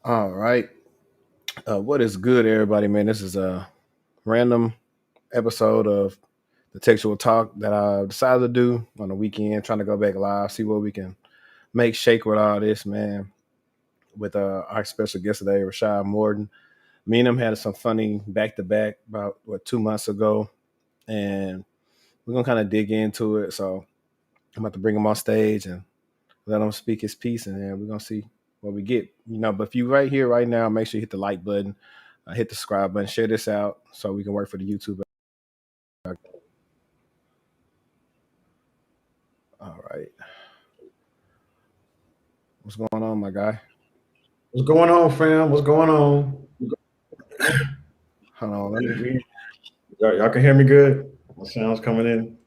All right. What is good, everybody? Man, this is a random episode of the TechTual Talk that I decided to do on the weekend, trying to go back live, see what we can make shake with all this, man. With our special guest today, Rashad Morton. Me and him had some funny back to back about 2 months ago, and we're gonna kind of dig into it. So I'm about to bring him on stage and let him speak his piece, and then we're gonna see what we get. But if you right here right now, make sure you hit the like button, hit the subscribe button, share this out so we can work for the YouTube. All right, what's going on, my guy? What's going on, fam? What's going on? Hold on, let me. Y'all can hear me good? My sound's coming in.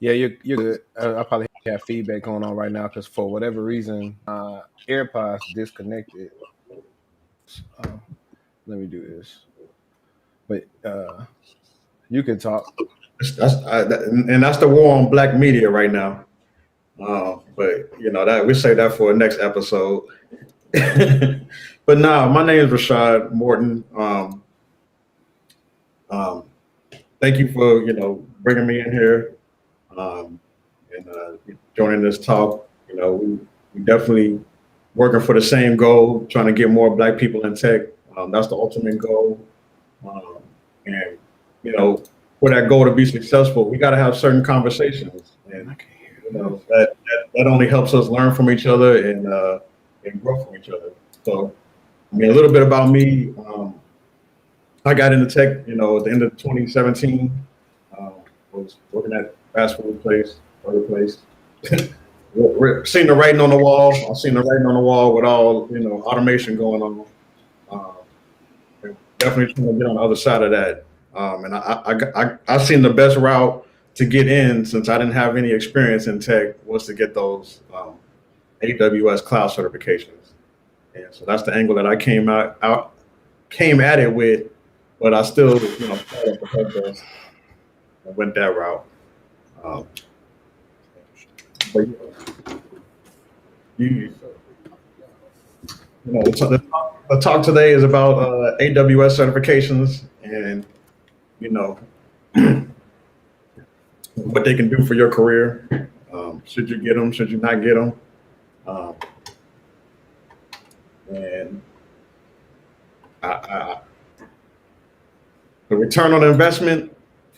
Yeah, you're good. I probably have feedback going on right now because for whatever reason, AirPods disconnected. Uh, Let me do this, but you can talk. And that's the war on black media right now. But that we say that for the next episode. But nah, my name is Rashad Morton. Um, Thank you for bringing me in here and joining this talk. We definitely working for the same goal, trying to get more black people in tech. That's the ultimate goal. Um, and for that goal to be successful, we got to have certain conversations, and that only helps us learn from each other and grow from each other. So, I mean, a little bit about me. I got into tech, at the end of 2017. Was working at fast food place, other place. Seen the writing on the wall. I've seen the writing on the wall with all automation going on. Definitely trying to get on the other side of that. And I seen the best route to get in, since I didn't have any experience in tech, was to get those AWS cloud certifications. And so that's the angle that I came at it with, but I still started the help desk and went that route. Um, but you, the talk today is about AWS certifications and what they can do for your career. Should you get them? Should you not get them? Um, and the return on investment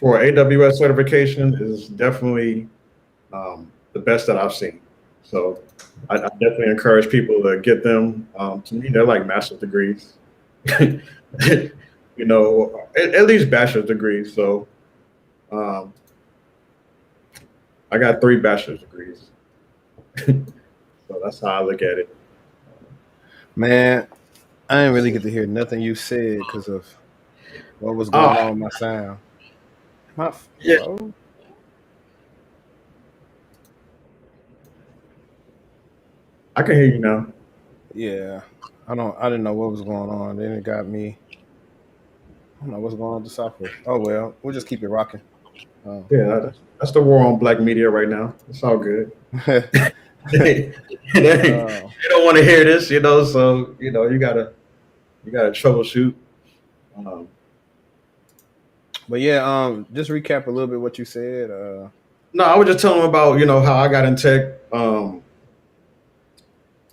for AWS certification is definitely the best that I've seen. So I definitely encourage people to get them. To me, they're like master's degrees, at least bachelor's degrees. So I got 3 bachelor's degrees. So that's how I look at it. Man, I didn't really get to hear nothing you said because of what was going on with my sound. My Yeah. phone? I can hear you now. Yeah, I didn't know what was going on. Then it got me. I don't know what's going on with the software. Oh well, we'll just keep it rocking. Yeah, that's the war on black media right now. It's all good. uh, they don't want to hear this, so you gotta troubleshoot. Um, but yeah, just recap a little bit what you said. no, I was just telling them about how I got in tech.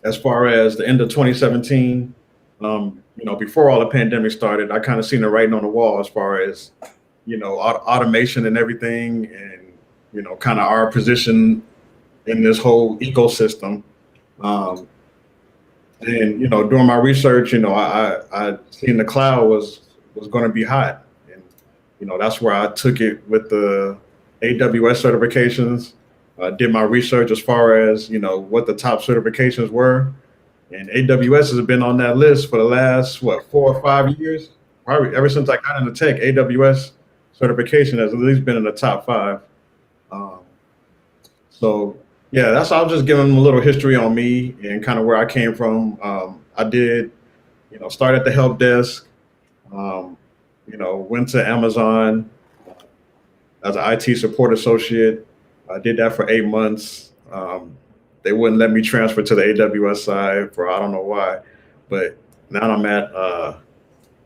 As far as the end of 2017, before all the pandemic started, I kind of seen the writing on the wall as far as automation and everything, and kind of our position in this whole ecosystem. And during my research, I seen the cloud was going to be hot, and that's where I took it with the AWS certifications. Did my research as far as what the top certifications were, and AWS has been on that list for the last 4 or 5 years. Probably ever since I got into tech, AWS certification has at least been in the top 5. So yeah, I'll just give them a little history on me and kind of where I came from. I did, start at the help desk. Went to Amazon as an IT support associate. I did that for 8 months. They wouldn't let me transfer to the AWS side for I don't know why, but now I'm at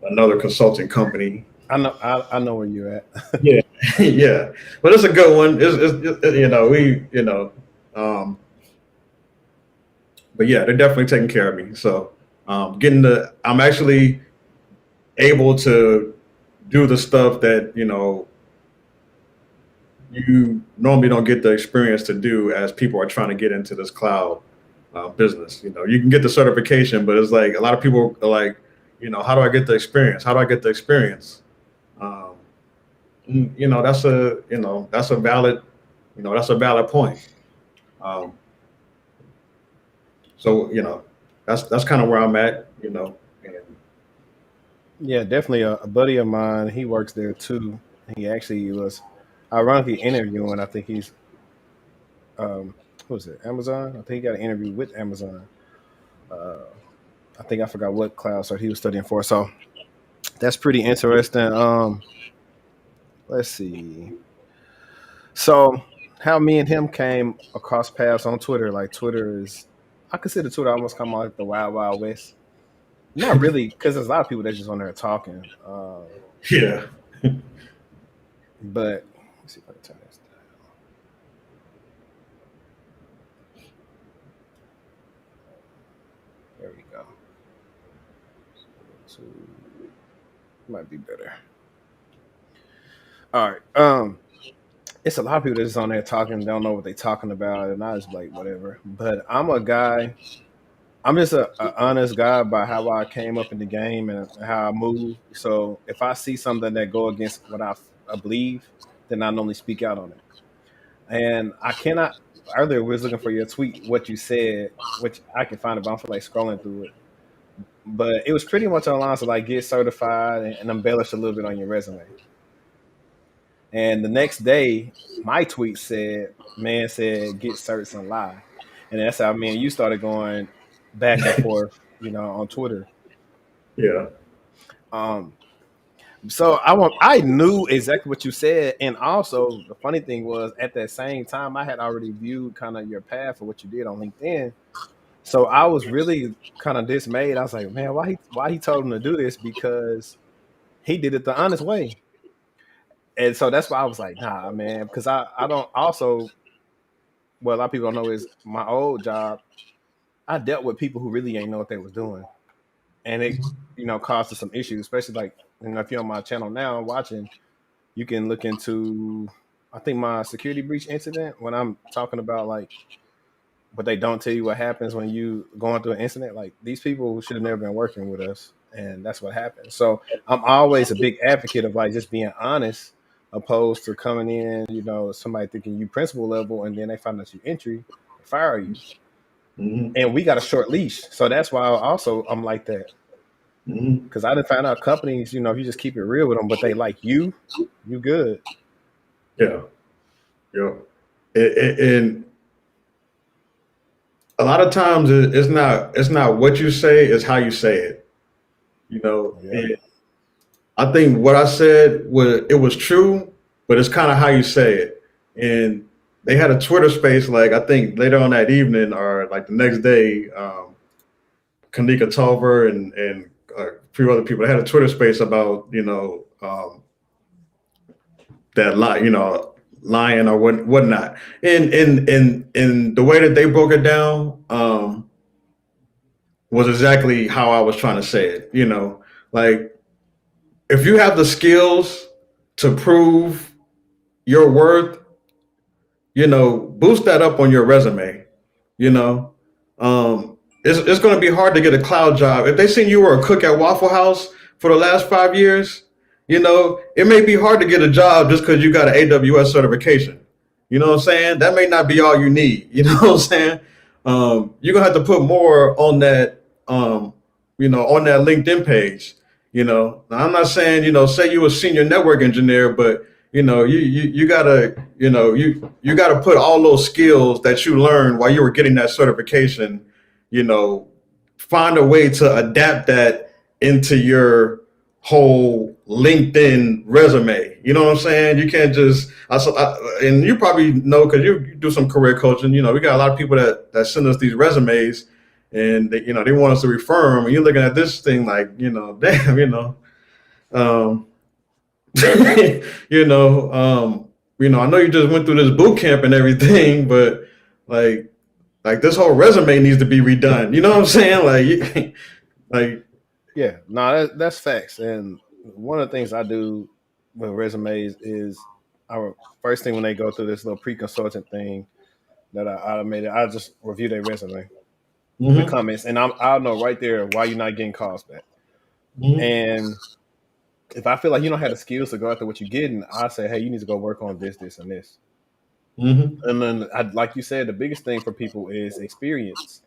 another consulting company. I know where you're at. Yeah, yeah, but it's a good one. Um, but yeah, they're definitely taking care of me. So I'm actually able to do the stuff that you normally don't get the experience to do as people are trying to get into this cloud business. You can get the certification, but it's like a lot of people are like, how do I get the experience? How do I get the experience? Um, that's a valid, that's a valid point. Um, so that's kind of where I'm at. And Yeah, definitely a buddy of mine. He works there too. He actually was ironically interviewing. I think he's what was it, Amazon? I think he got an interview with Amazon. Uh, I think I forgot what cloud so he was studying for. So that's pretty interesting. Let's see. So how me and him came across paths on Twitter. Like Twitter is, I consider Twitter almost kind of like the wild wild west. Not really, because there's a lot of people that's just on there talking. yeah, But let's see if I can turn this down. There we go. So, might be better. All right. It's a lot of people that's on there talking, don't know what they're talking about, and I just like whatever. But I'm a guy. I'm just a honest guy by how I came up in the game and how I move. So if I see something that go against what I believe, then I normally speak out on it. And I cannot. Earlier, we was looking for your tweet, what you said, which I can find it, but I don't feel like scrolling through it. But it was pretty much on lines to like get certified and embellish a little bit on your resume. And the next day, my tweet said, "Man said get certs and lie," and that's how me and you started going back and forth, on Twitter. yeah, Um, so I knew exactly what you said, and also the funny thing was at that same time I had already viewed kind of your path for what you did on LinkedIn. So I was really kind of dismayed. I was like, man, why he told him to do this because he did it the honest way. And so that's why I was like, nah, man, because I don't also, well, a lot of people don't know is my old job. I dealt with people who really ain't know what they was doing, and it caused us some issues, especially like if you're on my channel now watching, you can look into I think my security breach incident when I'm talking about like but they don't tell you what happens when you going through an incident. Like these people should have never been working with us, and that's what happened. So I'm always a big advocate of like just being honest, opposed to coming in, somebody thinking you principal level, and then they find out you entry, fire you, hmm and we got a short leash. So that's why I'm like that hmm because I didn't find out companies, if you just keep it real with them, but they like you good. yeah, yeah. And a lot of times it's not what you say, it's how you say it. Yeah. And I think what I said was true, but it's kind of how you say it. And they had a Twitter space like I think later on that evening or like the next day, Kanika Tolver and a few other people they had a Twitter space about that lying or whatnot. And the way that they broke it down was exactly how I was trying to say it. Like if you have the skills to prove your worth, boost that up on your resume. You know, it's going to be hard to get a cloud job if they seen you were a cook at Waffle House for the last 5 years. It may be hard to get a job just because you got an AWS certification. You know what I'm saying? That may not be all you need. You know what I'm saying? You're gonna have to put more on that. On that LinkedIn page. Now, I'm not saying say you a senior network engineer, but you gotta you gotta put all those skills that you learned while you were getting that certification. You know, find a way to adapt that into your whole LinkedIn resume. You know what I'm saying? You can't just and you probably know because you do some career coaching. We got a lot of people that send us these resumes, and they want us to refer them. And you're looking at this thing like, damn, um, you know, I know you just went through this boot camp and everything, but like, this whole resume needs to be redone. You know what I'm saying? Like, Yeah, no, that's facts. And one of the things I do with resumes is our first thing when they go through this little pre-consultant thing that I automated, I just review their resume, the mm-hmm, comments, and I'll know right there why you're not getting calls back. mm-hmm, And if I feel like you don't have the skills to go after what you're getting, I say, hey, you need to go work on this, this, and this. mm-hmm, And then, like you said, the biggest thing for people is experience.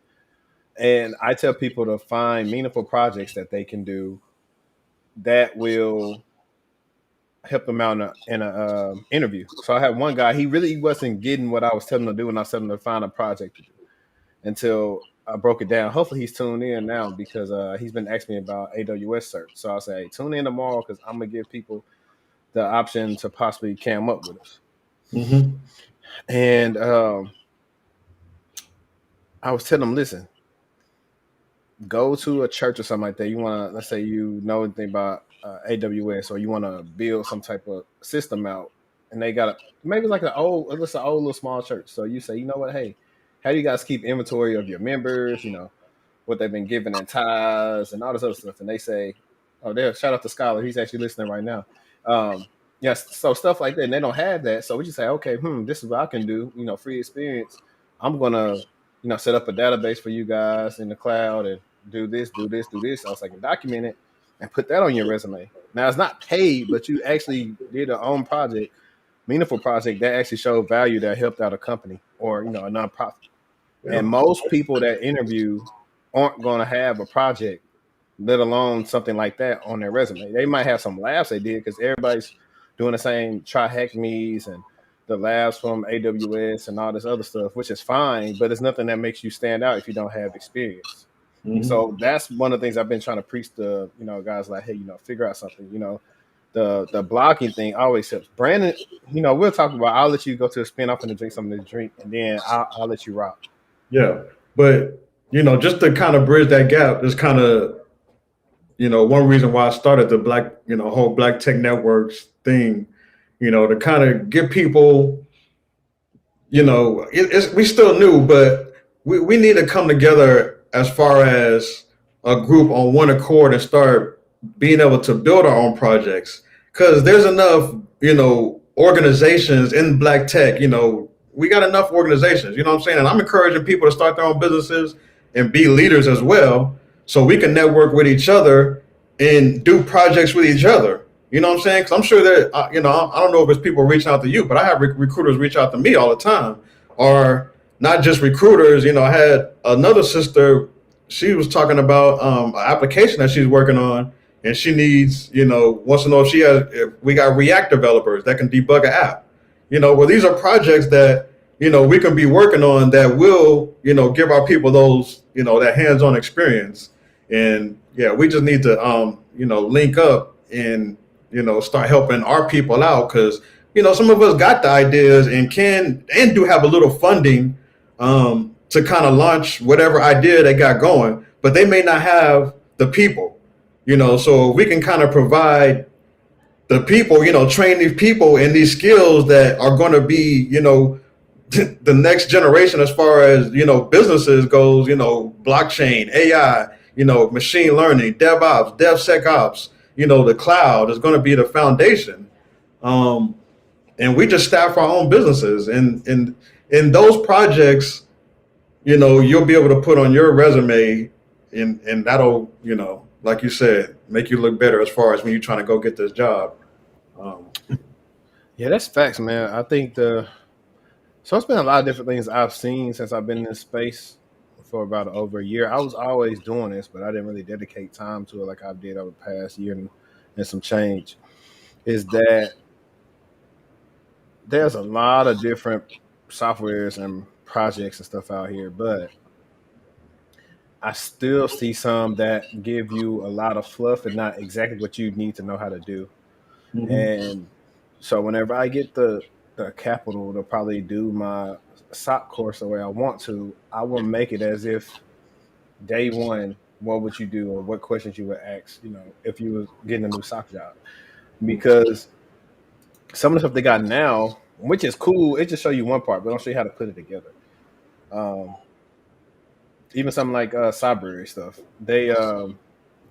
And I tell people to find meaningful projects that they can do that will help them out in a interview. So I had one guy, he really wasn't getting what I was telling him to do, and I was telling him to find a project to do until I broke it down. Hopefully he's tuned in now because he's been asking me about AWS search. So I'll say, hey, tune in tomorrow because I'm going to give people the option to possibly cam up with us. mm-hmm. And I was telling him, listen, go to a church or something like that. You want to, let's say you know anything about AWS or you want to build some type of system out and they got maybe like it's an old little small church. So you say, you know what, hey, how do you guys keep inventory of your members, what they've been given in tithes and all this other stuff. And they say, oh, there, shout out to Scholar. He's actually listening right now. Yes. So stuff like that. And they don't have that. So we just say, okay, this is what I can do, free experience. I'm going to, set up a database for you guys in the cloud and do this, do this, do this. I was like, document it and put that on your resume. Now it's not paid, but you actually did a own project, meaningful project that actually showed value that helped out a company or, a nonprofit. Yeah. And most people that interview aren't going to have a project, let alone something like that on their resume. They might have some labs they did because everybody's doing the same try me's and the labs from AWS and all this other stuff, which is fine, but it's nothing that makes you stand out if you don't have experience. Mm-hmm. So that's one of the things I've been trying to preach to, guys like, hey, figure out something, the blocking thing always helps. Brandon, we'll talk about, I'll let you go to a spin off and drink something to drink and then I'll let you rock. Yeah. But, just to kind of bridge that gap, is kind of, one reason why I started the whole Black Tech Networks thing, to kind of get people, we still new, but we need to come together as far as a group on one accord and start being able to build our own projects. Because there's enough, organizations in Black Tech, we got enough organizations, you know what I'm saying? And I'm encouraging people to start their own businesses and be leaders as well, so we can network with each other and do projects with each other. You know what I'm saying? Because I'm sure that, I don't know if it's people reaching out to you, but I have recruiters reach out to me all the time. Or not just recruiters. I had another sister, she was talking about an application that she's working on, and she needs, wants to know if we got React developers that can debug an app. Well, these are projects that, we can be working on that will, give our people those, that hands-on experience. And yeah, we just need to, link up and, start helping our people out. Cause, some of us got the ideas and do have a little funding, to kind of launch whatever idea they got going, but they may not have the people, so we can kind of provide the people, train these people in these skills that are going to be, the next generation as far as, businesses goes, blockchain, AI, machine learning, DevOps, DevSecOps, the cloud is going to be the foundation. And we just staff our own businesses, and in those projects, you'll be able to put on your resume, and that'll, like you said, make you look better as far as when you're trying to go get this job. Yeah, that's facts, man. I think so it's been a lot of different things I've seen since I've been in this space for about over a year. I was always doing this, but I didn't really dedicate time to it like I did over the past year and some change. Is that there's a lot of different softwares and projects and stuff out here, but I still see some that give you a lot of fluff and not exactly what you need to know how to do. Mm-hmm. And so whenever I get the capital to probably do my SOC course the way I want to, I will make it as if day one, what would you do or what questions you would ask, if you was getting a new SOC job? Because some of the stuff they got now, which is cool, it just show you one part, but don't show you how to put it together. Um, Even something like cyber stuff, they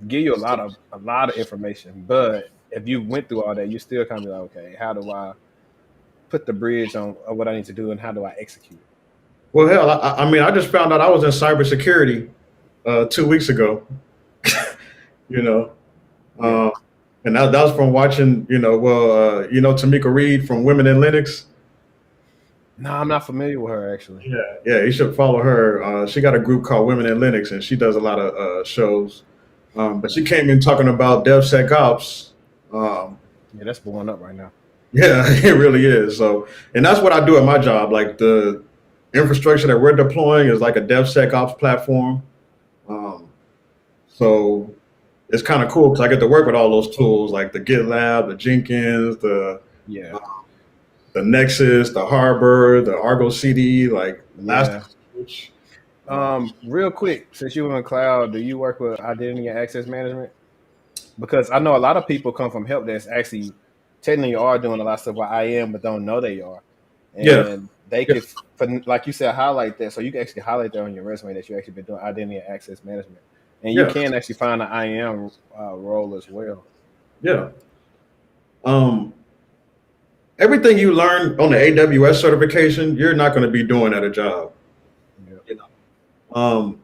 give you a lot of information, but if you went through all that, you still kind of be like, okay, how do I put the bridge on what I need to do and how do I execute it? Well, hell, I mean, I just found out I was in cybersecurity 2 weeks ago. You know, Yeah. um, and that was from watching. Tamika Reed from Women in Linux. No, I'm not familiar with her actually. Yeah, yeah, you should follow her. She got a group called Women in Linux, and she does a lot of shows. But she came in talking about DevSecOps. Um, Yeah, that's blowing up right now. yeah, it really is. So, and that's what I do at my job. Like the infrastructure that we're deploying is like a DevSecOps platform. Um, so it's kind of cool because I get to work with all those tools like the GitLab, the Jenkins, Yeah. the Nexus, the Harbor, the Argo CD, like Yeah. Elasticsearch. Real quick, since you in cloud, do you work with identity and access management? Because I know a lot of people come from help desk actually technically are doing a lot of stuff where I am, but don't know they are. Yeah, And they yeah, could, like you said, highlight that. So you can actually highlight that on your resume that you actually been doing identity and access management. And you yeah, can actually find an IAM role as well. yeah. Um, Everything you learn on the AWS certification, you're not going to be doing at a job. Yeah. You know,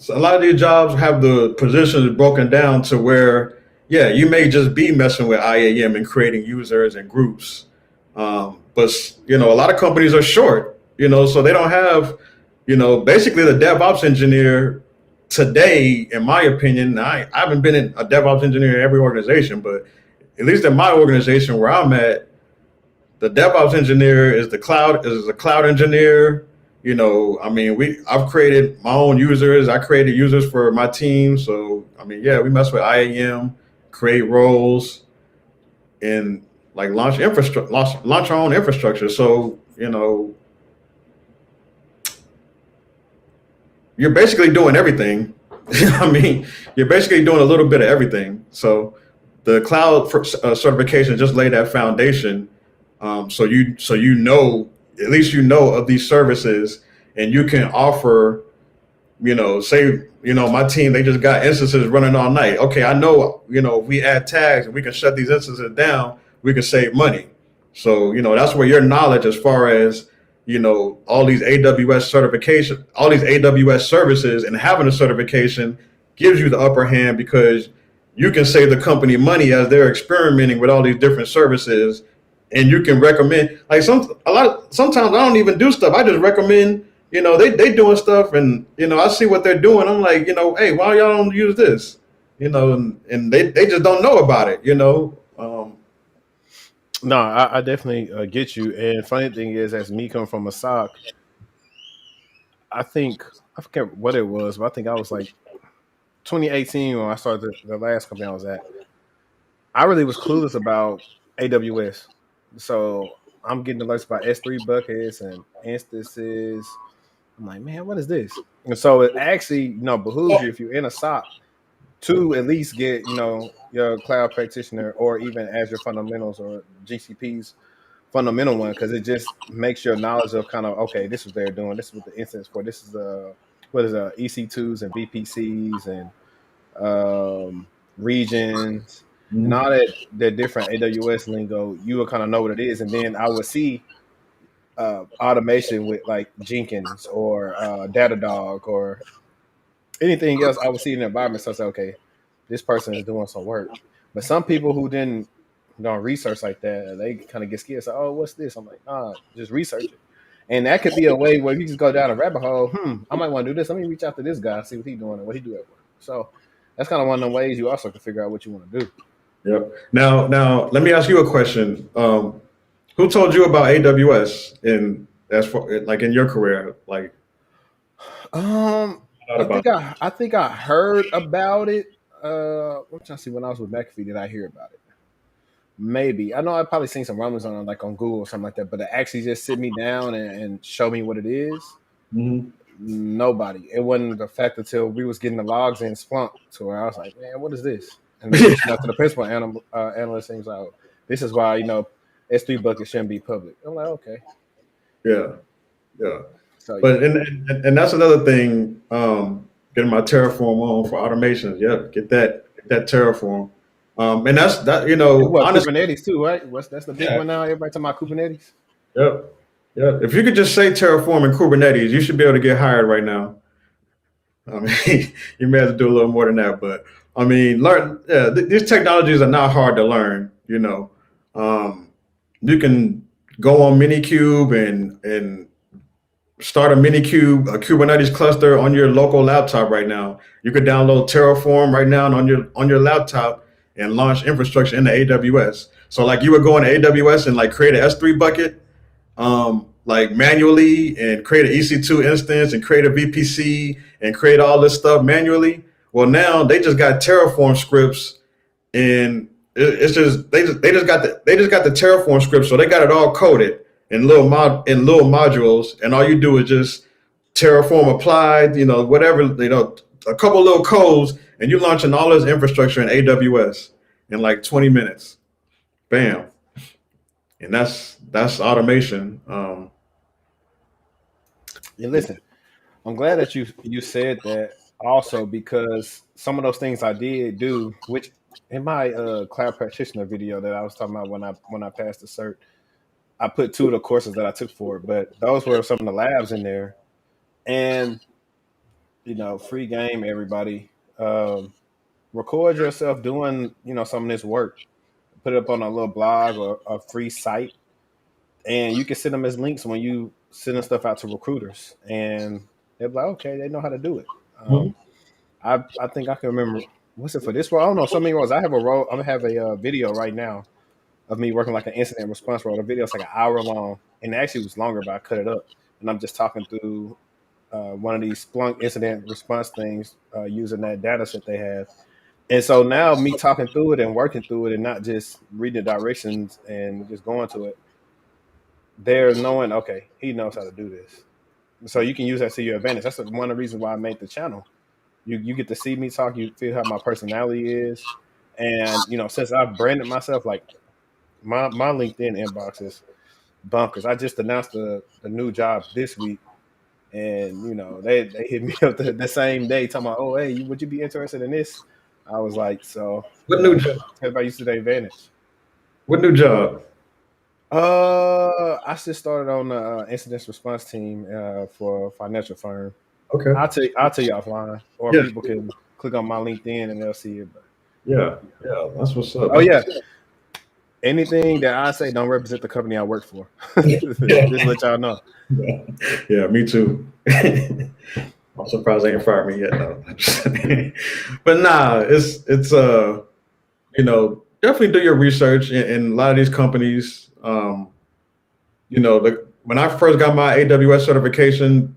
a lot of these jobs have the positions broken down to where, yeah, you may just be messing with IAM and creating users and groups, but a lot of companies are short, so they don't have, basically the DevOps engineer today, in my opinion. I haven't been a DevOps engineer in every organization, but at least in my organization where I'm at, the DevOps engineer is a cloud engineer. I mean, I've created my own users. I created users for my team. So I mean, yeah, we mess with IAM, create roles, and like launch our own infrastructure. So you're basically doing everything. I mean, you're basically doing a little bit of everything. So the cloud certification just laid that foundation. So you know, at least of these services, and you can offer. Say my team, they just got instances running all night. Okay, I know, if we add tags and we can shut these instances down, we can save money. So that's where your knowledge, as far as all these AWS certification, all these AWS services, and having a certification gives you the upper hand, because you can save the company money as they're experimenting with all these different services, and you can recommend, like, sometimes I don't even do stuff. I just recommend, they doing stuff, and I see what they're doing. I'm like, hey, why y'all don't use this? And they just don't know about it. No, I definitely get you. And funny thing is, as me coming from a SOC, I think I forget what it was, but I think I was like 2018 when I started the last company I was at. I really was clueless about AWS. So I'm getting alerts about S3 buckets and instances. I'm like, man, what is this? And so it actually, behooves you if you're in a SOC to at least get, your cloud practitioner or even Azure fundamentals or GCP's fundamental one, because it just makes your knowledge of kind of, okay, this is what they're doing. This is what the instance for. This is what is EC2s and VPCs and regions and all that, the different AWS lingo. You will kind of know what it is, and then I would see automation with like Jenkins or Datadog or anything else. I would see in the environment. So I say, okay, this person is doing some work. But some people who didn't don't research like that, they kind of get scared. So, oh, what's this? I'm like, just research it. And that could be a way where you just go down a rabbit hole. I might want to do this. Let me reach out to this guy, see what he's doing and what he do at work. So that's kind of one of the ways you also can figure out what you want to do. Yep. Now, let me ask you a question. Who told you about AWS like in your career? Like, not I about. think I heard about it. I'm trying to see when I was with McAfee. Did I hear about it? Maybe. I know I probably seen some rumors on like on Google or something like that, but to actually just sit me down and show me what it is, Mhm. Nobody. It wasn't the fact until we was getting the logs in Splunk to where I was like, man, what is this? And then reaching out to the principal analyst, and he's like, this is why S3 buckets shouldn't be public. I'm like, okay, Yeah, yeah. so But yeah, and that's another thing. Getting my Terraform on for automations. Yep, get that Terraform. And that's that. and what Honestly, Kubernetes too, right? That's the big yeah, one now. Everybody talking about Kubernetes. yep, yep. If you could just say Terraform and Kubernetes, you should be able to get hired right now. I mean, you may have to do a little more than that, but I mean, learn. Yeah, these technologies are not hard to learn. You can go on Minikube and start a Minikube, a Kubernetes cluster on your local laptop right now. You could download Terraform right now on your laptop and launch infrastructure into AWS. So like you would go into AWS and like create an S3 bucket, like manually, and create an EC2 instance and create a VPC and create all this stuff manually. Well, now they just got Terraform scripts, and it's just they just got the Terraform scripts, so they got it all coded in little modules, and all you do is just Terraform applied, whatever, a couple little codes, and you're launching all this infrastructure in AWS in like 20 minutes. Bam. And that's automation. Yeah, listen, I'm glad that you said that also because some of those things I did do, which in my cloud practitioner video that I was talking about when I passed the cert, I put two of the courses that I took for it, but those were some of the labs in there. And free game, everybody. Record yourself doing some of this work, put it up on a little blog or a free site, and you can send them as links when you sending stuff out to recruiters, and they're like, okay, they know how to do it. Mhm. I think I can remember. What's it for this role? I don't know. So many roles. I have a role. I have a video right now of me working like an incident response role. The video is like an hour long, and it actually was longer, but I cut it up. And I'm just talking through one of these Splunk incident response things using that data set they have. And so now me talking through it and working through it and not just reading the directions and just going to it, they're knowing, okay, he knows how to do this. So you can use that to your advantage. That's one of the reasons why I made the channel. You get to see me talk, you feel how my personality is. And, since I've branded myself, like my LinkedIn inbox is bunkers. I just announced the new job this week. And, they hit me up the same day talking about, oh, hey, would you be interested in this? I was like, so, What new everybody used to the advantage. what new job? I just started on the incident response team for a financial firm. Okay. I'll tell you offline, or Yeah, people can click on my LinkedIn and they'll see it. But yeah. That's what's up. oh yeah, anything that I say don't represent the company I work for. Just let y'all know. Yeah, me too. I'm surprised they ain't fired me yet, though. But nah, it's definitely do your research in a lot of these companies. When I first got my AWS certification,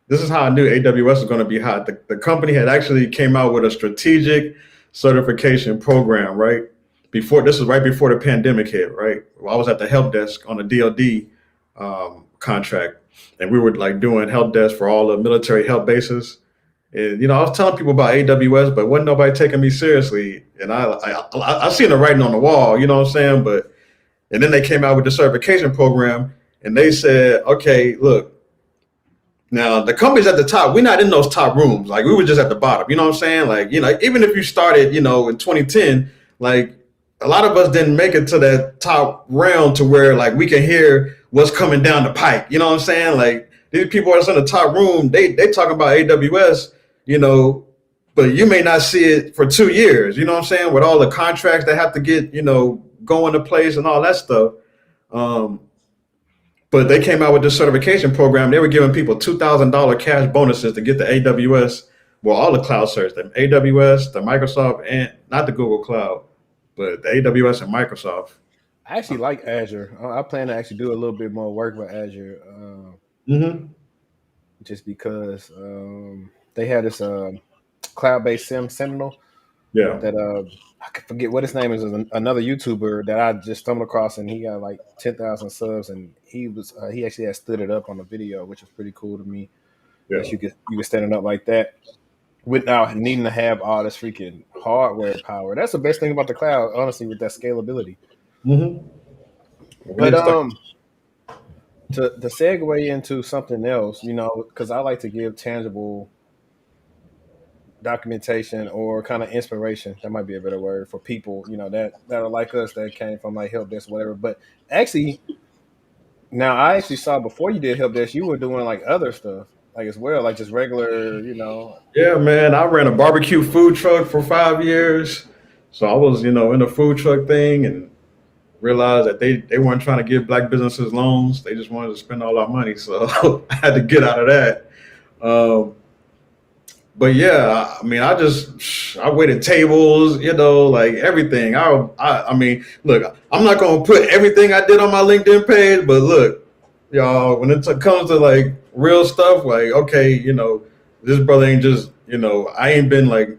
this is how I knew AWS was going to be hot. The company had actually came out with a strategic certification program, right? This was right before the pandemic hit, right? I was at the help desk on a DoD contract, and we were like doing help desk for all the military help bases. And I was telling people about AWS, but wasn't nobody taking me seriously. And I seen the writing on the wall, you know what I'm saying? And then they came out with the certification program, and they said, okay, look, now the company's at the top. We're not in those top rooms. Like we were just at the bottom. You know what I'm saying? Like, even if you started, in 2010, like a lot of us didn't make it to that top round to where like we can hear what's coming down the pike. You know what I'm saying? Like these people that's in the top room, they talking about AWS, but you may not see it for 2 years. You know what I'm saying? With all the contracts that have to get, go into place and all that stuff. But they came out with this certification program. They were giving people $2,000 cash bonuses to get the AWS, well, all the cloud certs, the AWS, the Microsoft, and not the Google Cloud, but the AWS and Microsoft. I actually like Azure. I plan to actually do a little bit more work with Azure, Mm-hmm. just because they had this cloud-based SIM Sentinel Yeah. that I can forget what his name is. Another YouTuber that I just stumbled across, and he got like 10,000 subs, and he actually had stood it up on a video, which was pretty cool to me. Yeah. that you can stand it up like that without needing to have all this freaking hardware power. That's the best thing about the cloud, honestly, with that scalability. Mm-hmm. We need But to start. to segue into something else, because I like to give tangible documentation or kind of inspiration. That might be a better word for people, that are like us that came from like help desk, whatever. But actually, now I actually saw before you did help desk, you were doing like other stuff, like as well, like just regular. Yeah, man. I ran a barbecue food truck for 5 years. So I was, in the food truck thing and realized that they weren't trying to give black businesses loans. They just wanted to spend all our money. So I had to get out of that. Um, but yeah, I mean, I waited tables, like everything. I mean, look, I'm not gonna put everything I did on my LinkedIn page, but look, y'all, when it comes to like real stuff, like okay, this brother ain't just, I ain't been like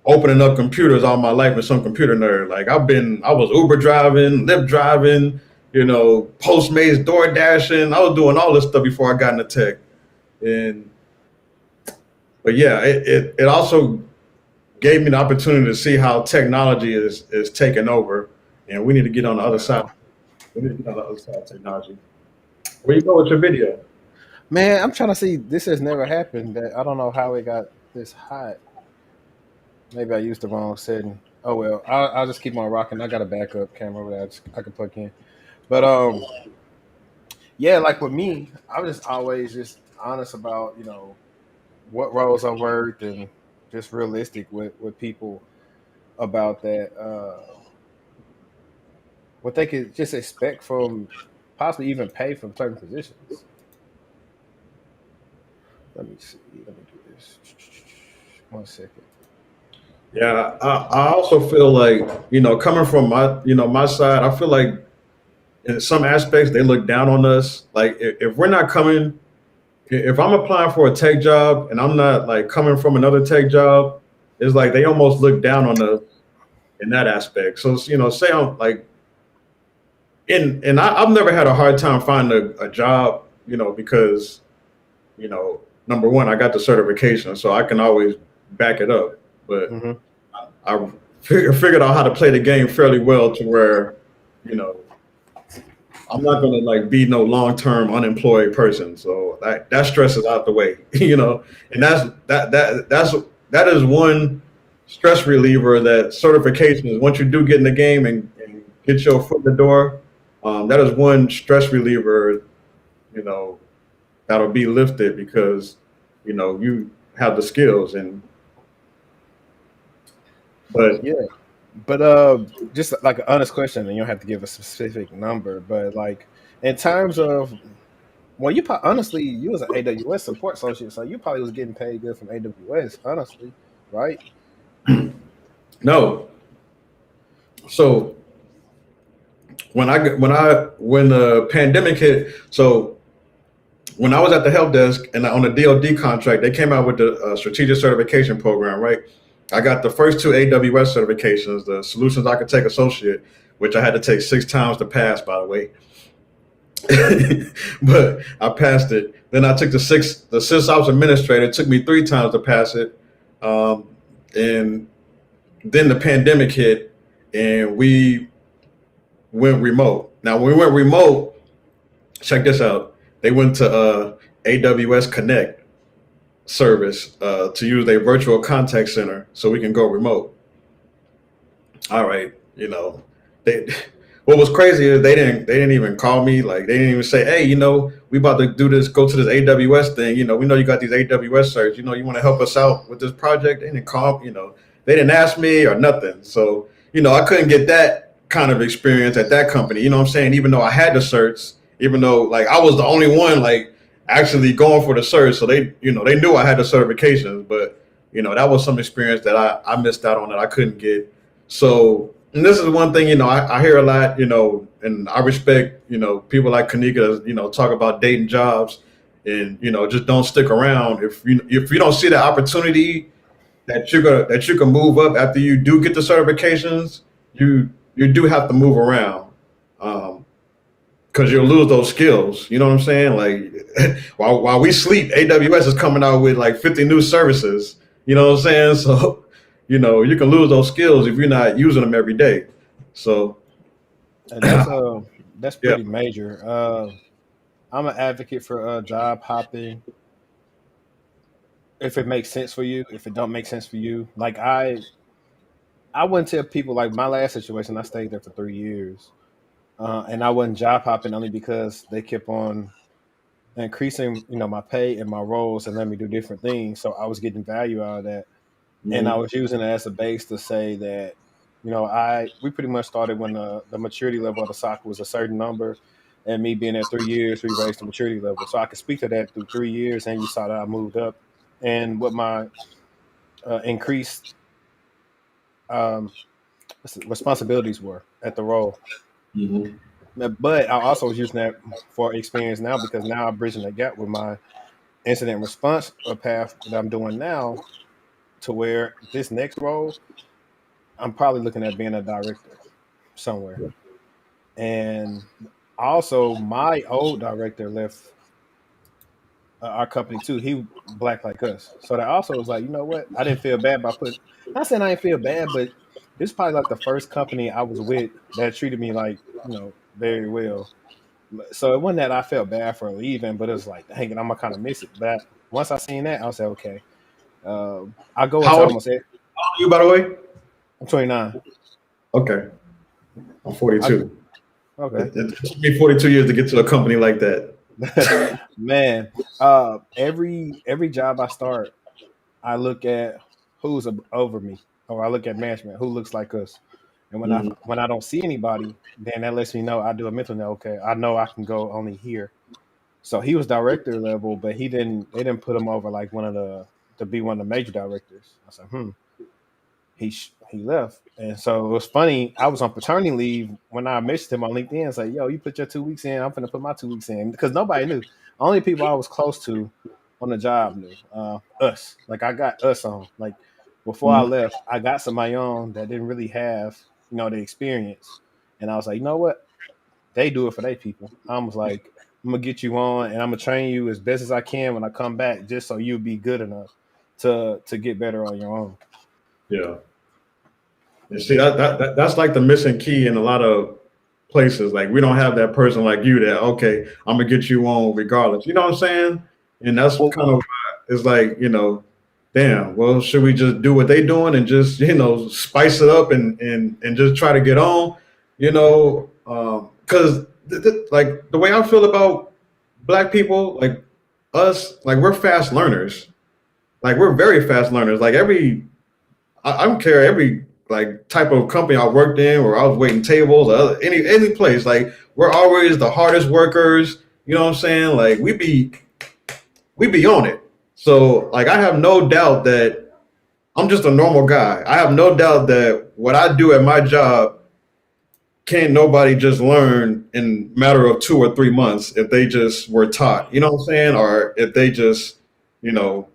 opening up computers all my life with some computer nerd. Like I was Uber driving, Lyft driving, Postmates, Door dashing. I was doing all this stuff before I got into tech, and but yeah, it also gave me the opportunity to see how technology is taking over, and we need to get on the other side. We need to get on the other side of technology. Where you go with your video? Man, I'm trying to see. This has never happened. That I don't know how it got this hot. Maybe I used the wrong setting. Oh well, I'll just keep on rocking. I got a backup camera that I can plug in. But yeah, like with me, I'm just always just honest about what roles I worked and just realistic with people about that. What they could just expect from possibly even pay from certain positions. Let me see. Let me do this. 1 second. Yeah, I also feel like coming from my side, I feel like in some aspects they look down on us. Like if we're not coming, if I'm applying for a tech job and I'm not like coming from another tech job, it's like they almost look down on us in that aspect. So say I'm like I've never had a hard time finding a job, because number one, I got the certification, so I can always back it up. But Hmm. I figured out how to play the game fairly well to where, you know, I'm not gonna like be no long term unemployed person. So that stress is out the way, and that is one stress reliever that certification is. Once you do get in the game and get your foot in the door, that is one stress reliever, you know, that'll be lifted because you have the skills. And but Yeah, but just like an honest question, and you don't have to give a specific number, but like in terms of, well, honestly, you was an AWS support associate, so you probably was getting paid good from AWS, honestly, right? no, so when the pandemic hit, so when I was at the help desk and on the DoD contract, they came out with the strategic certification program, right? I got the first two AWS certifications, the Solutions Architect Associate, which I had to take 6 times to pass, by the way. But I passed it. Then I took the SysOps Administrator. It took me 3 times to pass it. And then the pandemic hit, and we went remote. Now, when we went remote, check this out. They went to AWS Connect service to use their virtual contact center so we can go remote. All right, they. What was crazy is they didn't even call me. Like they didn't even say, hey, we about to do this. Go to this AWS thing. We know you got these AWS certs. You want to help us out with this project. They didn't call. They didn't ask me or nothing. So I couldn't get that kind of experience at that company. You know what I'm saying? Even though I had the certs, even though like I was the only one like actually going for the cert, so they knew I had the certifications, but that was some experience that I missed out on that I couldn't get. So, and this is one thing, I hear a lot, and I respect, people like Kanika, talk about dating jobs and, just don't stick around. If you don't see the opportunity that you can move up after you do get the certifications, you do have to move around. because you'll lose those skills. You know what I'm saying? Like while we sleep, AWS is coming out with like 50 new services. You know what I'm saying? So you can lose those skills if you're not using them every day. So And that's yeah. pretty major. I'm an advocate for job hopping if it makes sense for you. If it don't make sense for you, like I wouldn't tell people like my last situation. I stayed there for 3 years, and I wasn't job hopping only because they kept on increasing, my pay and my roles and let me do different things. So I was getting value out of that, and I Mhm. was using it as a base to say that, we pretty much started when the maturity level of the soccer was a certain number, and me being there 3 years, we raised the maturity level. So I could speak to that through 3 years, and you saw that I moved up, and what my increased um, responsibilities were at the role. Mhm. But I also was using that for experience now because now I'm bridging the gap with my incident response path that I'm doing now to where this next role, I'm probably looking at being a director somewhere. And also, my old director left our company too. He black like us, so that also was like, you know what? I didn't feel bad about putting. Not saying I didn't feel bad, but this is probably like the first company I was with that treated me like very well. So it wasn't that I felt bad for leaving, but it was like, dang it, I'm gonna kind of miss it. But once I seen that, I was like, okay. I go How into old almost it. are you, by the way? I'm 29. Okay, I'm I 42. okay. It took me 42 years to get to a company like that. Man, every job I start, I look at who's over me, or I look at management who looks like us. And Mhm. when I don't see anybody, then that lets me know I do a mental note. Okay, I know I can go only here. So he was director level, but he didn't. They didn't put him over like one of the to be one of the major directors. I said, he left, and so it was funny. I was on paternity leave when I messaged him on LinkedIn. It's like, yo, you put your 2 weeks in. I'm gonna put my 2 weeks in because nobody knew. Only people I was close to on the job knew. Us, like I got us on. Like before I Mhm. left, I got somebody on that didn't really have the experience, and I was like, you know what? They do it for their people. I was like, I'm gonna get you on, and I'm gonna train you as best as I can when I come back, just so you'll be good enough to get better on your own. Yeah. And see, that's like the missing key in a lot of places. Like we don't have that person like you that, okay, I'm gonna get you on regardless. You know what I'm saying? And that's Well, kind of it's like, damn, well, should we just do what they doing and just, spice it up and just try to get on? Because like the way I feel about black people, like us, like we're fast learners. Like we're very fast learners. Like I don't care every like type of company I worked in, or I was waiting tables, or any place. Like we're always the hardest workers. You know what I'm saying? Like we be on it. So like I have no doubt that I'm just a normal guy. I have no doubt that what I do at my job can't nobody just learn in a matter of 2 or 3 months if they just were taught. You know what I'm saying? Or if they just you know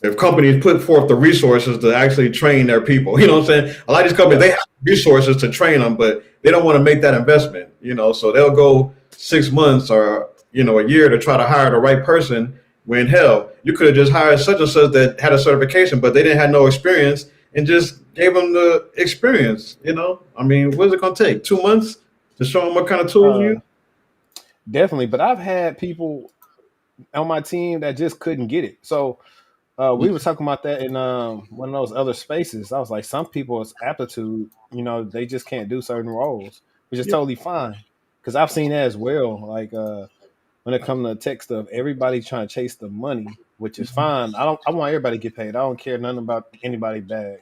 if companies put forth the resources to actually train their people. You know what I'm saying? A lot of these companies, yeah. they have resources to train them, but they don't want to make that investment, so they'll go 6 months or a year to try to hire the right person, when hell you could have just hired such and such that had a certification but they didn't have no experience, and just gave them the experience. I mean, what is it going to take? 2 months to show them what kind of tools you Uh, use? Definitely, but I've had people on my team that just couldn't get it. So we were talking about that in one of those other spaces. I was like, some people's aptitude, they just can't do certain roles, which is Yeah. totally fine. Because I've seen that as well. Like when it comes to tech stuff, everybody trying to chase the money, which is fine. I want everybody to get paid. I don't care nothing about anybody bad.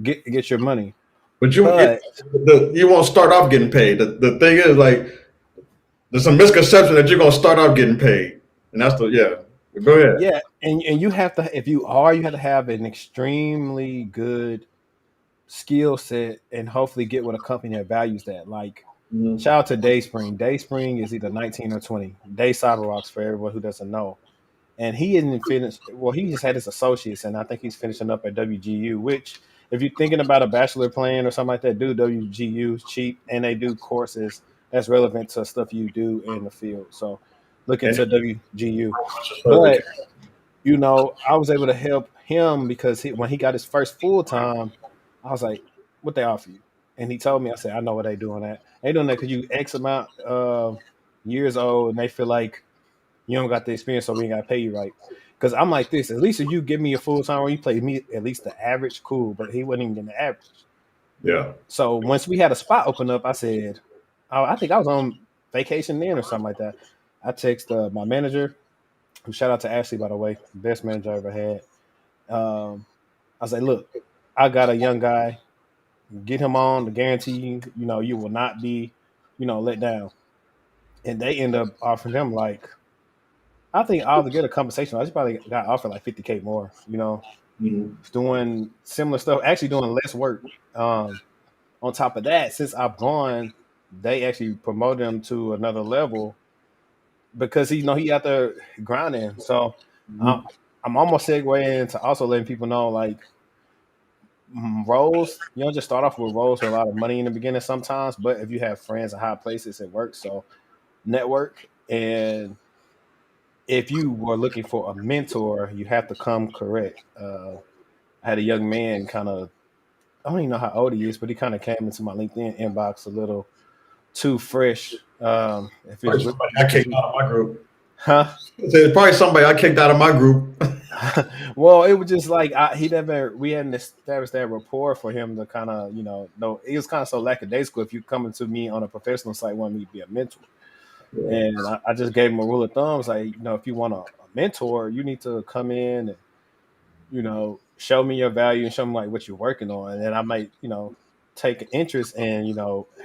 Get your money. But But you won't start off getting paid. The thing is, like, there's a misconception that you're gonna start off getting paid, and that's the yeah. But go ahead. yeah, and you have to, if you have to have an extremely good skill set and hopefully get with a company that values that. Like, Mhm. shout out to Dayspring. Dayspring is either 19 or 20. Day Cyberrocks for everyone who doesn't know. And he isn't finished. Well, he just had his associates, and I think he's finishing up at WGU. Which, if you're thinking about a bachelor plan or something like that, do WGU is cheap, and they do courses that's relevant to stuff you do in the field. So look And into WGU. But certification. I was able to help him because when he got his first full time, I was like, "What they offer you?" And he told me, I said, "I know what they doing that. They doing that because you X amount of years old, and they feel like you don't got the experience, so we ain't got to pay you right." Because I'm like this. At least if you give me a full time, or you play me at least the average, cool. But he wasn't even getting the average. Yeah. So once we had a spot open up, I said, oh, I think I was on vacation then or something like that. I text my manager, who shout out to Ashley, by the way, best manager I ever had. I was like, look, I got a young guy. Get him on the guarantee, you will not be, let down. And they end up offering them like, I think altogether compensation, I just probably got offered like 50K more, Mhm. doing similar stuff, actually doing less work. On top of that, since I've gone, they actually promoted him to another level because he out there grinding. So uh, Mhm. I'm almost segueing into also letting people know like roles. You don't just start off with roles with a lot of money in the beginning sometimes, but if you have friends in high places, it works. So network, and if you were looking for a mentor, you have to come correct. I had a young man kind of, I don't even know how old he is, but he kind of came into my LinkedIn inbox a little too fresh. If it's Probably somebody I kicked out of my group. huh? It's probably somebody I kicked out of my group. Well, it was just like he never. We hadn't established that rapport for him to kind of, no. It was kind of so lackadaisical. If you coming to me on a professional site, want me to be a mentor, Yeah. and I just gave him a rule of thumbs, like if you want a mentor, you need to come in and show me your value and show me like what you're working on, and then I might take an interest in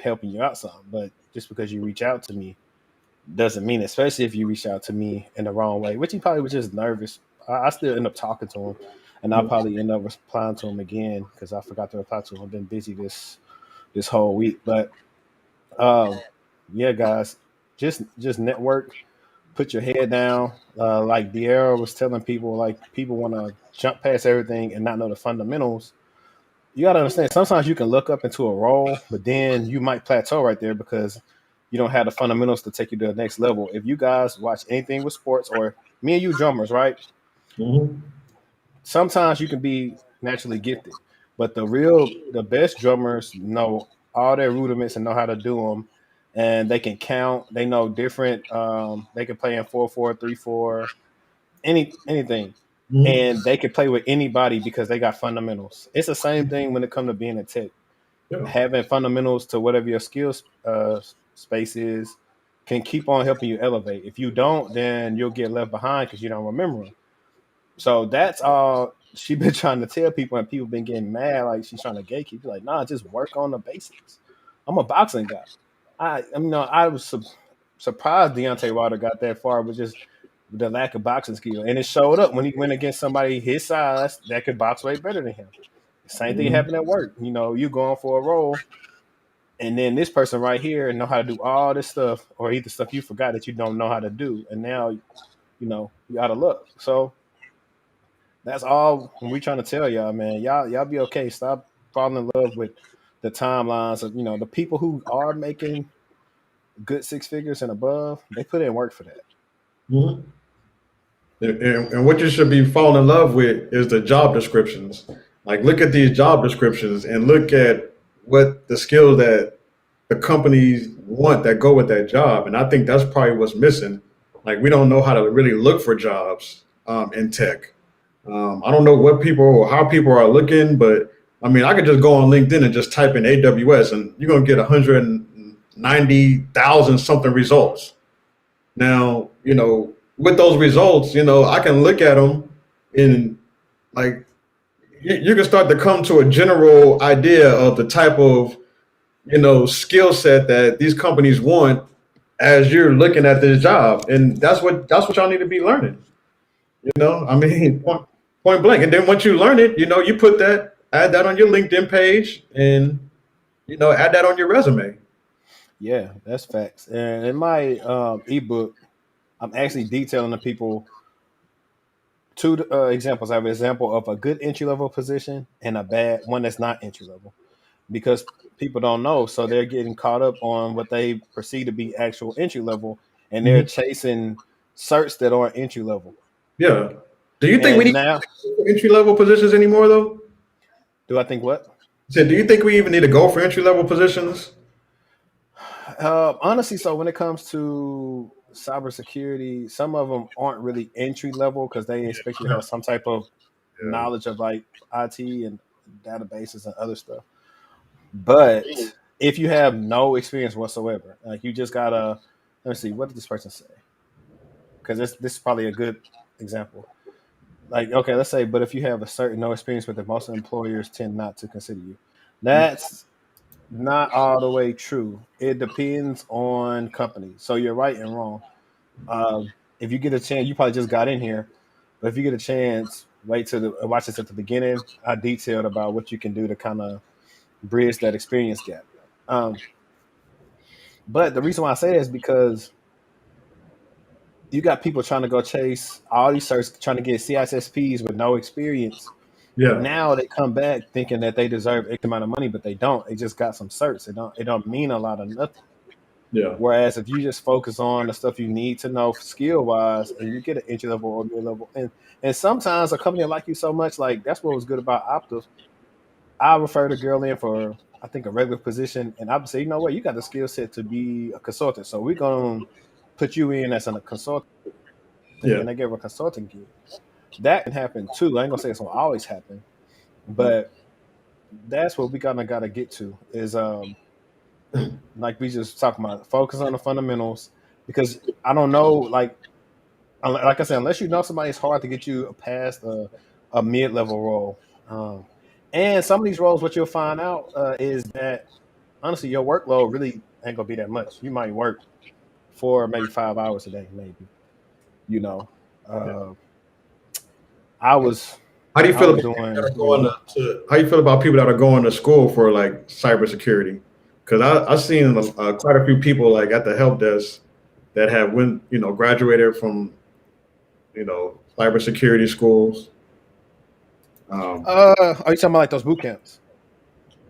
helping you out some. But just because you reach out to me doesn't mean, especially if you reach out to me in the wrong way, which he probably was just nervous. I still end up talking to him, and I'll probably end up replying to him again because I forgot to reply to him. I've been busy this whole week, but um, yeah, guys, just network, put your head down. Like Deirra was telling people, like people want to jump past everything and not know the fundamentals. You got to understand. Sometimes you can look up into a role, but then you might plateau right there because you don't have the fundamentals to take you to the next level. If you guys watch anything with sports, or me and you drummers, right? Mhm. Sometimes you can be naturally gifted, but the best drummers know all their rudiments and know how to do them, and they can count. They know different. They can play in 4/4, 3/4, anything, Mhm. and they can play with anybody because they got fundamentals. It's the same thing when it comes to being a tech. Yeah. Having fundamentals to whatever your skills space is can keep on helping you elevate. If you don't, then you'll get left behind because you don't remember them. So that's all she been trying to tell people, and people been getting mad. Like she's trying to gatekeep. Like, nah, just work on the basics. I'm a boxing guy. I was surprised Deontay Wilder got that far, but just the lack of boxing skill, and it showed up when he went against somebody his size that could box way better than him. Same thing Mhm. happened at work. You going for a role, and then this person right here know how to do all this stuff, or either stuff you forgot that you don't know how to do, and now you out of luck. So that's all we trying to tell y'all, man. Y'all be okay. Stop falling in love with the timelines of the people who are making good six figures and above. They put in work for that. Mhm. And what you should be falling in love with is the job descriptions. Like, look at these job descriptions and look at what the skills that the companies want that go with that job. And I think that's probably what's missing. Like, we don't know how to really look for jobs in tech. I don't know what people or how people are looking, but I mean, I could just go on LinkedIn and just type in AWS, and you're gonna get 190,000 something results. Now, with those results, I can look at them and like you can start to come to a general idea of the type of skill set that these companies want as you're looking at this job, and that's what y'all need to be learning. I mean, point blank. And then once you learn it, you add that on your LinkedIn page, and add that on your resume. Yeah, that's facts. And in my ebook, I'm actually detailing the people two examples. I have an example of a good entry level position and a bad one that's not entry level. Because people don't know, so they're getting caught up on what they perceive to be actual entry level, and they're Mhm. chasing certs that aren't entry level. Yeah. Do you think we And need now, entry level positions anymore though? do I think what? So do you think we even need to go for entry level positions? Honestly, so when it comes to cybersecurity, some of them aren't really entry level because they expect you to have some type of Yeah. knowledge of like IT and databases and other stuff. But if you have no experience whatsoever, like you just gotta, let me see, what did this person say? Because this is probably a good example. Like, okay, let's say, but if you have a certain no experience with it, most employers tend not to consider you. That's not all the way true. It depends on company. So you're right and wrong. If you get a chance, you probably just got in here, but if you get a chance, wait till watch this at the beginning. I detailed about what you can do to kind of bridge that experience gap. Um, but the reason why I say that is because you got people trying to go chase all these certs, trying to get CISSPs with no experience. Yeah. Now they come back thinking that they deserve X amount of money, but they don't. They just got some certs. It don't mean a lot of nothing. Yeah. Whereas if you just focus on the stuff you need to know skill wise, and you get an entry level or mid level, and sometimes a company like you so much, like that's what was good about Optus. I referred a girl in for I think a regular position, and I would say, you know what, you got the skill set to be a consultant, so we're gonna put you in as a consultant, Yeah. and they gave her a consulting gig. That can happen too. I ain't gonna say it's gonna always happen, but that's what we kind of gotta get to is like we just talking about focus on the fundamentals because I don't know like I said, unless you know somebody, it's hard to get you past a mid level role. And some of these roles, what you'll find out is that honestly, your workload really ain't gonna be that much. You might work 4 maybe 5 hours a day, maybe. You know, Yeah. uh, I was How do you I feel was about people that doing are going how you feel about people that are going to school for like cybersecurity? Because I've seen quite a few people like at the help desk that have graduated from cybersecurity schools. Um, Are you talking about like those boot camps?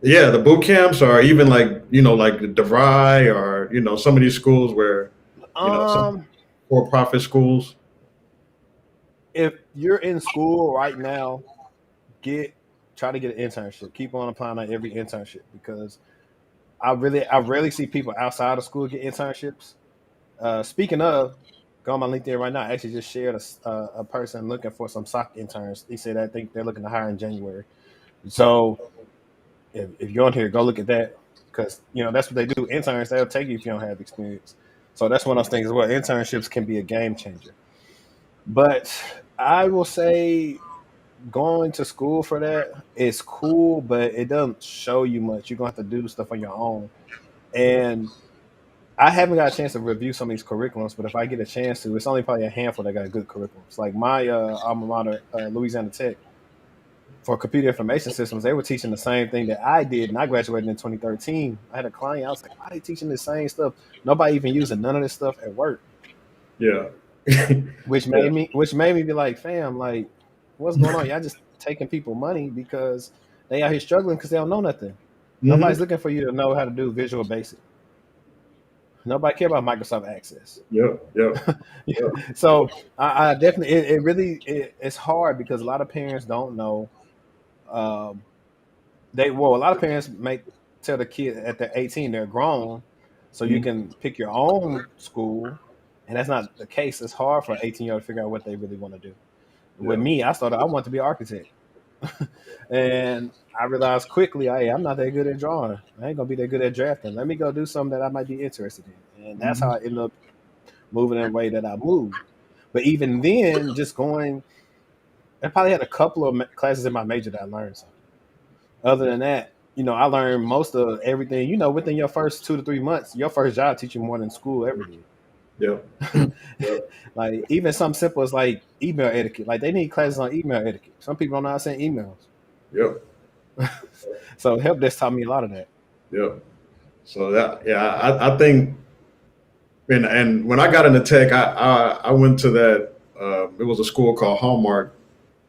yeah, the boot camps, or even like the DeVry, or some of these schools where some Um, for-profit schools. if you're in school right now, get try to get an internship. Keep on applying at every internship because I rarely see people outside of school get internships. Speaking of, go on my LinkedIn right now. I actually just shared a person looking for some SOC interns. He said I think they're looking to hire in January. So if you're on here, go look at that because that's what they do. Interns, they'll take you if you don't have experience. So that's one of those things as well. Internships can be a game changer. But I will say going to school for that is cool, but it doesn't show you much. You're gonna have to do stuff on your own. And I haven't got a chance to review some of these curriculums, but if I get a chance to, it's only probably a handful that got good curriculums. Like my alma mater, Louisiana Tech, for computer information systems, they were teaching the same thing that I did, and I graduated in 2013. I had a client, I was like, why are they teaching the same stuff? Nobody even using none of this stuff at work, Yeah. which Yeah. made me be like, fam, like, what's going on? Y'all just taking people money because they out here struggling because they don't know nothing. Hmm. Nobody's looking for you to know how to do Visual Basic. Nobody care about Microsoft Access. Yep. Yep. Yep. So I definitely it really it's hard because a lot of parents don't know. Um, a lot of parents make tell the kid at they're 18 they're grown, so you Mhm. can pick your own school, and that's not the case. It's hard for an 18-year-old to figure out what they really want to do. With Yeah. me, I want to be an architect, and I realized quickly, I'm not that good at drawing. I ain't gonna be that good at drafting. Let me go do something that I might be interested in, and that's how Mhm. I ended up moving in the way that I moved. But even then, just going, I probably had a couple of classes in my major that I learned something. Other than that, I learned most of everything. Within your first 2 to 3 months, your first job teach you more than school ever Yep. did. Yep. Like even something simple as like email etiquette. Like they need classes on email etiquette. Some people don't know how to send emails. Yep. So help desk taught me a lot of that. Yep. So that, yeah, I think, and when I got into tech, I went to that. It was a school called Hallmark.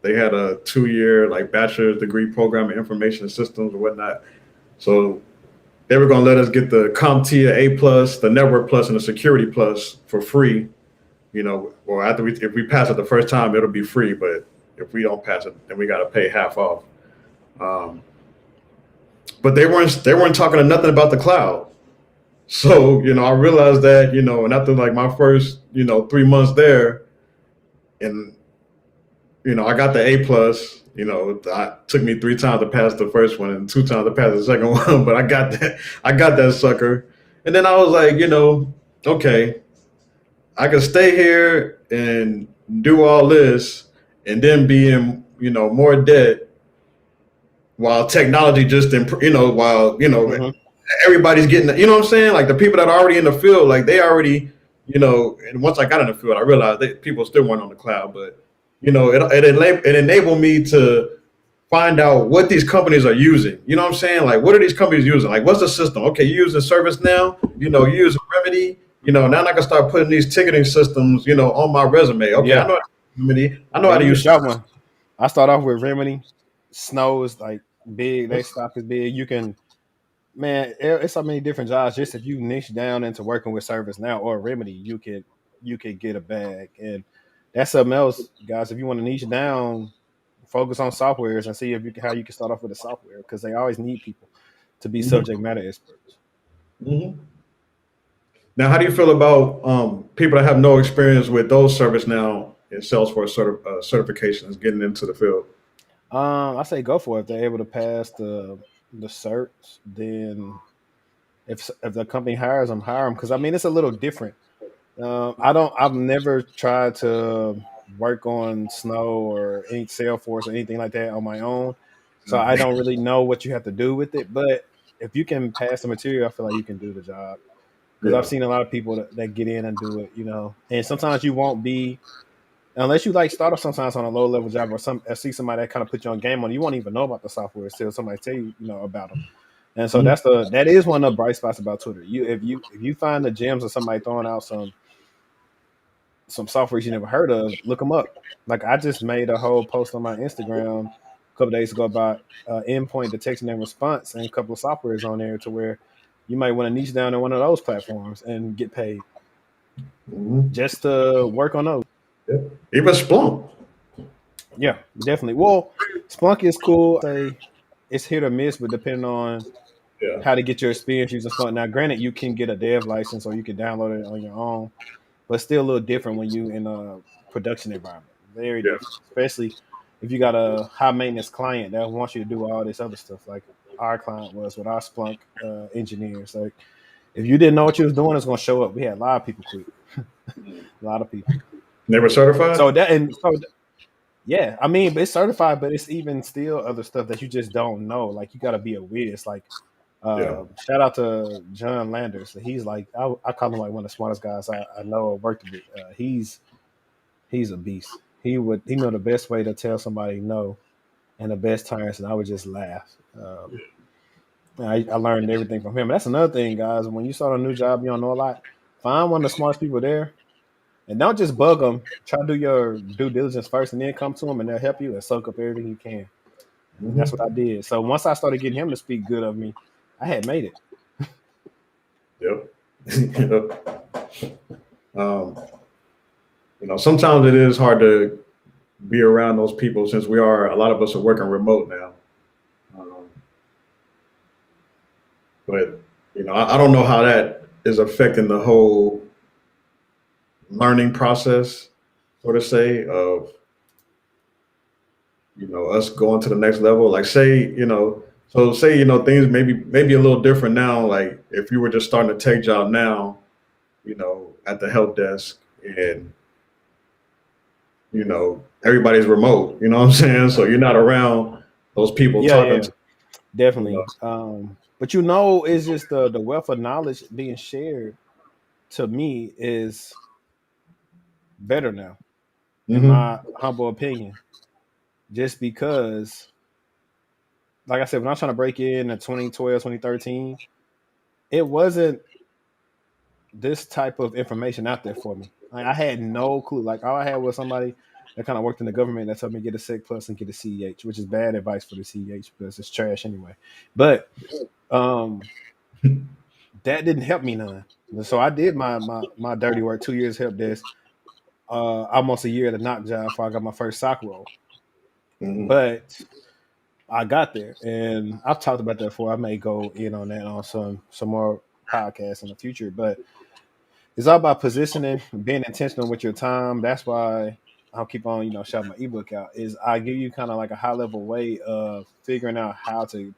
They had a 2-year like bachelor's degree program in information systems or whatnot. So they were going to let us get the CompTIA A plus, the Network Plus, and the Security Plus for free. Or after if we pass it the first time, it'll be free. But if we don't pass it, then we got to pay half off. Um, but they weren't talking to nothing about the cloud. So I realized that and after like my first 3 months there, and I got the A plus. It took me 3 times to pass the first one and 2 times to pass the second one, but I got that sucker. And then I was like, okay, I can stay here and do all this, and then be in more debt while technology just while Mm-hmm. everybody's getting, what I'm saying? Like the people that are already in the field, like they already, and once I got in the field, I realized that people still weren't on the cloud, but it enabled me to find out what these companies are using. You know what I'm saying? Like, what are these companies using? Like, what's the system? Okay, you're using ServiceNow, you're using Remedy, now I can start putting these ticketing systems, on my resume. Okay, I Yeah, know how to use Remedy. I know yeah, how to you can use. drop one. I start off with Remedy. Snow is like big. They stock is big. You can, man, it's so many different jobs. Just if you niche down into working with ServiceNow or Remedy, you could get a bag. And that's something else, guys. If you want to niche down, focus on softwares and see if you can, how you can start off with a software because they always need people to be Mhm, subject matter experts. mhm. Now, how do you feel about people that have no experience with those ServiceNow and Salesforce certifications getting into the field? I say go for it. If they're able to pass the certs, then if the company hires them, hire them. Because I mean, it's a little different. I've never tried to work on Snow or any Salesforce or anything like that on my own, so I don't really know what you have to do with it. But if you can pass the material, I feel like you can do the job. Because I've Yeah. seen a lot of people that get in and do it, and sometimes you won't be unless you like start off sometimes on a low level job or see somebody that kind of put you on game on. You won't even know about the software until somebody tell you about them. And so Mhm. that is one of the bright spots about Twitter. If you find the gems of somebody throwing out some softwares you never heard of, look them up. Like I just made a whole post on my Instagram a couple days ago about endpoint detection and response and a couple of softwares on there to where you might want to niche down in one of those platforms and get paid Mhm. just to work on those. Yeah. Even Splunk. Yeah, definitely. Well, Splunk is cool. I say it's hit or miss, but depending on Yeah. how to get your experience using Splunk. Now, granted, you can get a dev license or you can download it on your own, but still a little different when you in a production environment. Very Yeah. different, especially if you got a high maintenance client that wants you to do all this other stuff, like our client was with our Splunk engineers. Like, if you didn't know what you was doing, it's going to show up. We had a lot of people quit, a lot of people. They were certified? So that and so yeah, I mean, it's certified, but it's even still other stuff that you just don't know. Like you got to be aware. It's like Yeah. shout out to John Landers. He's like I call him like one of the smartest guys I know or worked with. He's a beast. He know the best way to tell somebody no and the best times, and I would just laugh. I learned everything from him. That's another thing, guys. When you start a new job, you don't know a lot. Find one of the smartest people there, and don't just bug them. Try to do your due diligence first, and then come to them, and they'll help you and soak up everything you can. And that's what Hmm. I did. So once I started getting him to speak good of me, I had made it. Yep. You know, um, sometimes it is hard to be around those people since a lot of us are working remote now. Um, but I don't know how that is affecting the whole learning process, sort of say, of us going to the next level. Like say, say things maybe a little different now. Like if you were just starting a tech job now, at the help desk, and everybody's remote. You know what I'm saying? So you're not around those people Yeah, talking yeah, to. You know. definitely. But it's just the wealth of knowledge being shared to me is better now, in Hmm. my humble opinion. Just because, like I said, when I was trying to break in 2012, 2013, it wasn't this type of information out there for me. Like I had no clue. Like all I had was somebody that kind of worked in the government that told me get a SEC plus and get a CEH, which is bad advice for the CEH because it's trash anyway. But um That didn't help me none. So I did my dirty work, 2 years help desk, almost a year at a knock job before I got my first sock roll. Mhm. But I got there, and I've talked about that before. I may go in on that on some more podcasts in the future, but it's all about positioning, being intentional with your time. That's why I'll keep on, shouting my ebook out. Is I give you kind of like a high level way of figuring out how to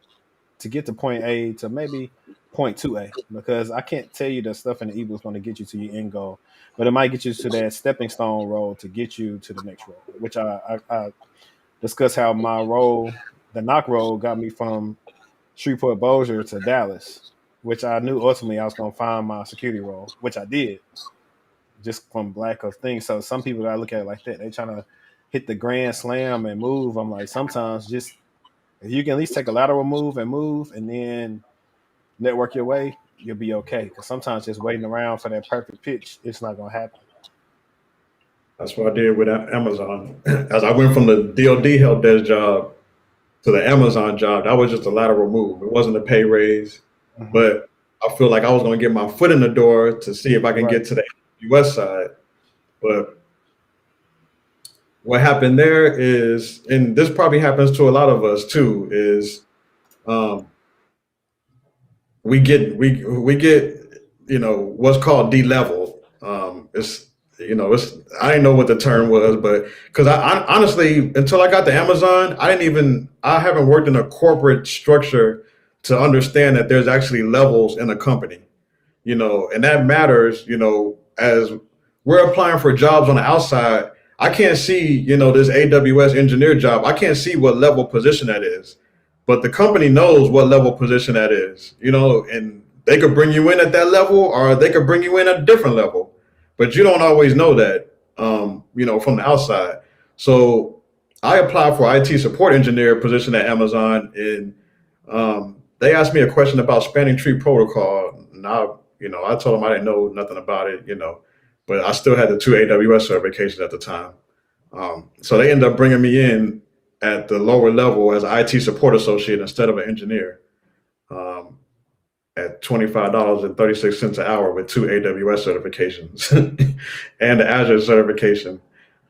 get to point A to maybe point 2A, because I can't tell you the stuff in the ebook is going to get you to your end goal, but it might get you to that stepping stone role to get you to the next role. Which I discuss how my role, the knock role, got me from Shreveport Bossier to Dallas, which I knew ultimately I was going to find my security role, which I did, just from lack of things. So some people gotta look at it like that. They trying to hit the grand slam and move. I'm like, sometimes just if you can at least take a lateral move, and then network your way, you'll be okay. Because sometimes just waiting around for that perfect pitch, it's not gonna happen. That's what I did with Amazon. As I went from the DoD help desk job to the Amazon job, that was just a lateral move. It wasn't a pay raise, Hmm. but I feel like I was going to get my foot in the door to see if I can Right. get to the U.S. side. But what happened there is, and this probably happens to a lot of us too, is um, we get what's called D-level. It's I didn't know what the term was, but because I honestly, until I got to Amazon, I haven't worked in a corporate structure to understand that there's actually levels in a company, and that matters, as we're applying for jobs on the outside. I can't see, this AWS engineer job. I can't see what level position that is, but the company knows what level position that is, and they could bring you in at that level or they could bring you in at a different level, but you don't always know that, from the outside. So I applied for IT support engineer position at Amazon, and they asked me a question about spanning tree protocol, and I told them I didn't know nothing about it, but I still had the two AWS certifications at the time. So they ended up bringing me in at the lower level as an IT support associate instead of an engineer, um, at $25.36 an hour with two AWS certifications and the Azure certification.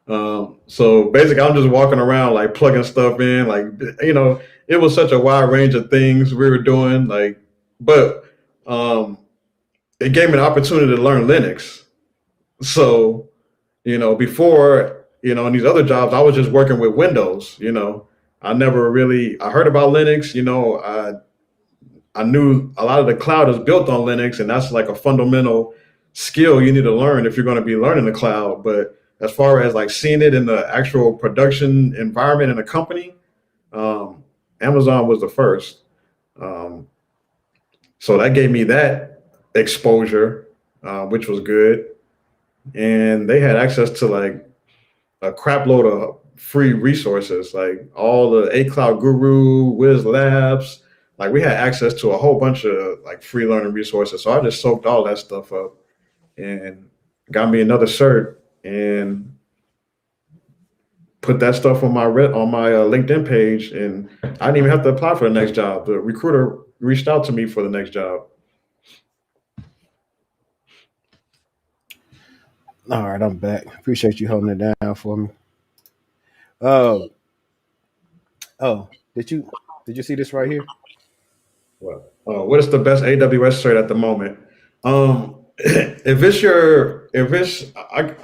So basically, I'm just walking around like plugging stuff in, like it was such a wide range of things we were doing, but um, it gave me an opportunity to learn Linux. So before in these other jobs, I was just working with Windows. I heard about Linux. I knew a lot of the cloud is built on Linux, and that's like a fundamental skill you need to learn if you're going to be learning the cloud. But as far as like seeing it in the actual production environment in a company, um, Amazon was the first. Um, so that gave me that exposure, which was good. And they had access to like a crap load of free resources, like all the A Cloud Guru, Wiz Labs. Like we had access to a whole bunch of like free learning resources. So I just soaked all that stuff up and got me another cert and put that stuff on my LinkedIn page. And I didn't even have to apply for the next job. The recruiter reached out to me for the next job. All right, I'm back. Appreciate you holding it down for me. Oh, oh, did you see this right here? What is the best AWS cert at the moment? I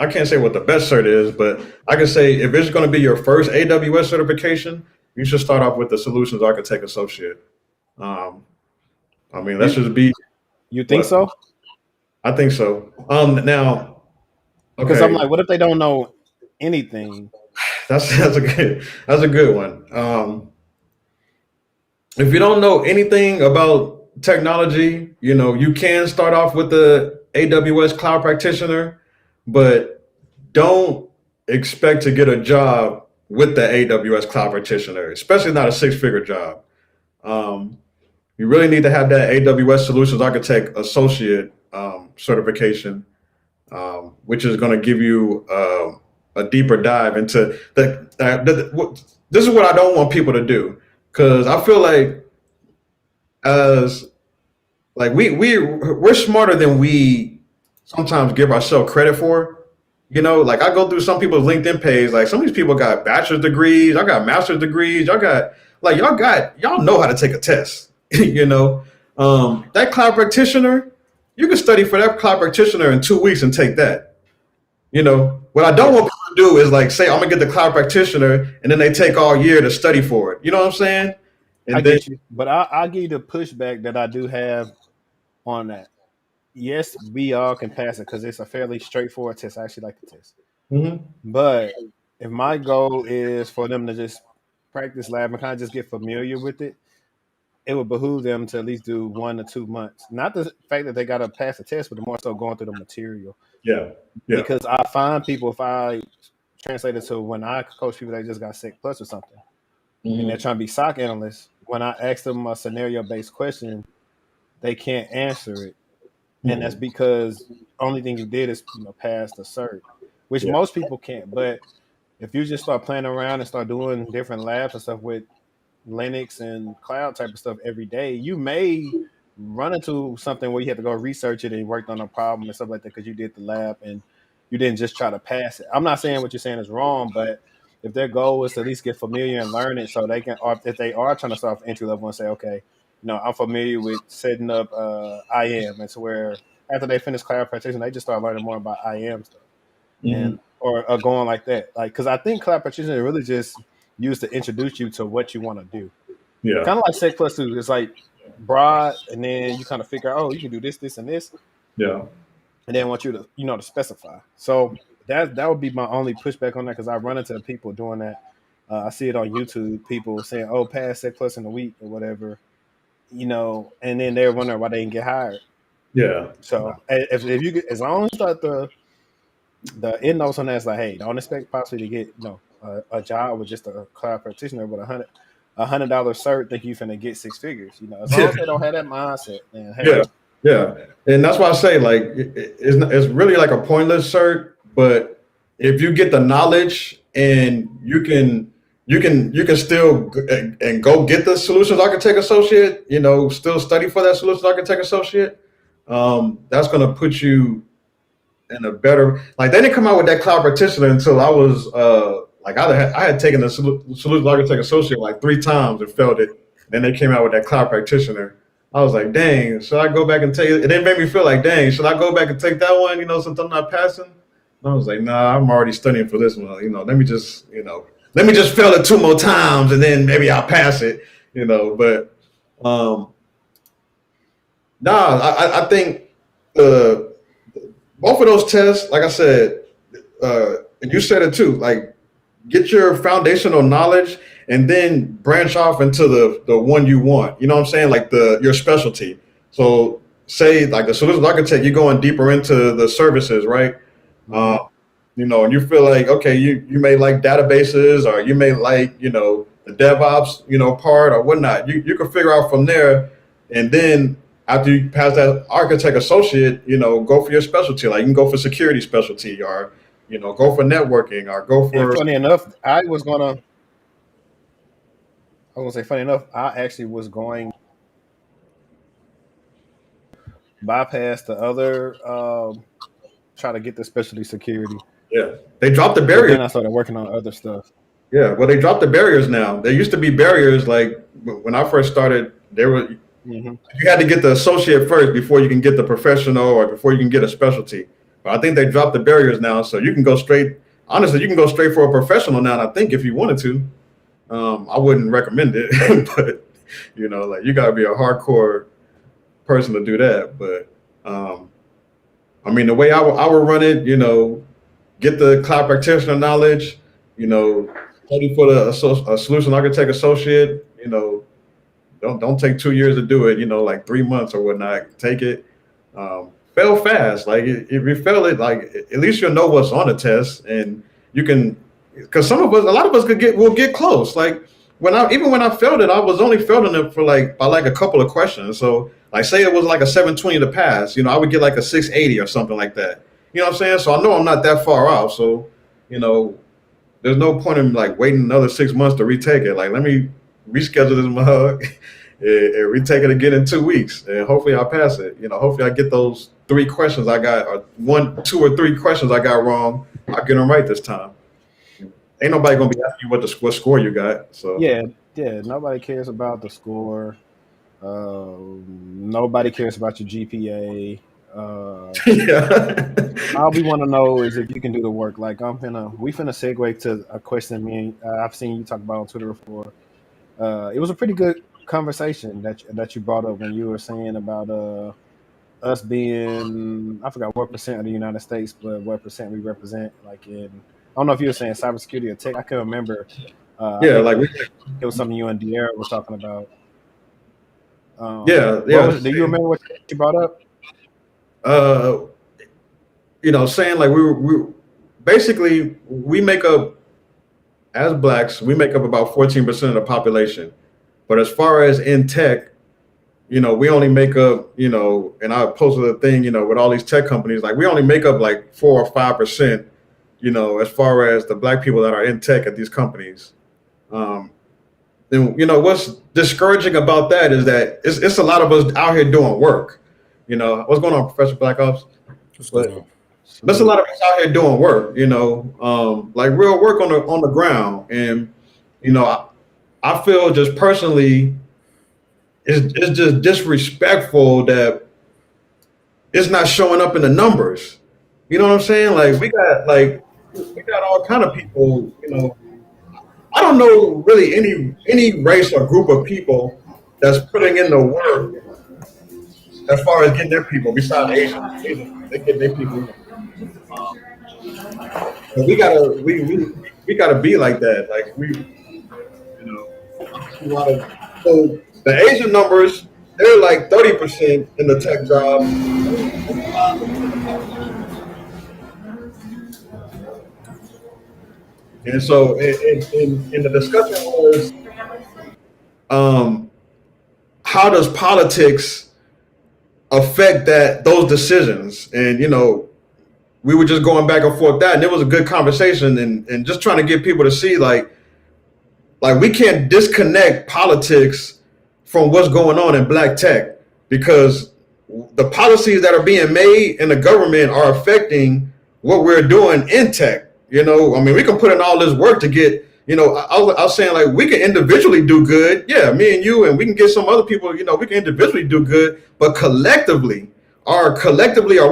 can't say what the best cert is, but I can say if it's going to be your first AWS certification, you should start off with the Solutions Architect Associate. Um, I mean, let's You just be you think what so? I think so. Now, Because I'm okay, like, what if they don't know anything? that's a good one. If you don't know anything about technology, you can start off with the AWS Cloud Practitioner, but don't expect to get a job with the AWS Cloud Practitioner, especially not a six-figure job. Um, you really need to have that AWS Solutions Architect Associate certification, which is going to give you a deeper dive into this is what I don't want people to do, because I feel like as like we're smarter than we sometimes give ourselves credit for. Like I go through some people's LinkedIn page, like some of these people got bachelor's degrees, I got master's degrees, y'all know how to take a test. That cloud practitioner, you can study for that cloud practitioner in 2 weeks and take that. What I don't Yeah, want people to do is like say I'm gonna get the cloud practitioner and then they take all year to study for it. You know what I'm saying? I And then get you, but I'll give you the pushback that I do have on that. Yes, we all can pass it because it's a fairly straightforward test. I actually like the test. Mhm. But if my goal is for them to just practice lab and kind of just get familiar with it would behoove them to at least do 1 to 2 months. Not the fact that they got to pass the test, but more so going through the material. Yeah, yeah. Because I find people, if I translate it to when I coach people that just got Sec Plus or something, and they're Mhm. trying to be SOC analysts, when I ask them a scenario based question, they can't answer it. And that's Mhm. because only thing you did is pass the cert, which Yeah. most people can't. But if you just start playing around and start doing different labs and stuff with Linux and cloud type of stuff every day, you may run into something where you have to go research it and worked on a problem and stuff like that because you did the lab and you didn't just try to pass it. I'm not saying what you're saying is wrong, but if their goal is to at least get familiar and learn it so they can, or if they are trying to start off entry level and say, okay, I'm familiar with setting up IAM, and so where after they finish cloud practitioner, they just start learning more about IAM stuff Mhm. and or going like that. Like, because I think cloud practitioner is really just used to introduce you to what you want to do. Yeah. Kind of like Sec Plus 2. It's like broad, and then you kind of figure out, oh, you can do this, this, and this, Yeah. and then want you to, to specify. So that would be my only pushback on that because I run into people doing that. I see it on YouTube, people saying, oh, pass Sec Plus in a week or whatever, and then they're wondering why they didn't get hired. Yeah. So if you get, as long as you start the end notes on that is like, hey, don't expect possibly to get a job with just a cloud practitioner with $100 cert. Think you finna get six figures. As long as Yeah. they don't have that mindset, then hey, Yeah. Yeah. And that's why I say like it's really like a pointless cert, but if you get the knowledge and you can still and go get the solutions architect associate, still study for that solutions architect associate, that's going to put you in a better, like they didn't come out with that cloud practitioner until I was like I had taken the solution architect associate like 3 times and failed it. Then they came out with that cloud practitioner. I was like, dang, should I go back and take it? It didn't make me feel like, dang, should I go back and take that one? Since I'm not passing. And I was like, nah, I'm already studying for this one. Let me just fail it 2 more times and then maybe I'll pass it. But nah, I think the both of those tests, like I said, and you said it too, like get your foundational knowledge and then branch off into the one you want. You know what I'm saying? Like your specialty. So say like the solutions architect, you're going deeper into the services, right? mm-hmm. And you feel like, okay, you may like databases or you may like, the DevOps, part or whatnot. You can figure out from there. And then after you pass that architect associate, go for your specialty. Like you can go for security specialty or, go for networking or go And for, funny enough, I was gonna say, funny enough, I actually was going bypass the other, try to get the specialty security, yeah, they dropped the but barriers. then I started working on other stuff. Yeah, well, they dropped the barriers now. There used to be barriers like when I first started. There were Mm-hmm. you had to get the associate first before you can get the professional or before you can get a specialty. But I think they dropped the barriers now, so you can go straight. Honestly, you can go straight for a professional now. And I think if you wanted to, I wouldn't recommend it, but like you got to be a hardcore person to do that. But I mean, the way I would run it, get the cloud practitioner knowledge, study for a solution architect associate, don't take 2 years to do it, like 3 months or whatnot. Take it, fail fast. Like if you fail it, like at least you'll know what's on the test, and you can, because a lot of us will get close. Like when I failed it, I was only failing it for by like a couple of questions. So like say it was like a 720 to pass, I would get like a 680 or something like that. You know what I'm saying? So I know I'm not that far off. So you know, there's no point in like waiting another 6 months to retake it. Like let me reschedule this mug We take it again in 2 weeks, and hopefully I pass it. Hopefully I get those 3 questions I got, or 1, 2, or 3 questions I got wrong. I get them right this time. Ain't nobody gonna be asking you what score you got. So Yeah, yeah. Nobody cares about the score. Nobody cares about your GPA. yeah, All we want to know is if you can do the work. Like we finna segue to a question I've seen you talk about on Twitter before. It was a pretty good conversation that you brought up when you were saying about us being, I forgot what percent of the United States, but what percent we represent. Like I don't know if you were saying cybersecurity or tech. I can't remember. I yeah, think like it was something you and Deirra were talking about. yeah, What yeah. was it? Do you remember what you brought up? Uh, saying like we basically we make up, as blacks, we make up about 14% of the population. But as far as in tech, we only make up, and I posted a thing, with all these tech companies, like we only make up like 4 or 5%, as far as the black people that are in tech at these companies. Um, and what's discouraging about that is that it's a lot of us out here doing work. What's going on, Professor Black Ops? What's going But on? there's a lot of us out here doing work, like real work on the ground, and I feel just personally, it's just disrespectful that it's not showing up in the numbers. You know what I'm saying? Like we got all kind of people. I don't know really any race or group of people that's putting in the work as far as getting their people. Besides Asians, they get their people. Um, but we gotta be like that. Like I see a lot of, so the Asian numbers, they're like 30% in the tech jobs. And so in the discussion was, um, how does politics affect those decisions? And we were just going back and forth that, and it was a good conversation, and just trying to get people to see like we can't disconnect politics from what's going on in black tech, because the policies that are being made in the government are affecting what we're doing in tech. I mean, we can put in all this work to get, I was saying, like, we can individually do good. Yeah, me and you, and we can get some other people, we can individually do good, but collectively, are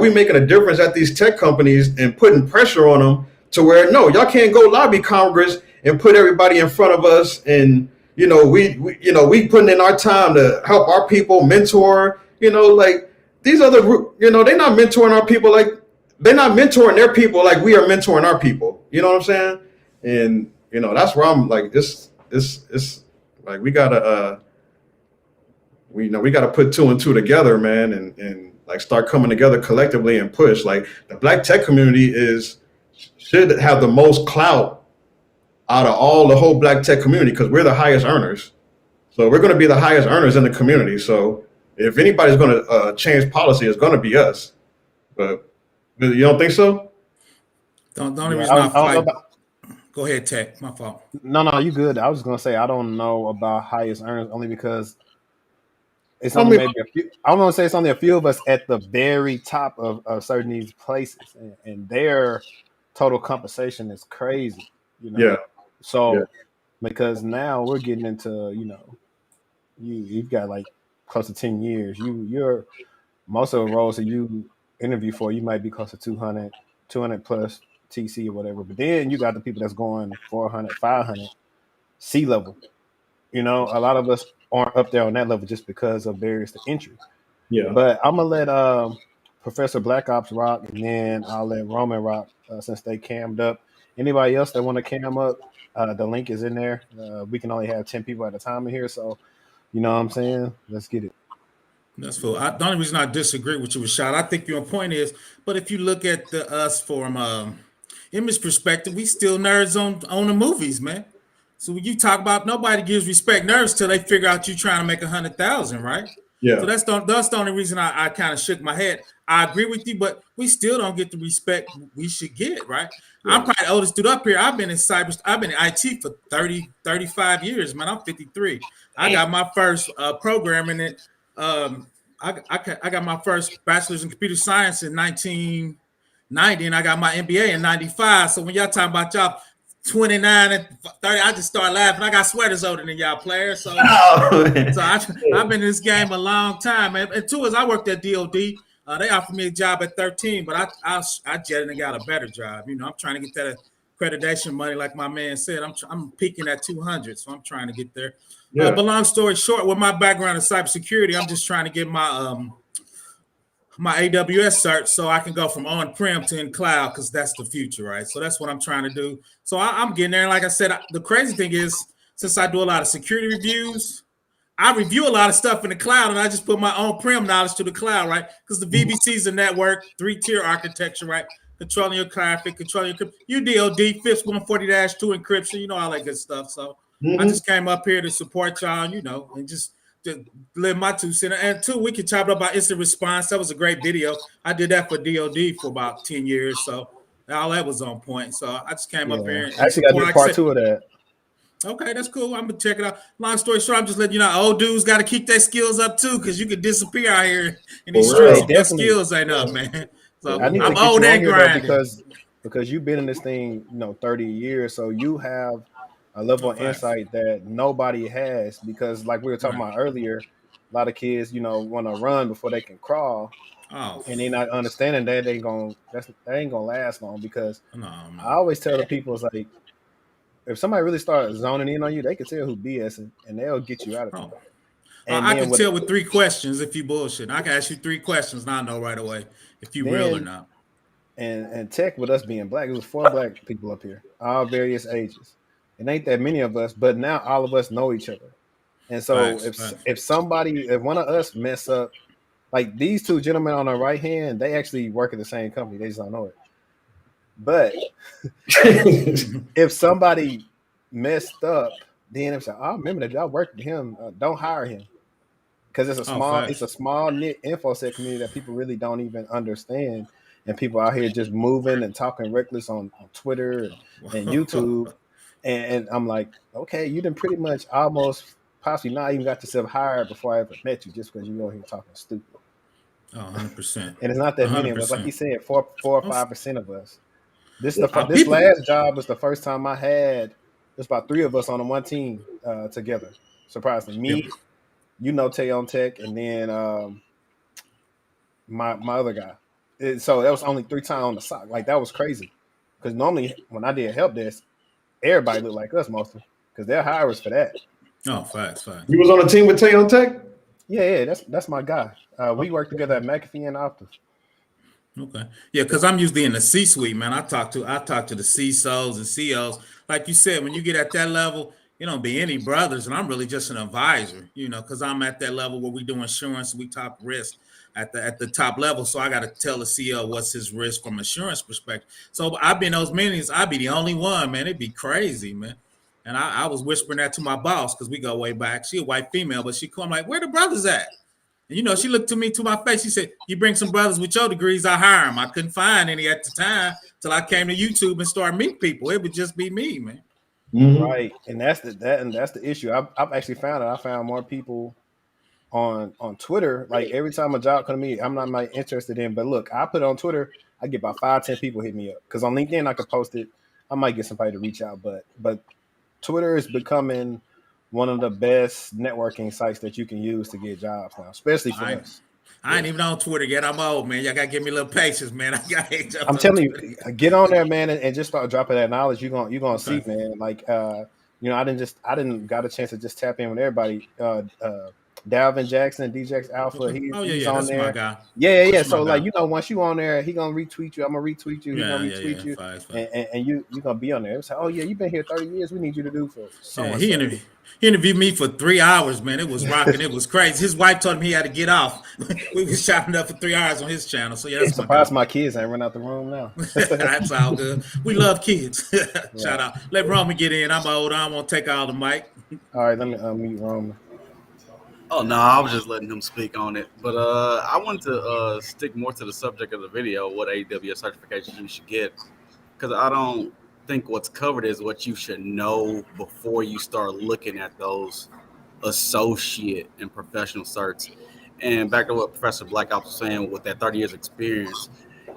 we making a difference at these tech companies and putting pressure on them to where, no, y'all can't go lobby Congress and put everybody in front of us, and we putting in our time to help our people mentor, like these other they're not mentoring our people, like they're not mentoring their people like we are mentoring our people. You know what I'm saying? And that's where I'm like, it's like we gotta we gotta put 2 and 2 together, man, and like start coming together collectively and push. Like the black tech community should have the most clout out of all the whole black tech community, because we're the highest earners. So we're going to be the highest earners in the community. So if anybody's going to change policy, it's going to be us. But you don't think so? The only Yeah, reason I I don't know fight. about. Go ahead, Tech. My fault. No, you good. I was gonna say I don't know about highest earners only because it's I only mean, maybe a few. I want to say it's only a few of us at the very top of certain these places, and their total compensation is crazy. yeah, yeah, So because now we're getting into you've got like close to 10 years. You're most of the roles that you interview for, you might be close to 200 plus TC or whatever. But then you got the people that's going 400, 500 C level. A lot of us aren't up there on that level just because of barriers to entry. yeah. But I'm gonna let Professor Black Ops rock, and then I'll let Roman rock since they cammed up. Anybody else that want to cam up, the link is in there. We can only have 10 people at a time in here, so you know what I'm saying. Let's get it. That's cool. The only reason I disagree with you, Rashad, I think your point is, but if you look at us from image perspective, we still nerds on the movies, man. So when you talk about nobody gives respect nerds till they figure out you trying to make 100,000, right? Yeah. So that's the only reason I kind of shook my head. I agree with you, but we still don't get the respect we should get, right? Yeah. I'm probably the oldest dude up here. I've been in IT for 35 years, man. I'm 53. I got my first programming it. I got my first bachelor's in computer science in 1990, and I got my MBA in 95. So when y'all talking about y'all 29 and 30, I just start laughing. I got sweaters older than y'all players. So, I've been in this game a long time, man. And two is I worked at DOD. They offered me a job at 13, but I jetted and got a better job. You know, I'm trying to get that accreditation money, like my man said. I'm peaking at 200, so I'm trying to get there. Yeah. But long story short, with my background in cybersecurity, I'm just trying to get my my AWS cert so I can go from on-prem to in cloud, because that's the future, right? So that's what I'm trying to do. So I'm getting there. And like I said, the crazy thing is, since I do a lot of security reviews, I review a lot of stuff in the cloud, and I just put my on-prem knowledge to the cloud, right? Because the VPC is a network, 3-tier architecture, right? Controlling your traffic, controlling your UDOD, FIPS 140-2 encryption, you know, all that good stuff. So I just came up here to support y'all, you know, and just to live my 2 cents. And two, we can chop it up about instant response. That was a great video. I did that for DOD for about 10 years. So all that was on point. So I just came up here and I actually got to do part 2 of that. Okay, that's cool. I'm gonna check it out. Long story short, I'm just letting you know, old dudes got to keep their skills up too, because you could disappear out here in these streets if your skills ain't up, man. So I need I'm to get old you on and here grinding though, because you've been in this thing, 30 years, so you have a level of insight that nobody has. Because like we were talking about earlier, a lot of kids, want to run before they can crawl. Oh, and they're not understanding that that ain't gonna last long. Because no. I always tell the people, it's like, if somebody really starts zoning in on you, they can tell who BSing, and they'll get you out of there. And I can tell with 3 questions if you bullshit. I can ask you 3 questions, and I know right away if you real or not. And tech, with us being black, it was 4 black people up here, all various ages. It ain't that many of us, but now all of us know each other. And so if one of us mess up, like these 2 gentlemen on the right hand, they actually work at the same company. They just don't know it. But if somebody messed up, then it's like, I remember that y'all worked with him. Don't hire him, because it's a small knit InfoSec community that people really don't even understand, and people out here just moving and talking reckless on Twitter and YouTube, and I'm like, okay, you done pretty much almost possibly not even got yourself hired before I ever met you, just because you go here talking stupid. 100%. And it's not that many of us, like you said, 4 or 5% of us. This last job was the first time I had. There's about 3 of us on one team together. Surprisingly, me, Tay on Tech, and then my other guy. So that was only 3 times on the sock. Like, that was crazy. Because normally when I did help desk, everybody looked like us mostly, because they're hirers for that. Oh, facts. You was on a team with Tay on Tech? Yeah, that's my guy. We worked together at McAfee and Optus. Okay. Yeah, because I'm usually in the C-suite, man. I talk to the CISOs and CEOs. Like you said, when you get at that level, you don't be any brothers, and I'm really just an advisor, because I'm at that level where we do insurance, we talk risk at the top level. So I got to tell the CEO what's his risk from insurance perspective. So I've been in those meetings. I'd be the only one, man. It'd be crazy, man. And I was whispering that to my boss, because we go way back. She a white female, but she come like, where the brothers at? And, she looked to my face. She said, you bring some brothers with your degrees, I hire them. I couldn't find any at the time till I came to YouTube and started meeting people. It would just be me, man. Mm-hmm. Right. And that's the issue. I've actually found that I found more people on Twitter. Like, every time a job comes to me, I'm not interested in. But look, I put it on Twitter, I get about 5-10 people hit me up. Because on LinkedIn, I could post it. I might get somebody to reach out. But Twitter is becoming one of the best networking sites that you can use to get jobs now, especially for us. I ain't even on Twitter yet. I'm old, man. Y'all got to give me a little patience, man. I'm telling you, get on there, man, and just start dropping that knowledge. You're gonna see, man. Like, I didn't got a chance to just tap in with everybody. Dalvin Jackson, DJX Alpha, he's on there. My guy. Yeah. So like, once you on there, he gonna retweet you. I'm gonna retweet you. He's gonna retweet you, and you gonna be on there. It's like, oh yeah, you've been here 30 years. We need you to do for so much. He interviewed me for 3 hours, man. It was rocking. It was crazy. His wife told him he had to get off. We was chopping up for 3 hours on his channel. So yeah, that's surprised my kids ain't run out the room now. That's all good. We love kids. Shout out. Let Roman get in. I'm old. I don't want to take all the mic. All right, let me mute Roman. Oh no, I was just letting him speak on it. But I wanted to stick more to the subject of the video, what AWS certifications you should get, because I don't think what's covered is what you should know before you start looking at those associate and professional certs. And back to what Professor Black Ops was saying, with that 30 years experience,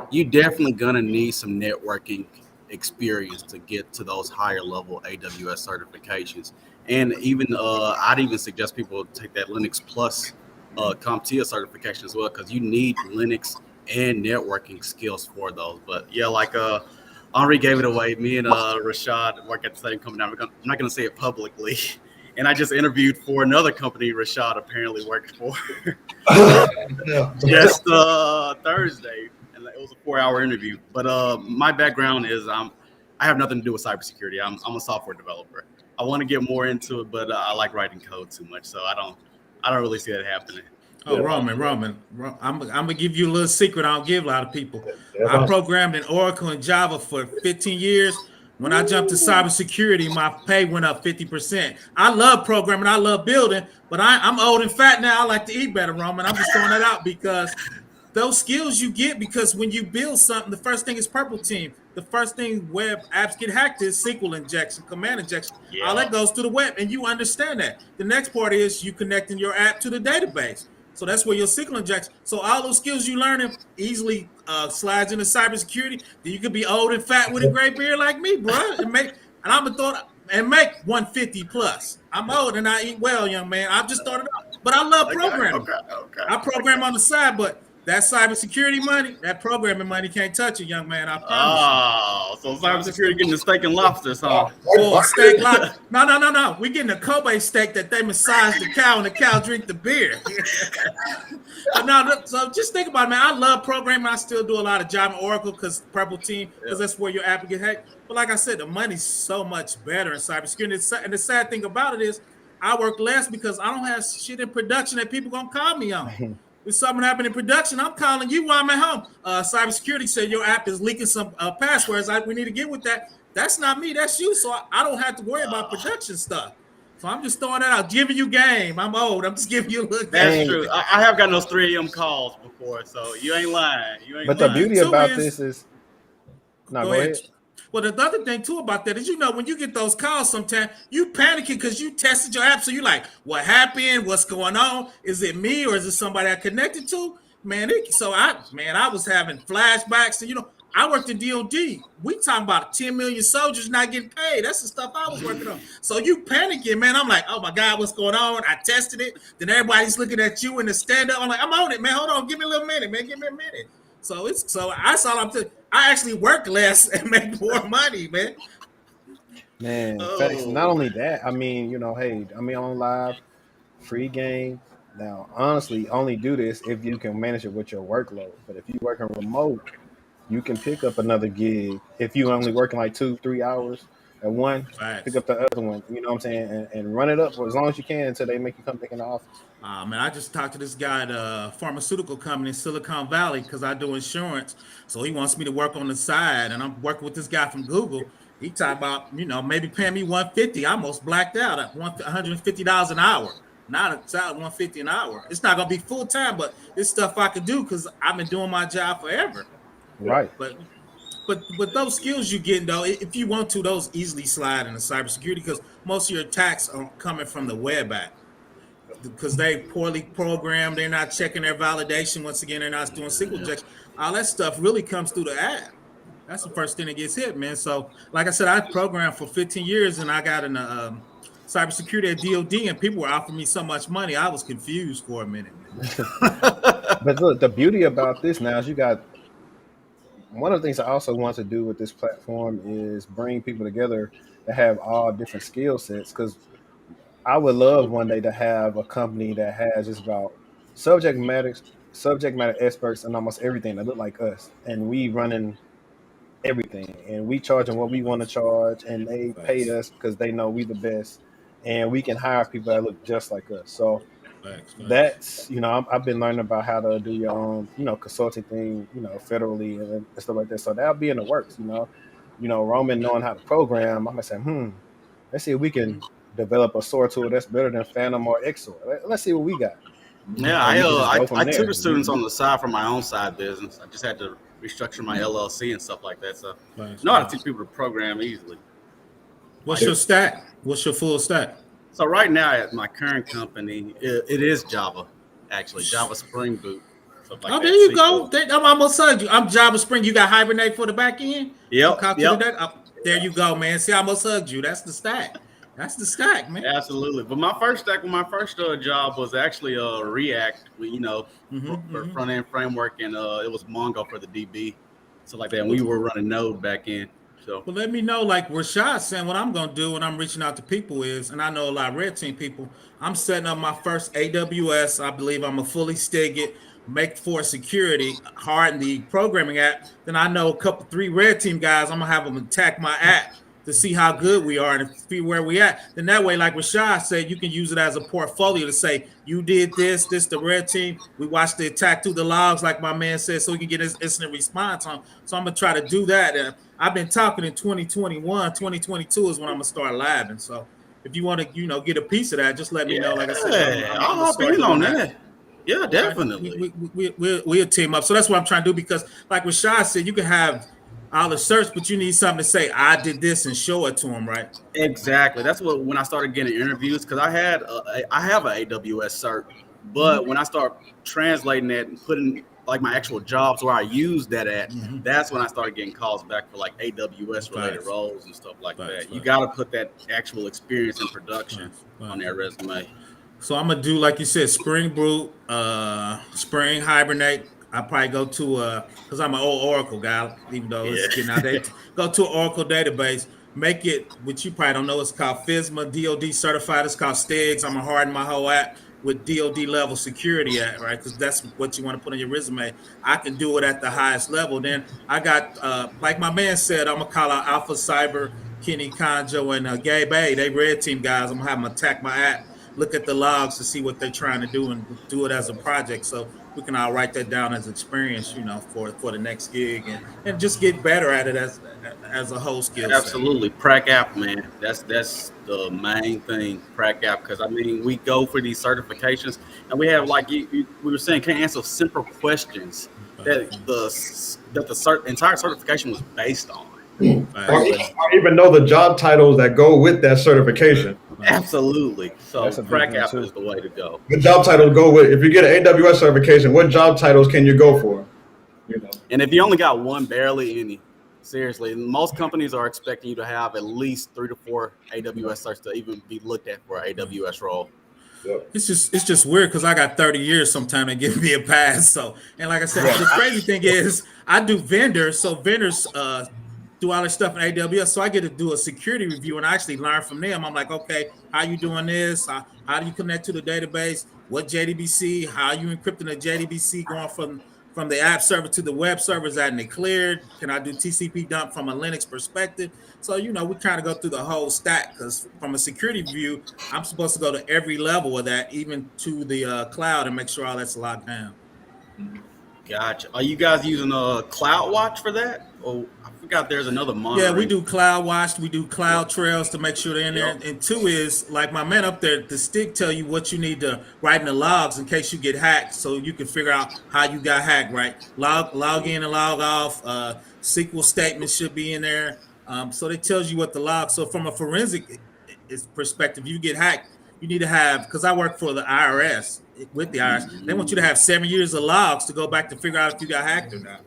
you definitely gonna need some networking experience to get to those higher level AWS certifications. And even I'd even suggest people take that Linux Plus CompTIA certification as well, because you need Linux and networking skills for those. But yeah, like Henri gave it away. Me and Rashad work at the same company. I'm not gonna say it publicly. And I just interviewed for another company Rashad apparently worked for just Thursday. It was a 4-hour interview. But my background is I have nothing to do with cybersecurity. I'm a software developer. I want to get more into it, but I like writing code too much, so I don't really see that happening. Oh, Roman, I'm gonna give you a little secret I don't give a lot of people. That's I awesome. programmed in Oracle and Java for 15 years. When I jumped to cybersecurity, my pay went up 50%. I love programming, I love building, but I'm old and fat now. I like to eat better, Roman. I'm just throwing that out because those skills you get, because when you build something, the first thing is purple team. The first thing web apps get hacked is SQL injection, command injection. Yeah. All that goes to the web, and you understand that. The next part is you connecting your app to the database. So that's where your SQL injection. So all those skills you learning easily slides into cybersecurity. Then you could be old and fat with a gray beard like me, bro, and I'm gonna throw it and make 150 plus. I'm old and I eat well, young man. I've just started out, but I love programming. Okay. I program on the side, but that cybersecurity money, that programming money can't touch it, young man. I promise. Oh, so cybersecurity getting the steak and lobsters, huh? Oh, steak like no. We getting a Kobe steak that they massage the cow and the cow drink the beer. So just think about it, man. I love programming. I still do a lot of Java and Oracle because Purple Team, because that's where your app will get hacked. But like I said, the money's so much better in cybersecurity. And the sad thing about it is I work less because I don't have shit in production that people gonna call me on. If something happened in production, I'm calling you while I'm at home. Cybersecurity said your app is leaking some passwords. We need to get with that. That's not me. That's you. So I don't have to worry about production stuff. So I'm just throwing that out, giving you game. I'm old. I'm just giving you a look. That's true. I have gotten those 3 a.m. calls before, so you ain't lying. But the beauty about this is, go ahead. Well, the other thing too about that is, when you get those calls, sometimes you panicking because you tested your app, so you like, what happened? What's going on? Is it me or is it somebody I connected to? Man, I was having flashbacks. And I worked in DOD. We talking about 10 million soldiers not getting paid. That's the stuff I was working on. So you panicking, man. I'm like, oh my God, what's going on? I tested it. Then everybody's looking at you in the stand up. I'm like, I'm on it, man. Hold on, give me a little minute, man. Give me a minute. So I saw I'm telling you, I actually work less and make more money, man. Man, facts. Not only that, I mean, hey, on live, free game. Now, honestly, only do this if you can manage it with your workload. But if you're working remote, you can pick up another gig. If you only working like 2-3 hours at one, pick up the other one. You know what I'm saying? And run it up for as long as you can until they make you come back in the office. Man, I just talked to this guy at a pharmaceutical company in Silicon Valley because I do insurance. So he wants me to work on the side, and I'm working with this guy from Google. He talking about, maybe paying me $150. I almost blacked out at $150 an hour. Not a salary, $150 an hour. It's not gonna be full time, but it's stuff I can do because I've been doing my job forever. Right. But those skills you get, though, if you want to, those easily slide into cybersecurity because most of your attacks are coming from the web app. Because they poorly programmed, they're not checking their validation. Once again, they're not doing SQL injection. All that stuff really comes through the app. That's the first thing that gets hit, man. So, like I said, I programmed for 15 years, and I got in cybersecurity at DOD, and people were offering me so much money, I was confused for a minute. But look, the beauty about this now is you got one of the things I also want to do with this platform is bring people together that have all different skill sets, because I would love one day to have a company that has just about subject matter experts in almost everything that look like us, and we running everything, and we charging what we want to charge, and they pay us because they know we the best, and we can hire people that look just like us. So that's I've been learning about how to do your own consulting thing federally and stuff like that. So that'll be in the works. Roman knowing how to program, I'm gonna say let's see if we can develop a SOAR tool that's better than Phantom or XOR. Let's see what we got. Yeah, And you can just go from I there. tutor students on the side for my own side business. I just had to restructure my LLC and stuff like that. So I know how to teach people to program easily. What's your stack? What's your full stack? So right now at my current company, it is Java, actually Java Spring Boot. Stuff like there you go. I'm almost hugged you. I'm Java Spring. You got Hibernate for the back end. Yep. There you go, man. See, I almost hugged you. That's the stack. That's the stack, man. Absolutely. But my first stack, my first job was actually React, for front end framework, and it was Mongo for the DB, so like that. And we were running Node back in. So, well, let me know, like Rashad saying, what I'm gonna do when I'm reaching out to people is, and I know a lot of red team people. I'm setting up my first AWS. I believe I'm a fully stig it, make for security, harden the programming app. Then I know three red team guys. I'm gonna have them attack my app to see how good we are and see where we at. Then that way, like Rashad said, you can use it as a portfolio to say, you did this the red team. We watched the attack through the logs, like my man said, so we can get his instant response on. So I'm gonna try to do that. And I've been talking in 2021, 2022 is when I'm gonna start labbing. So if you want to, get a piece of that, just let me know. Like I said, I'll hop in on that. Yeah, definitely. We'll team up. So that's what I'm trying to do, because like Rashad said, you can have all the search, but you need something to say, I did this, and show it to them, right? Exactly. That's when I started getting interviews, because I have an AWS cert, but when I start translating that and putting like my actual jobs where I use that at, that's when I started getting calls back for like AWS related roles and stuff like that. You got to put that actual experience in production on their resume. So I'm gonna do, like you said, Spring Boot, Spring Hibernate. I probably go to because I'm an old Oracle guy, even though it's getting outdated. Go to an Oracle database, make it, which you probably don't know, it's called FISMA, DoD certified. It's called STIGs. I'm gonna harden my whole app with DoD level security at, right? Because that's what you want to put on your resume. I can do it at the highest level. Then I got, like my man said, I'm gonna call out Alpha Cyber, Kenny Conjo, and Gabe A. They red team guys. I'm gonna have them attack my app, look at the logs to see what they're trying to do, and do it as a project. So we can all write that down as experience, for the next gig, and just get better at it as a whole skill set. Absolutely. Prac app, man. That's the main thing, Prac app, because we go for these certifications, and we have, like we were saying, can't answer simple questions that the entire certification was based on. Or even know the job titles that go with that certification. Absolutely. So Prac app is the way to go. The job titles go with, if you get an AWS certification, what job titles can you go for? And if you only got one, barely any. Seriously, most companies are expecting you to have at least 3 to 4 AWS certs to even be looked at for an AWS role. Yep. It's just weird, because I got 30 years sometime to give me a pass. So, and like I said, the crazy thing is I do vendors. So vendors do all this stuff in AWS. So I get to do a security review and I actually learn from them. I'm like, okay, how you doing this? How do you connect to the database? What JDBC? How are you encrypting a JDBC going from the app server to the web servers that they cleared? Can I do TCP dump from a Linux perspective? So, we kind of go through the whole stack, because from a security view, I'm supposed to go to every level of that, even to the cloud, and make sure all that's locked down. Gotcha. Are you guys using a CloudWatch for that? Oh, I forgot there's another monitoring. Yeah, we do CloudWatch. We do Cloud Trails to make sure they're in there. And 2 is, like my man up there, the stick tell you what you need to write in the logs in case you get hacked, so you can figure out how you got hacked, right? Log in and log off. SQL statements should be in there. So it tells you what the log. So from a forensic perspective, you get hacked, you need to have, because I work for the IRS, with the IRS, they want you to have 7 years of logs to go back to figure out if you got hacked or not,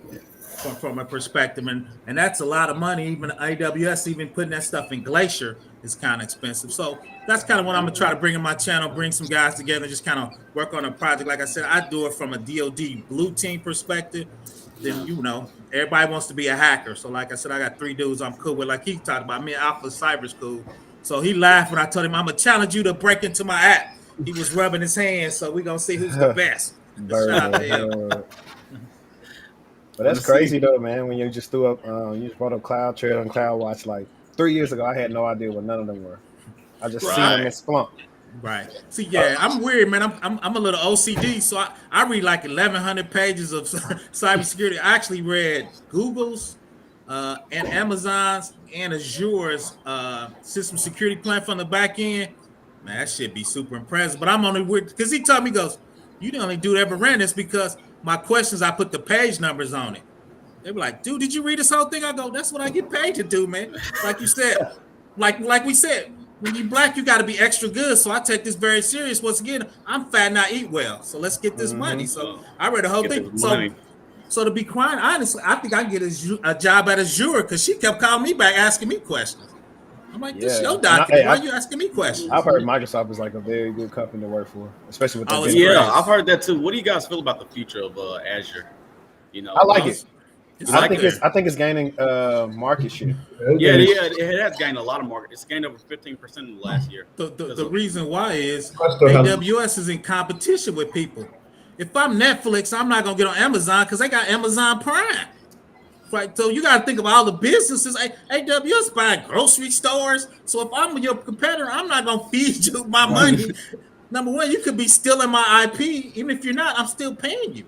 from a perspective. And that's a lot of money. Even AWS, even putting that stuff in Glacier is kind of expensive. So that's kind of what I'm going to try to bring in my channel, bring some guys together, just kind of work on a project. Like I said, I do it from a DoD blue team perspective. Then, everybody wants to be a hacker. So like I said, I got 3 dudes I'm cool with. Like he talked about, me and Alpha Cyber's cool. So he laughed when I told him, I'm going to challenge you to break into my app. He was rubbing his hands, so we're going to see who's the best. But that's crazy though, man. When you just threw up, you just brought up CloudTrail and CloudWatch. Like 3 years ago, I had no idea what none of them were. I just seen them in Splunk. Right. See, yeah, I'm weird, man. I'm a little OCD, so I read like 1,100 pages of cybersecurity. I actually read Google's and Amazon's and Azure's system security plan from the back end, man, that should be super impressive. But I'm only weird because he told me, he goes, you the only dude ever ran this because my questions, I put the page numbers on it. They were like, dude, did you read this whole thing? I go, that's what I get paid to do, man. Like you said, like we said, when you black, you got to be extra good. So I take this very serious. Once again, I'm fat and I eat well. So let's get this money. So I read the whole thing. So to be quite honest, I think I can get a job at Azure because she kept calling me back, asking me questions. I'm like, this is your document. Why are you asking me questions? I've heard Microsoft is like a very good company to work for, especially with the yeah, I've heard that too. What do you guys feel about the future of Azure? You know, I like it. I think it's gaining market share. Yeah, it has gained a lot of market. It's gained over 15% in the last year. The reason why is AWS is in competition with people. If I'm Netflix, I'm not gonna get on Amazon because they got Amazon Prime. Right, so you got to think of all the businesses. AWS buying grocery stores. So if I'm your competitor, I'm not gonna feed you my money. Number one, you could be stealing my IP. Even if you're not, I'm still paying you.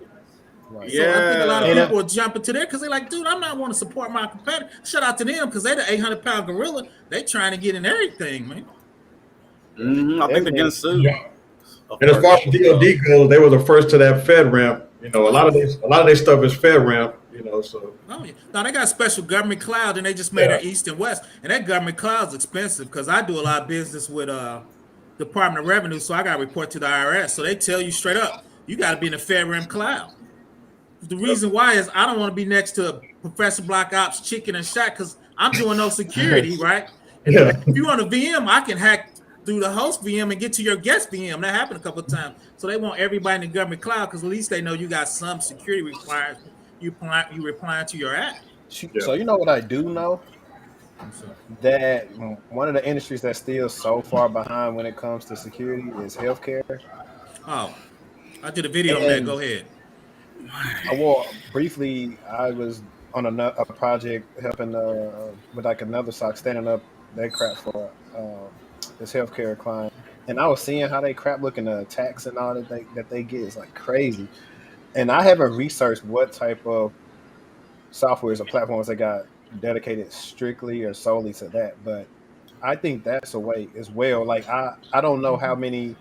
Right. So I think a lot of people are jumping to there because they're like, dude, I'm not want to support my competitor. Shout out to them because they're the 800-pound gorilla. They trying to get in everything, man. I think they're getting sued. And as far as DoD goes, they were the first to that FedRAMP. You know, a lot of their stuff is FedRAMP. You know, so now they got a special government cloud, and they just made it East and West. And that government cloud's expensive because I do a lot of business with Department of Revenue, so I got to report to the IRS. So they tell you straight up, you got to be in the FedRAMP cloud. The reason why is I don't want to be next to Professor Black Ops Chicken and Shaq because I'm doing no security, right? And if you want a VM, I can hack through the host VM and get to your guest VM. That happened a couple of times. So they want everybody in the government cloud because at least they know you got some security requirements. You replying to your app. So you know what I do know? That one of the industries that's still so far behind when it comes to security is healthcare. Oh, I did a video on that. Go ahead. Well, briefly, I was on a project helping with like another SOC standing up their crap for this healthcare client, and I was seeing how they crap looking the attacks and all that they get is like crazy. And I haven't researched what type of softwares or platforms they got dedicated strictly or solely to that, but I think that's a way as well. Like I don't know how many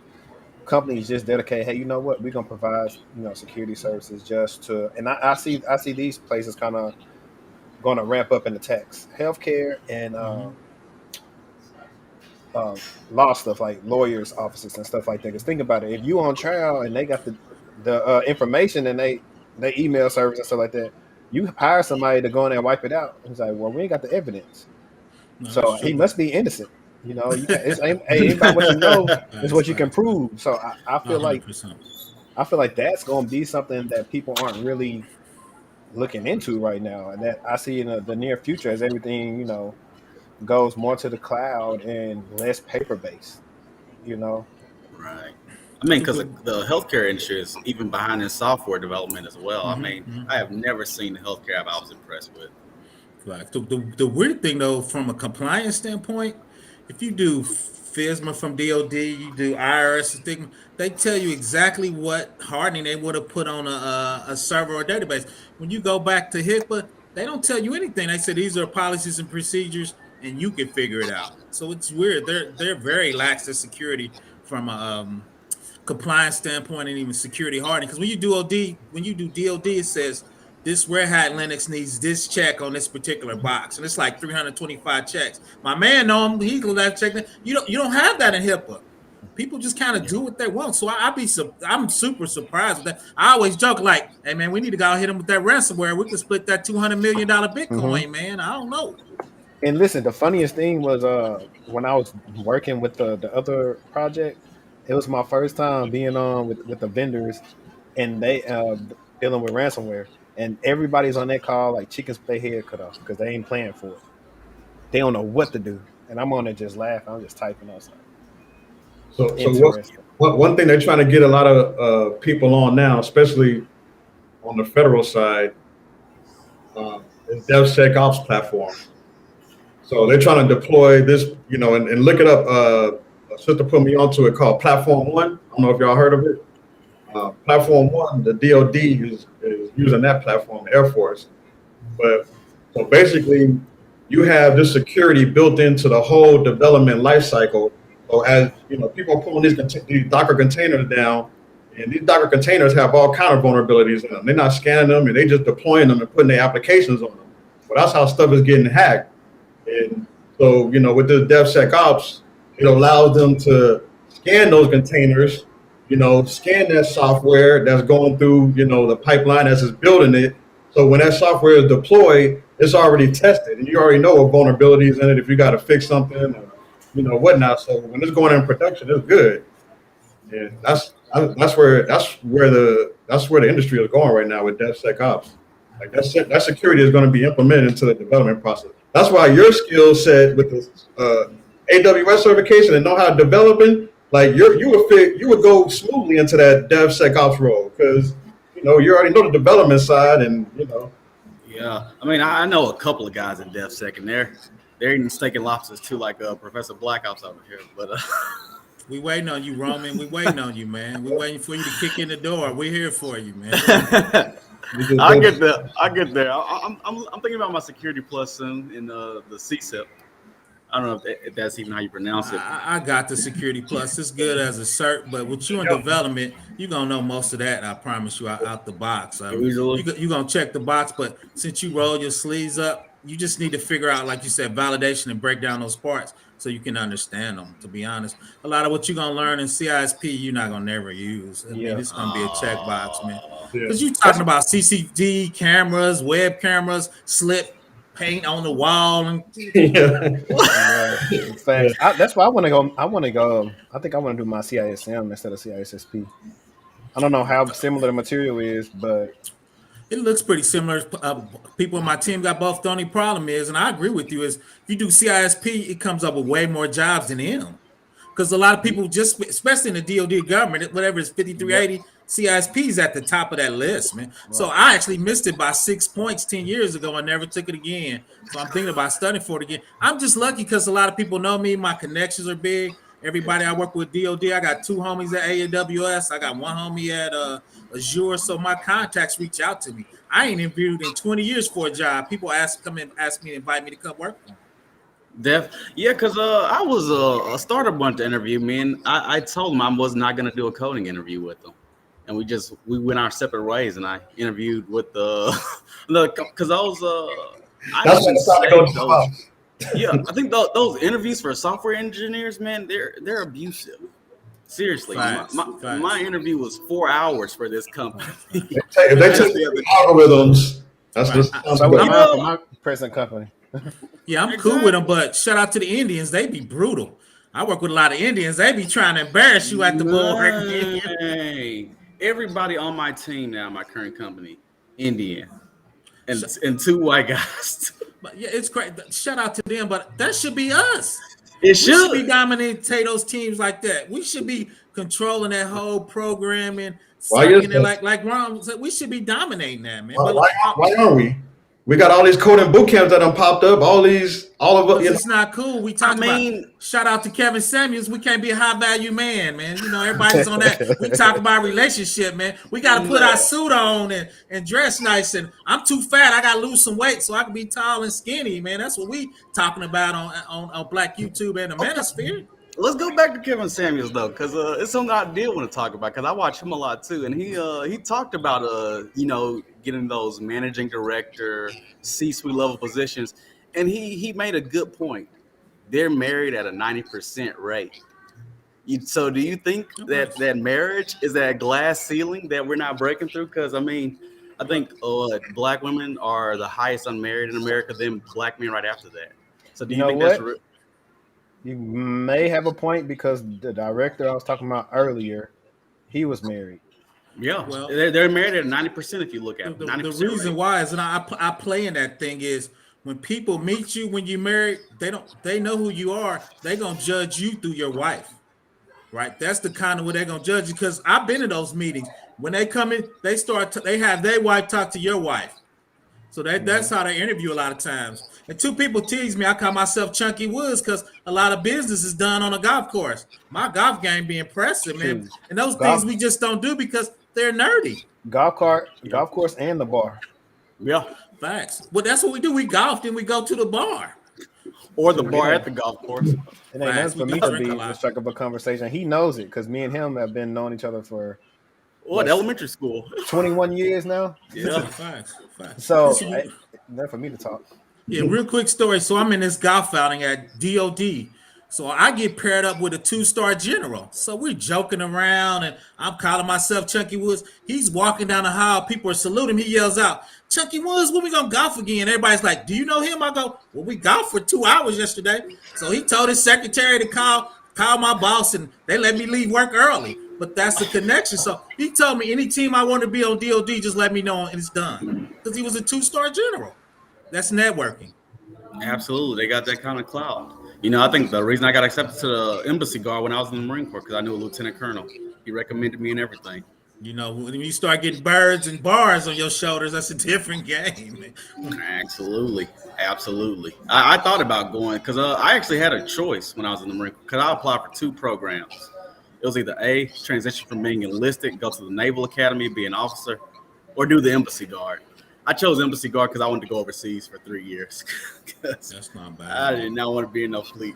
companies just dedicate, hey, you know what, we're gonna provide security services just to. And I see these places kind of going to ramp up in the techs, healthcare, and law stuff like lawyers' offices and stuff like that. Because think about it, if you on trial and they got the information and they email service and stuff like that, you hire somebody to go in there and wipe it out. It's like, well, we ain't got the evidence, so he must be innocent. You know, it's ain't about what you know, it's what you can prove. So I feel 100%. I feel like that's going to be something that people aren't really looking into right now, and that I see in the near future as everything goes more to the cloud and less paper based. Right. I mean, because the healthcare industry is even behind in software development as well. I mean, I have never seen the healthcare app I was impressed with. Right. The weird thing, though, from a compliance standpoint, if you do FISMA from DOD, you do IRS, they tell you exactly what hardening they would have put on a server or database. When you go back to HIPAA, they don't tell you anything. They say these are policies and procedures, and you can figure it out. So it's weird. They're very lax in security from a compliance standpoint and even security hardening. Because when you do DOD, it says this Red Hat Linux needs this check on this particular box, and it's like 325 checks. My man know him; he can check that. You don't have that in HIPAA. People just kind of do what they want. So I'm super surprised with that. I always joke like, "Hey man, we need to go hit them with that ransomware. We could split that $200 million Bitcoin, man. I don't know." And listen, the funniest thing was when I was working with the other project. It was my first time being on with the vendors, and they dealing with ransomware. And everybody's on that call like chickens with their head cut off because they ain't playing for it. They don't know what to do. And I'm on there just laughing. I'm just typing outside. So one thing they're trying to get a lot of people on now, especially on the federal side, is DevSecOps platform. So they're trying to deploy this, and look it up. Sister put me onto it called Platform One. I don't know if y'all heard of it. Platform One, the DoD is using that platform, the Air Force. But So basically, you have this security built into the whole development lifecycle. So as you know, people are pulling these Docker containers down, and these Docker containers have all kind of vulnerabilities in them. They're not scanning them, and they just deploying them and putting their applications on them. But that's how stuff is getting hacked. And so, you know, with this DevSecOps, it allows them to scan those containers, you know, scan that software that's going through, you know, the pipeline as it's building it. So when that software is deployed, it's already tested, and you already know what vulnerabilities in it, if you got to fix something, or, you know, whatnot. So when it's going in production, it's good. And that's where the industry is going right now with DevSecOps. Like that security is going to be implemented into the development process. That's why your skill set with the AWS certification and know how to developing, like you would go smoothly into that DevSecOps role, because you know you already know the development side, and you know. Yeah, I mean, I know a couple of guys in DevSec, and they're eating steak and lobsters too, like Professor Black Ops over here. But we waiting on you, Roman. We waiting on you, man. We waiting for you to kick in the door. We're here for you, man. I get there. I'm thinking about my Security Plus soon in the CSIP. I don't know if that's even how you pronounce it. I got the Security Plus. It's good as a cert, but with you in development, you're going to know most of that, I promise you, out the box. You're going to check the box, but since you roll your sleeves up, you just need to figure out, like you said, validation and break down those parts so you can understand them, to be honest. A lot of what you're going to learn in CISP, you're not going to never use. I mean, it's going to be a checkbox, man. Because you're talking about CCD cameras, web cameras, slip, paint on the wall, and that's why I want to go. I think I want to do my CISM instead of CISSP. I don't know how similar the material is, but it looks pretty similar. People in my team got both. The only problem is, and I agree with you, is if you do CISP, it comes up with way more jobs than M. Because a lot of people, just especially in the DoD government, whatever it's 5380, CISP is at the top of that list, man. Right. So I actually missed it by 6 points 10 years ago and never took it again. So I'm thinking about studying for it again. I'm just lucky because a lot of people know me. My connections are big. Everybody I work with DoD, I got 2 homies at AWS. I got 1 homie at Azure. So my contacts reach out to me. I ain't interviewed in 20 years for a job. People come in, ask me, invite me to come work for them. Because I was a startup wanted to interview me, and I told him I was not going to do a coding interview with them, and we went our separate ways, and I interviewed with because I was that's what it's to go to. Yeah, I think those interviews for software engineers, man, they're abusive. Seriously, my interview was 4 hours for this company. If they took the algorithms, that's just my present company. Yeah, I'm cool with them, but shout out to the Indians. They be brutal. I work with a lot of Indians. They be trying to embarrass you at the board. Hey, everybody on my team now, my current company, Indian, and 2 white guys. But yeah, it's great. Shout out to them, but that should be us. We should be dominating those teams like that. We should be controlling that whole programming. Like Ron said, we should be dominating that, man. Why aren't we? We got all these coding boot camps that done popped up. All of us. It's not cool. We talk about. Shout out to Kevin Samuels. We can't be a high value man, man. You know, everybody's on that. We talk about relationship, man. We got to put our suit on and dress nice. And I'm too fat. I got to lose some weight so I can be tall and skinny, man. That's what we talking about on Black YouTube and the Manosphere. Let's go back to Kevin Samuels though, because it's something I did want to talk about because I watch him a lot too, and he talked about getting those managing director, C-suite level positions, and he made a good point. They're married at a 90% rate. So do you think that marriage is that glass ceiling that we're not breaking through? Because I mean, I think Black women are the highest unmarried in America, then Black men right after that. So do you think that's real? You may have a point because the director I was talking about earlier, he was married. Yeah, well, they're married at 90% if you look at it. The reason why is, and I play in that thing is when people meet you when you're married, they know who you are. They're gonna judge you through your wife, right? That's the kind of way they're gonna judge you. Because I've been in those meetings when they come in, they have their wife talk to your wife. So that's how they interview a lot of times. And 2 people tease me. I call myself Chunky Woods because a lot of business is done on a golf course. My golf game be impressive, man. And those things we just don't do because they're nerdy. Golf course, and the bar. Yeah. Facts. Well, that's what we do. We golf, then we go to the bar. Or the bar at the golf course. It ain't nothing for me We to drink be a the lot. struck up a conversation. He knows it because me and him have been knowing each other for What, elementary school? 21 years now. Yeah. Facts. So Listen, nothing for me to talk. yeah, real quick story. So I'm in this golf outing at DOD. So I get paired up with a 2-star general. So we're joking around, and I'm calling myself Chunky Woods. He's walking down the hall. People are saluting him. He yells out, "Chunky Woods, when we gonna golf again?" Everybody's like, "Do you know him?" I go, "Well, we golfed for 2 hours yesterday." So he told his secretary to call my boss, and they let me leave work early. But that's the connection. So he told me any team I want to be on DOD, just let me know, and it's done. Because he was a 2-star general. That's networking. Absolutely. They got that kind of clout. You know, I think the reason I got accepted to the embassy guard when I was in the Marine Corps, because I knew a lieutenant colonel. He recommended me and everything. You know, when you start getting birds and bars on your shoulders, that's a different game. Absolutely. I thought about going because I actually had a choice when I was in the Marine Corps because I applied for 2 programs. It was either A, transition from being enlisted, go to the Naval Academy, be an officer, or do the embassy guard. I chose embassy guard because I wanted to go overseas for 3 years. That's not bad. I did not want to be in no fleet.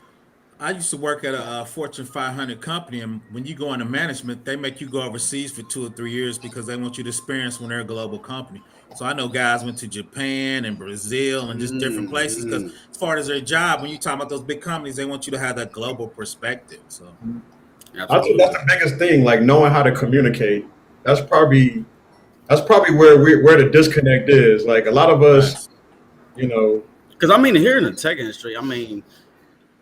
I used to work at a Fortune 500 company, and when you go into management, they make you go overseas for 2 or 3 years because they want you to experience when they're a global company. So I know guys went to Japan and Brazil and just different places because as far as their job, when you talk about those big companies, they want you to have that global perspective. So I think that's the biggest thing, like knowing how to communicate. That's probably where the disconnect is. Like a lot of us, you know, because I mean, here in the tech industry, I mean,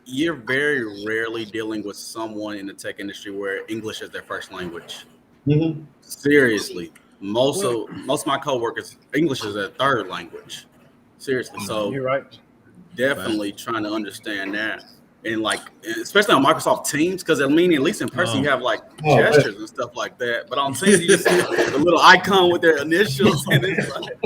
you're very rarely dealing with someone in the tech industry where English is their first language. Mm-hmm. Seriously, most of my coworkers, English is their third language. Seriously, so You're right. Definitely trying to understand that, and like especially on Microsoft Teams, because I mean, at least in person you have like gestures and stuff like that, but on Teams you just see the little icon with their initials, and it's like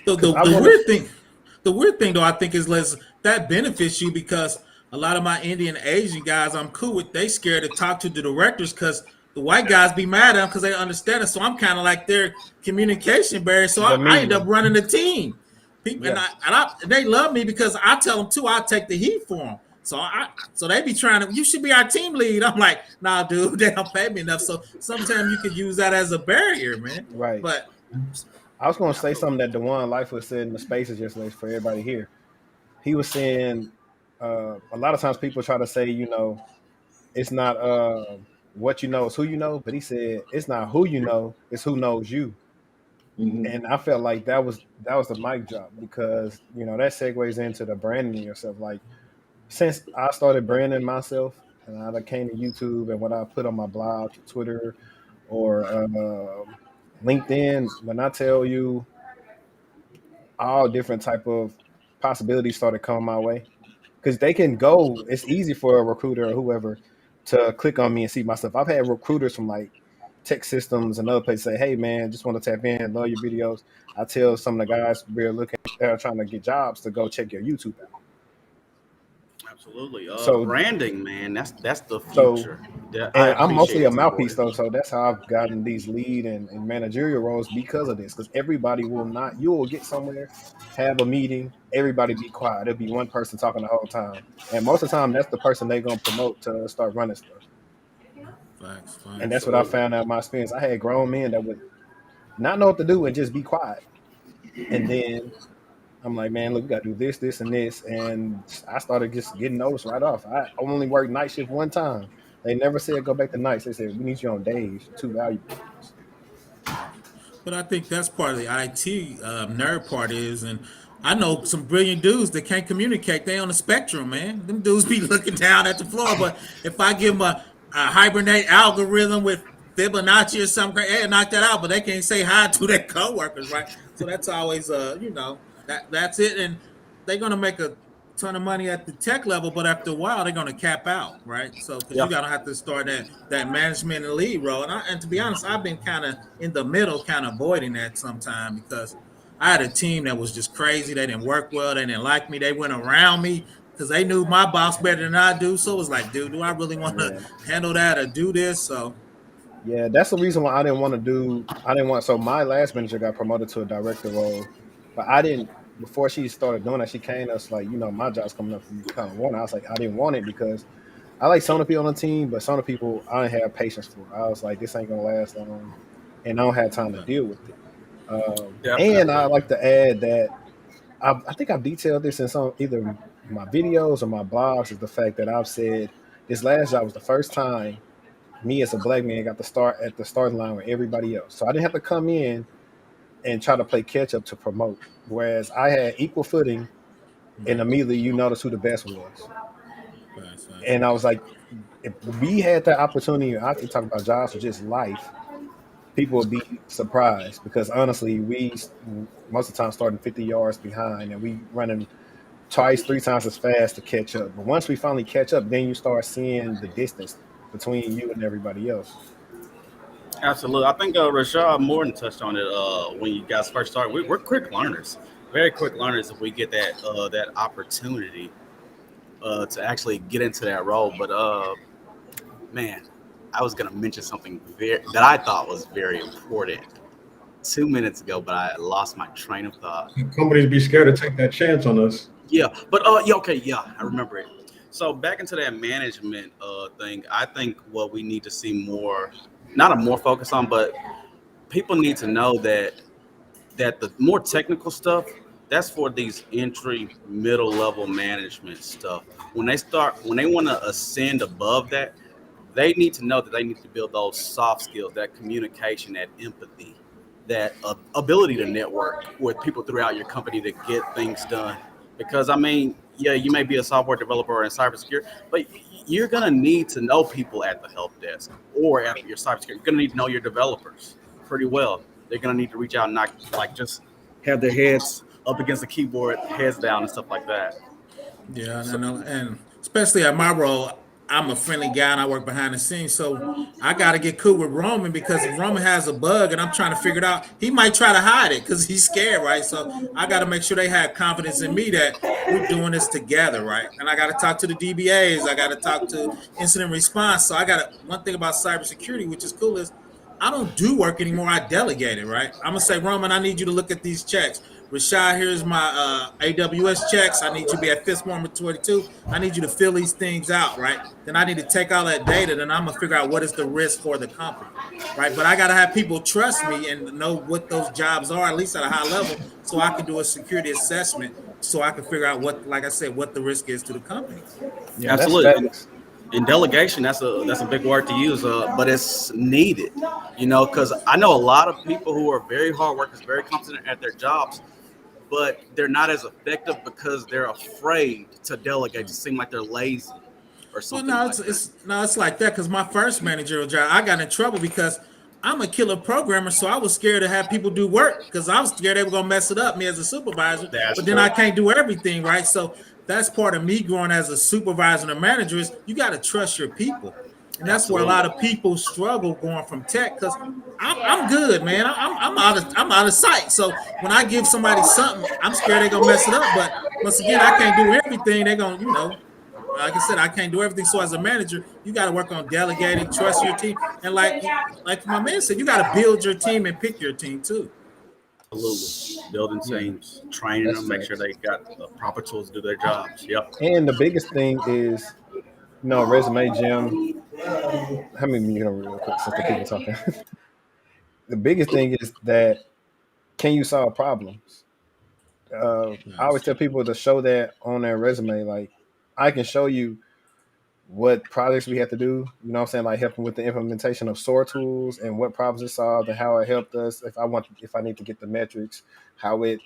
the weird thing though, I think is less that benefits you because a lot of my Indian Asian guys I'm cool with, they scared to talk to the directors because the white guys be mad at them because they understand it. So I'm kind of like their communication barrier. So I end up running the team. People and they love me because I tell them too. I'll take the heat for them. So they be trying to. You should be our team lead. I'm like, nah, dude, they don't pay me enough. So sometimes you could use that as a barrier, man. Right. But I was going to say something that DeJuan Lightfoot said in the spaces yesterday for everybody here. He was saying a lot of times people try to say, you know, it's not what you know, it's who you know. But he said it's not who you know, it's who knows you. Mm-hmm. And I felt like that was the mic drop because, you know, that segues into the branding yourself. Like since I started branding myself and I came to YouTube and what I put on my blog, Twitter, or LinkedIn, when I tell you all different type of possibilities started coming my way because they can go. It's easy for a recruiter or whoever to click on me and see my stuff. I've had recruiters from like Tech Systems and other places say, "Hey man, just want to tap in, love your videos." I tell some of the guys we're looking, trying to get jobs to go check your YouTube out. Absolutely. So branding, man, that's the future. So, and I'm mostly a mouthpiece though, so that's how I've gotten these lead and managerial roles because of this. Because everybody will not, you will get somewhere, have a meeting, everybody be quiet. There'll be one person talking the whole time, and most of the time that's the person they're gonna promote to start running stuff. Facts. And that's what I found out in my experience. I had grown men that would not know what to do and just be quiet, and then I'm like, man, look, we got to do this, this, and this. And I started just getting noticed right off. I only worked night shift one time. They never said go back to nights. They said, we need you on days. You're too valuable. But I think that's part of the IT nerd part is, and I know some brilliant dudes that can't communicate. They on the spectrum, man. Them dudes be looking down at the floor. But if I give them a hibernate algorithm with Fibonacci or something, hey, knock that out. But they can't say hi to their coworkers, right? So that's always, you know, that's it. And they're going to make a ton of money at the tech level, but after a while, they're going to cap out, right? So because you got to have to start that management and lead role. And to be honest, I've been kind of in the middle, kind of avoiding that sometime because I had a team that was just crazy. They didn't work well. They didn't like me. They went around me because they knew my boss better than I do. So it was like, dude, do I really want to handle that or do this? So yeah, that's the reason why I didn't want. So my last manager got promoted to a director role. But I didn't. Before she started doing that, she came to us like, my job's coming up. You kind of want it. I was like, I didn't want it because I like some of the people on the team, but some of the people I didn't have patience for. I was like, this ain't gonna last long, and I don't have time to deal with it. And I Definitely. like to add that I think I've detailed this in some either my videos or my blogs. Is the fact that I've said this last job was the first time me as a black man got to start at the starting line with everybody else. So I didn't have to come in and try to play catch up to promote. Whereas I had equal footing, and Right. immediately you notice who the best was. Right. And I was like, if we had that opportunity, I can talk about jobs or just life, people would be surprised because honestly, we most of the time starting 50 yards behind and we running twice, three times as fast to catch up. But once we finally catch up, then you start seeing the distance between you and everybody else. Absolutely. I think Rashad Morton touched on it when you guys first started. We're quick learners, very quick learners if we get that opportunity to actually get into that role. But man, I was going to mention something that I thought was very important 2 minutes ago, but I lost my train of thought. Companies be scared to take that chance on us. Yeah, but yeah, okay, yeah, I remember it. So back into that management thing, I think what we need to see more, not a more focus on, but people need to know that the more technical stuff, that's for these entry middle level management stuff. When they want to ascend above that, they need to know that they need to build those soft skills, that communication, that empathy, that ability to network with people throughout your company to get things done. Because I mean, yeah, you may be a software developer or in cybersecurity, but you're gonna need to know people at the help desk or at your cybersecurity. You're gonna need to know your developers pretty well. They're gonna need to reach out and not like just have their heads up against the keyboard, heads down, and stuff like that. Yeah, So and especially at my role, I'm a friendly guy and I work behind the scenes. So I got to get cool with Roman because if Roman has a bug and I'm trying to figure it out, he might try to hide it because he's scared, right? So I got to make sure they have confidence in me that we're doing this together, right? And I got to talk to the DBAs. I got to talk to incident response. So I got to, one thing about cybersecurity, which is cool, is I don't do work anymore. I delegate it, right? I'm gonna say, Roman, I need you to look at these checks. Rashad, here's my AWS checks. I need you to be at Fitzmore 22. I need you to fill these things out, right? Then I need to take all that data. Then I'm gonna figure out what is the risk for the company, right? But I gotta have people trust me and know what those jobs are, at least at a high level, so I can do a security assessment, so I can figure out what, like I said, what the risk is to the company. Yeah, that's absolutely. And, facts. and delegation, that's a big word to use, but it's needed, because I know a lot of people who are very hard workers, very competent at their jobs, but they're not as effective because they're afraid to delegate, to seem like they're lazy or Well, something no, like that. it's like that because my first managerial job, I got in trouble because I'm a killer programmer, so I was scared to have people do work because I was scared they were gonna mess it up, me as a supervisor. That's But then I true. can't do everything, right? So that's part of me growing as a supervisor and a manager is you got to trust your people, and that's where a Absolutely. lot of people struggle going from tech because I'm good, man. I'm out of sight. So when I give somebody something, I'm scared they're gonna mess it up. But once again, I can't do everything. They're gonna, like I said, I can't do everything. So as a manager, you got to work on delegating, trust your team, and like my man said, you got to build your team and pick your team too. Absolutely. Building Yeah, teams, training that's them, make sure facts. they got the proper tools to do their jobs. Yep. And the biggest thing is, resume, Jim. How many you know real quick since the people talking? The biggest thing is that can you solve problems? I always Nice. tell people to show that on their resume. Like, I can show you what projects we have to do. You know what I'm saying? Like helping with the implementation of SOAR tools and what problems it solved and how it helped us. If I need to get the metrics, how it,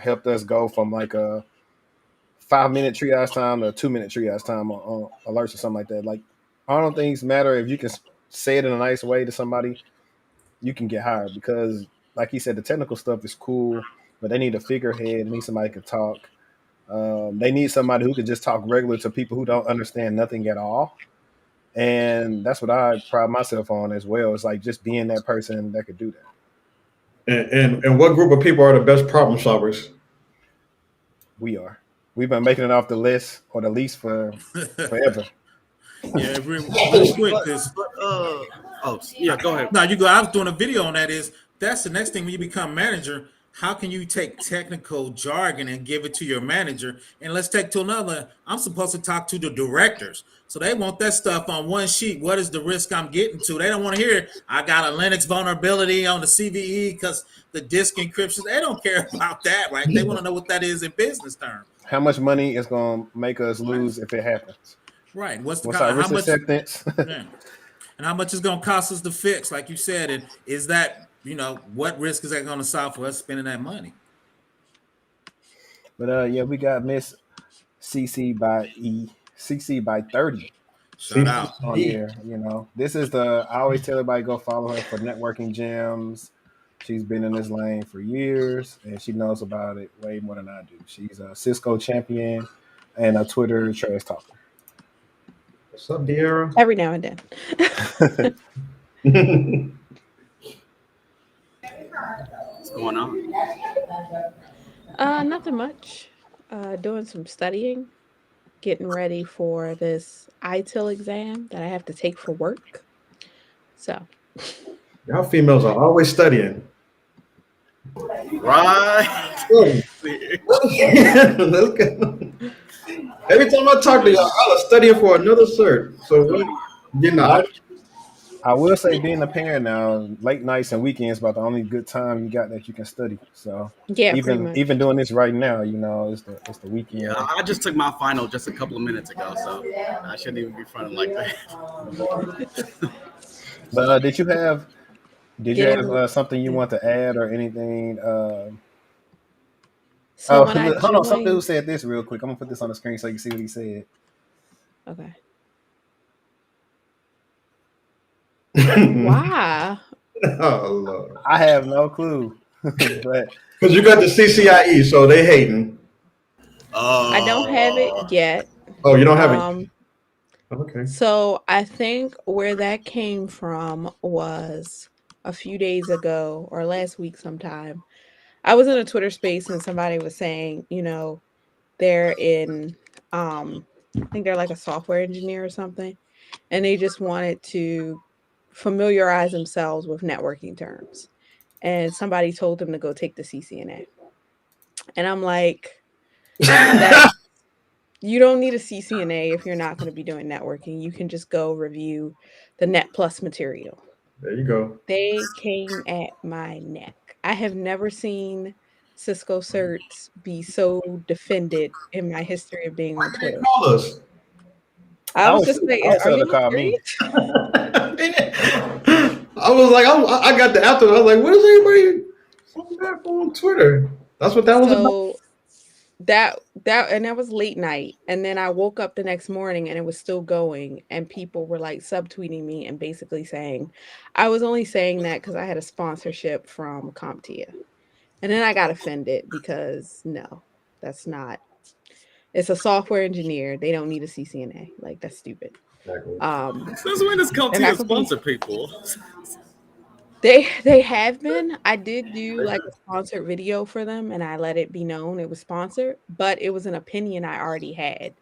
helped us go from like a 5 minute triage time to a 2 minute triage time on alerts or something like that. Like, all those things matter if you can say it in a nice way to somebody, you can get hired because, like he said, the technical stuff is cool, but they need a figurehead. They need somebody who can talk. They need somebody who can just talk regular to people who don't understand nothing at all. And that's what I pride myself on as well. It's like just being that person that could do that. And what group of people are the best problem solvers? We are. We've been making it off the list or the least for forever. Yeah, really quick. But This but oh yeah, go ahead. no, you go. I was doing a video on that. That's the next thing when you become manager. how can you take technical jargon and give it to your manager? And let's take to another. I'm supposed to talk to the directors. So they want that stuff on one sheet. What is the risk I'm getting to? They don't want to hear I got a Linux vulnerability on the CVE because the disk encryption. They don't care about that, right? They want to know what that is in business terms. How much money is going to make us lose if it happens? Right. What's our risk how much? acceptance? Yeah. And how much is going to cost us to fix, like you said? And is that, what risk is that going to solve for us spending that money? But yeah, we got Miss CC by 30. Shout out on here. This is I always tell everybody go follow her for networking gems. She's been in this lane for years, and she knows about it way more than I do. She's a Cisco champion and a Twitter trash talker. What's up, Deirra? Every now and then. What's going on? Nothing much. Doing some studying, getting ready for this ITIL exam that I have to take for work. So. Y'all females are always studying. Right. Let's go. Every time I talk to y'all, I was studying for another cert. So I will say, being a parent now, late nights and weekends about the only good time you got that you can study. So yeah, even doing this right now, it's the weekend. Yeah, I just took my final just a couple of minutes ago, so I shouldn't even be fronting like that. But did you have something you want to add or anything? Hold on, some dude said this real quick. I'm gonna put this on the screen so you can see what he said. Okay. Why? Oh Lord. I have no clue. But because you got the CCIE, so they hating. I don't have it yet. Oh, you don't have it? Okay. So I think where that came from was a few days ago or last week sometime. I was in a Twitter space and somebody was saying, they're in, I think they're like a software engineer or something. And they just wanted to familiarize themselves with networking terms. And somebody told them to go take the CCNA. And I'm like, you don't need a CCNA if you're not going to be doing networking. You can just go review the Net Plus material. There you go. They came at my neck. I have never seen Cisco certs be so defended in my history of being on Twitter. Call us. I was just like, are you call me? I was like, I got the after. I was like, what is everybody talking about on Twitter? That's what that was about. That was late night, and then I woke up the next morning and it was still going, and people were like subtweeting me and basically saying I was only saying that because I had a sponsorship from CompTIA, and then I got offended because no, that's not. It's a software engineer. They don't need a CCNA. Like, that's stupid. Exactly. Since when does CompTIA sponsor people? They have been. I did do like a sponsored video for them, and I let it be known it was sponsored, but it was an opinion I already had.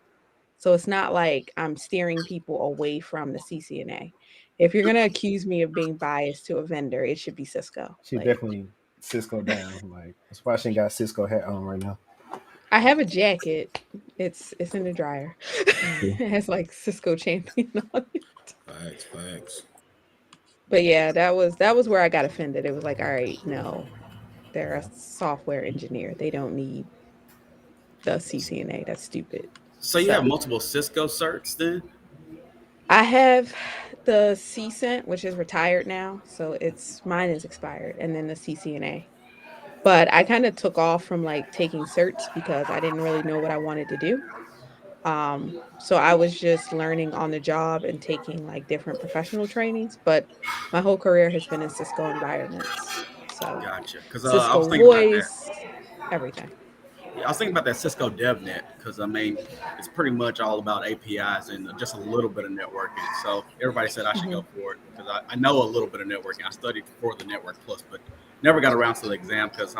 So it's not like I'm steering people away from the CCNA. If you're gonna accuse me of being biased to a vendor, it should be Cisco. She definitely Cisco down. Like, that's why she ain't got Cisco hat on right now. I have a jacket. It's in the dryer. It has like Cisco champion on it. Facts. But yeah, that was where I got offended. It was like, all right, no, they're a software engineer. They don't need the CCNA. That's stupid. So you have multiple Cisco certs then? I have the CCENT, which is retired now. So mine is expired, and then the CCNA. But I kind of took off from like taking certs because I didn't really know what I wanted to do. So I was just learning on the job and taking like different professional trainings, but my whole career has been in Cisco environments. So gotcha. Because Cisco voice, everything. Yeah, I was thinking about that Cisco DevNet because it's pretty much all about APIs and just a little bit of networking. So everybody said I should go for it because I know a little bit of networking. I studied for the Network Plus, but never got around to the exam because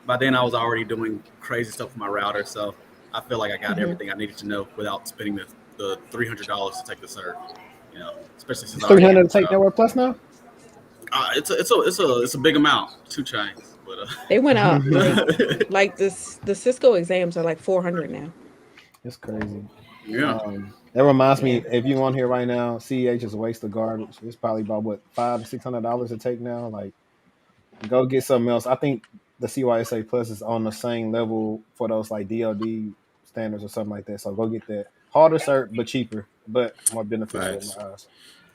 by then I was already doing crazy stuff with my router. So I feel like I got everything I needed to know without spending the $300 to take the cert. Especially since $300 to take Network Plus now. It's a big amount. 2 chains. But They went up like this. The Cisco exams are like 400 now. It's crazy. yeah, That reminds Yeah. me, if you on here right now, CEH is a waste of garbage. It's probably about what $500 to $600 to take now. Like, go get something else. I think the CYSA Plus is on the same level for those like DoD standards or something like that. So go get that. Harder cert, but cheaper, but more beneficial in my Facts. eyes.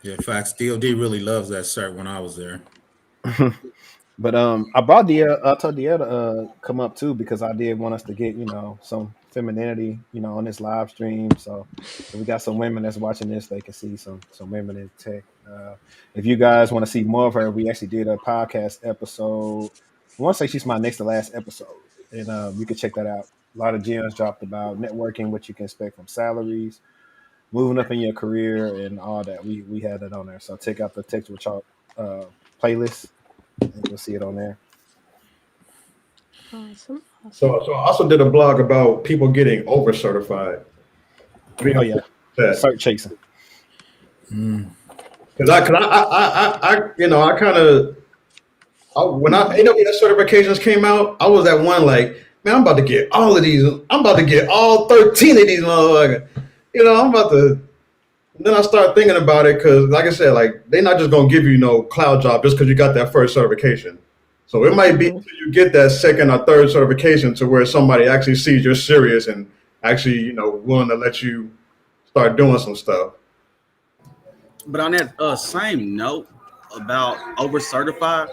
Yeah, facts. DOD really loves that cert when I was there. But I brought I told Deirra to come up too because I did want us to get some femininity on this live stream. So if we got some women that's watching this, they can see some women in tech. If you guys want to see more of her, we actually did a podcast episode. I want to say she's my next to last episode, and you can check that out. A lot of gems dropped about networking, what you can expect from salaries, moving up in your career, and all that. We had that on there. So check out the Textual Chalk playlist and you'll see it on there. Awesome. Awesome. So I also did a blog about people getting over certified. Oh yeah, That cert chasing. because I kind of when AWS certifications came out, I was at one like, man, I'm about to get all of these. I'm about to get all 13 of these motherfuckers. I'm about to. And then I start thinking about it because, like I said, like they're not just gonna give you no cloud job just because you got that first certification. So it might be Mhm. until you get that second or third certification to where somebody actually sees you're serious and actually, willing to let you start doing some stuff. but on that same note about over certified,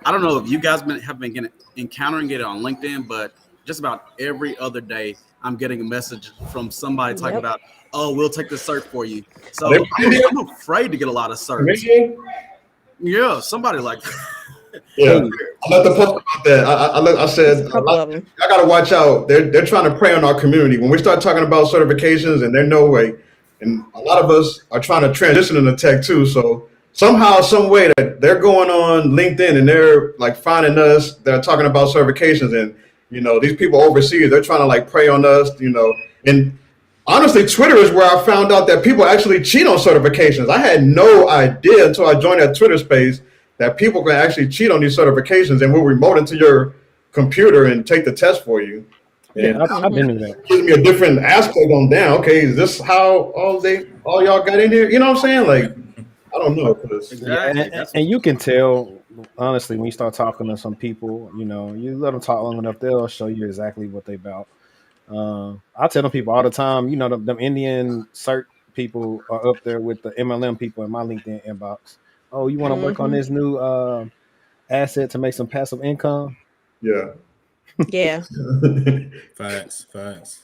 I don't know if you guys have been encountering it on LinkedIn, but just about every other day, I'm getting a message from somebody talking Yep. about, "Oh, we'll take the cert for you." Are they So I'm afraid to get a lot of certs. Canadian? Yeah, somebody like, Yeah, Hey, I let the post about that. I There's said a couple of them. I gotta watch out. They're trying to prey on our community when we start talking about certifications, and they're no way. And a lot of us are trying to transition into tech too. So somehow, some way that they're going on LinkedIn and they're like finding us. They're talking about certifications, and these people overseas. They're trying to like prey on us. And honestly, Twitter is where I found out that people actually cheat on certifications. I had no idea until I joined that Twitter space that people can actually cheat on these certifications and will remote into your computer and take the test for you. yeah, And I've been Mhm. in that. it gives me a different aspect on down. Okay, is this how all y'all got in here? You know what I'm saying? Like, I don't know. 'Cause Yeah, exactly. That's and you can tell honestly when you start talking to some people. You let them talk long enough, they'll show you exactly what they about. I tell them people all the time. Them Indian cert people are up there with the MLM people in my LinkedIn inbox. Oh, you want to work on Mhm. this new asset to make some passive income? yeah. Yeah. Facts. Facts.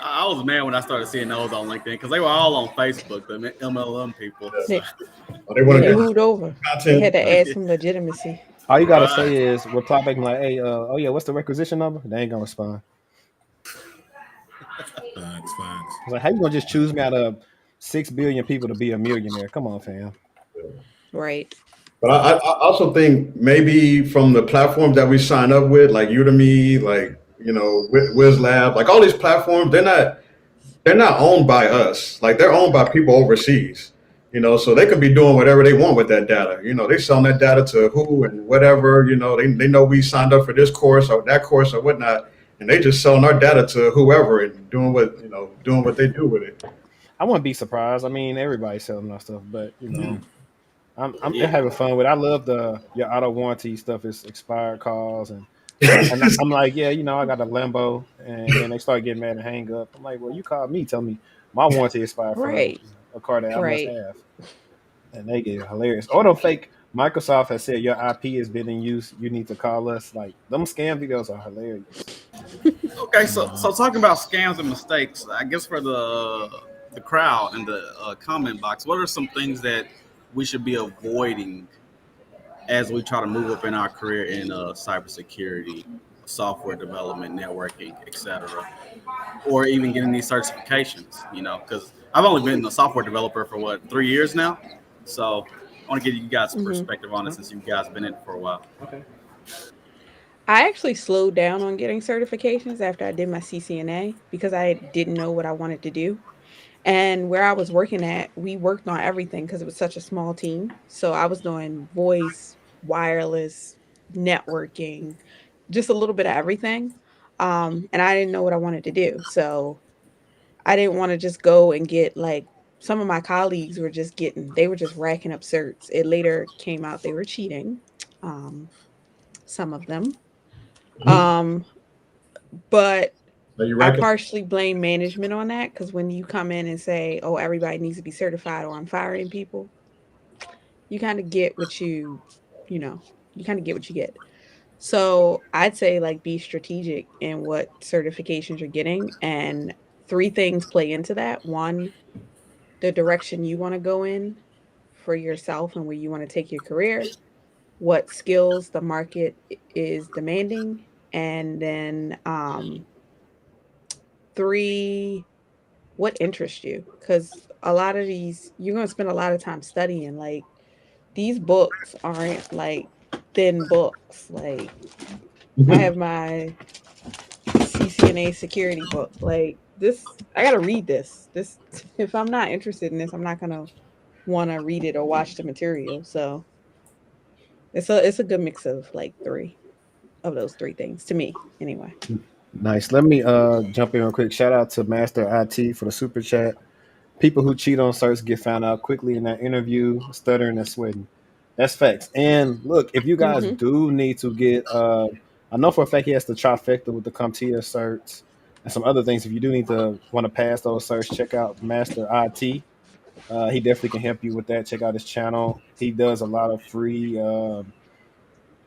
I was mad when I started seeing those on LinkedIn because they were all on Facebook, the MLM people. So, They, They want they to Yeah. get moved over. They content. had to add some legitimacy. All you gotta right. say is reply back and like, hey, oh yeah, what's the requisition number? They ain't gonna respond. Facts. Facts. It's like, how you gonna just choose me out of 6 billion people to be a millionaire? Come on, fam. Right. But I also think maybe from the platforms that we sign up with, like Udemy, like WizLab, like all these platforms, they're not owned by us. Like they're owned by people overseas. So they could be doing whatever they want with that data. They selling that data to who and whatever. They know we signed up for this course or that course or whatnot, and they just selling our data to whoever and doing what they do with it. I wouldn't be surprised. I mean, everybody's selling our stuff, but I'm Yeah. having fun with it. I love your auto warranty stuff is expired calls and I'm like, yeah, I got a Lambo, and then they start getting mad and hang up. I'm like, well, you called me, tell me my warranty expired for Right. a car that I must Right. have, and they get hilarious. Or the fake Microsoft has said your IP has been in use. You need to call us. Like them scam videos are hilarious. Okay, so talking about scams and mistakes, I guess for the crowd and the comment box, what are some things that we should be avoiding as we try to move up in our career in cybersecurity, software development, networking, etc., or even getting these certifications? Because I've only been a software developer for 3 years now, so I want to get you guys' Mhm. perspective on it since you guys been in it for a while. Okay. I actually slowed down on getting certifications after I did my CCNA because I didn't know what I wanted to do. And where I was working at, we worked on everything because it was such a small team. So I was doing voice, wireless, networking, just a little bit of everything. And I didn't know what I wanted to do. So I didn't want to just go and get like some of my colleagues were just they were just racking up certs. It later came out they were cheating, um, some of them. Mhm. Um, but So you I reckon? partially blame management on that because when you come in and say, oh, everybody needs to be certified or I'm firing people, you kind of get what you know, you kind of get what you get. So I'd say like be strategic in what certifications you're getting. And three things play into that. One, the direction you want to go in for yourself and where you want to take your career, what skills the market is demanding, and then three, what interests you. Because a lot of these, you're going to spend a lot of time studying. Like these books aren't like thin books. Like I Mhm. have my CCNA security book. Like this, I gotta read this. This, if I'm not interested in this, I'm not gonna want to read it or watch the material. So it's a good mix of like three of those three things to me, anyway. Nice. Let me jump in real quick. Shout out to Master IT for the super chat. People who cheat on certs get found out quickly in that interview, stuttering and sweating. That's facts. And look, if you guys Mm-hmm. do need to get, I know for a fact he has the trifecta with the CompTIA certs and some other things. If you do need to want to pass those certs, check out Master IT. He definitely can help you with that. Check out his channel. He does a lot of free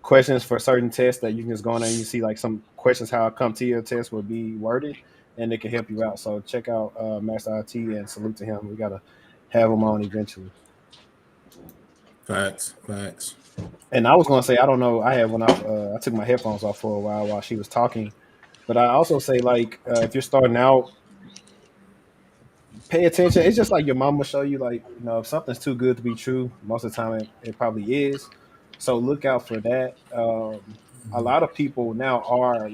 questions for certain tests that you can just go on there and you see like some questions how a CompTIA test would be worded, and it can help you out. So check out Master IT and salute to him. We gotta have him on eventually. Facts, facts. And I was gonna say I don't know. I had when I took my headphones off for a while she was talking, but I also say like if you're starting out, pay attention. It's just like your mom will show you like if something's too good to be true, most of the time it probably is. So look out for that. A lot of people now are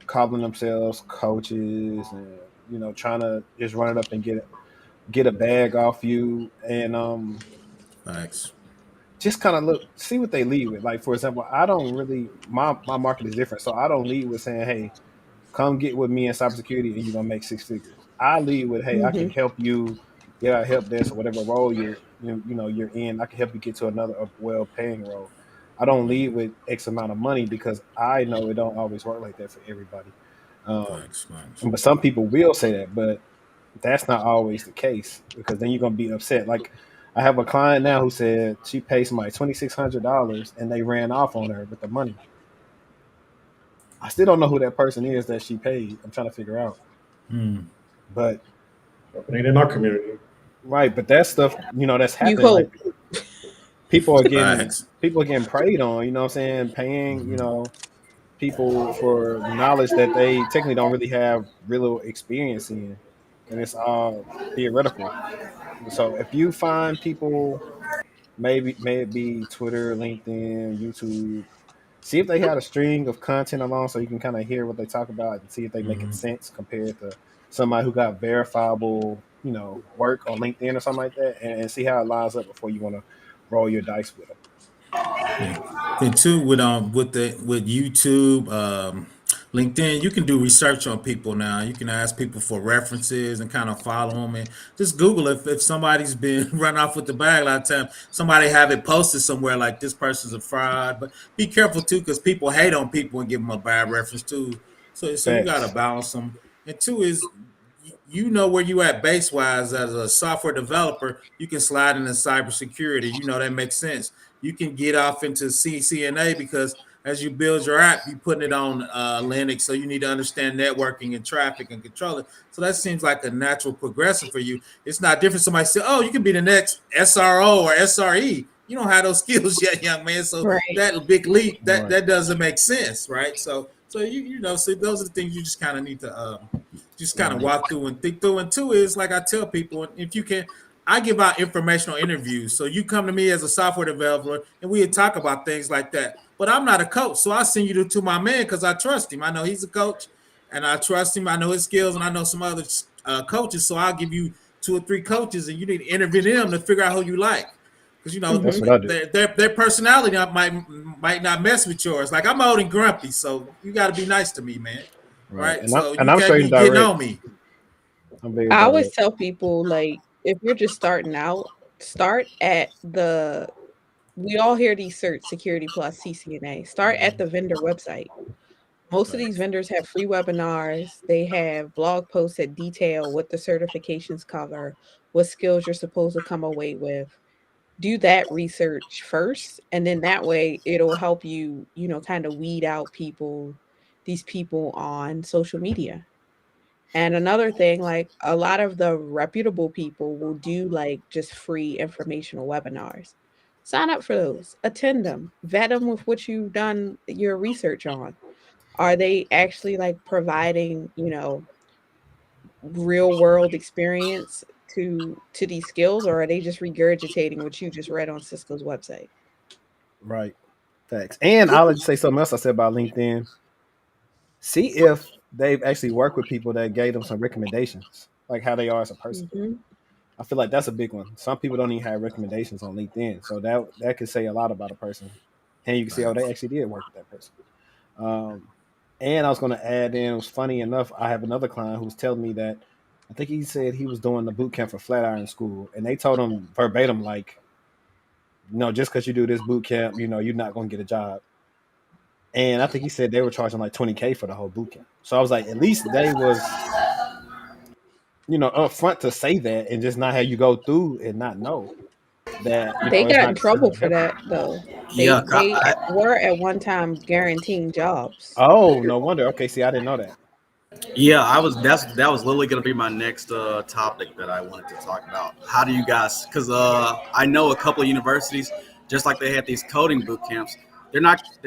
calling themselves coaches and trying to just run it up and get a bag off you and Facts. just kind of look see what they lead with. Like for example, I don't really my market is different, so I don't lead with saying, "Hey, come get with me in cybersecurity and you're gonna make six figures." I lead with, "Hey, I can Mm-hmm. help you get out help desk or whatever role you're in. I can help you get to another well paying role." I don't lead with X amount of money because I know it don't always work like that for everybody. Facts, facts. But some people will say that, but that's not always the case because then you're gonna be upset. Like I have a client now who said she paid somebody $2,600 and they ran off on her with the money. I still don't know who that person is that she paid. I'm trying to figure out. Mm. But It ain't in our community. right, but that stuff, that's You happening. Like hope. Facts. people are getting preyed on, you know what I'm saying? Paying, people for knowledge that they technically don't really have real experience in. And it's all theoretical. So if you find people, maybe may it be Twitter, LinkedIn, YouTube, see if they had a string of content along so you can kind of hear what they talk about and see if they making Mm-hmm. sense compared to somebody who got verifiable, work on LinkedIn or something like that, and see how it lines up before you want to roll your dice with them. Yeah. And two, with YouTube, LinkedIn, you can do research on people now. You can ask people for references and kind of follow them and just Google if somebody's been run off with the bag a lot of time. Somebody have it posted somewhere like this person's a fraud. But be careful too, because people hate on people and give them a bad reference too. So you got to Facts. balance them. And two is you know where you at base wise as a software developer. You can slide into cybersecurity. You know that makes sense. You can get off into CCNA because as you build your app, you putting it on Linux, so you need to understand networking and traffic and control it. So that seems like a natural progression for you. It's not different. Somebody say, "Oh, you can be the next SRO or SRE." You don't have those skills yet, young man. So Right. that big leap that Right. that doesn't make sense, right? So so those are the things you just kind of need to just kind of Right. walk through and think through. And two is like I tell people, if you can, I give out informational interviews. So you come to me as a software developer and we talk about things like that. But I'm not a coach. So I send you to my man because I trust him. I know he's a coach and I trust him. I know his skills and I know some other coaches. So I'll give you two or three coaches and you need to interview them to figure out who you like. because you know That's what I do. their personality might not mess with yours. Like I'm old and grumpy, so you got to be nice to me, man. Right. Right? So you I'm can't straight and be getting direct. on me. I'm very I always direct. tell people, like, if you're just starting out, start at the we all hear these certs, Security Plus, CCNA. Start at the vendor website. Most of these Facts. vendors have free webinars. They have blog posts that detail what the certifications cover, what skills you're supposed to come away with. Do that research first, and then that way it'll help you, kind of weed out these people on social media. And another thing, like a lot of the reputable people will do like just free informational webinars. Sign up for those, attend them, vet them with what you've done your research on. Are they actually like providing, real world experience to these skills, or are they just regurgitating what you just read on Cisco's website? Right. Facts. And I'll let you say something else I said about LinkedIn. See if they've actually worked with people that gave them some recommendations, like how they are as a person. Mhm. I feel like that's a big one. Some people don't even have recommendations on LinkedIn, so that could say a lot about a person. And you can see, oh, they Facts. actually did work with that person. Um, and I was going to add in, it was funny enough, I have another client who was telling me that I think he said he was doing the boot camp for Flatiron School, and they told him verbatim, like, no, just because you do this boot camp, you're not going to get a job. And I think he said they were charging like 20K for the whole boot camp. So I was like, at least they was, upfront to say that and just not have you go through and not know that, They it's got not in necessarily trouble the for best one. that though. Yeah, They were at one time guaranteeing jobs. Oh, no wonder. Okay, see, I didn't know that. yeah. I was that was literally gonna be my next topic that I wanted to talk about. How do you guys? Because I know a couple of universities, just like they had these coding boot camps. They're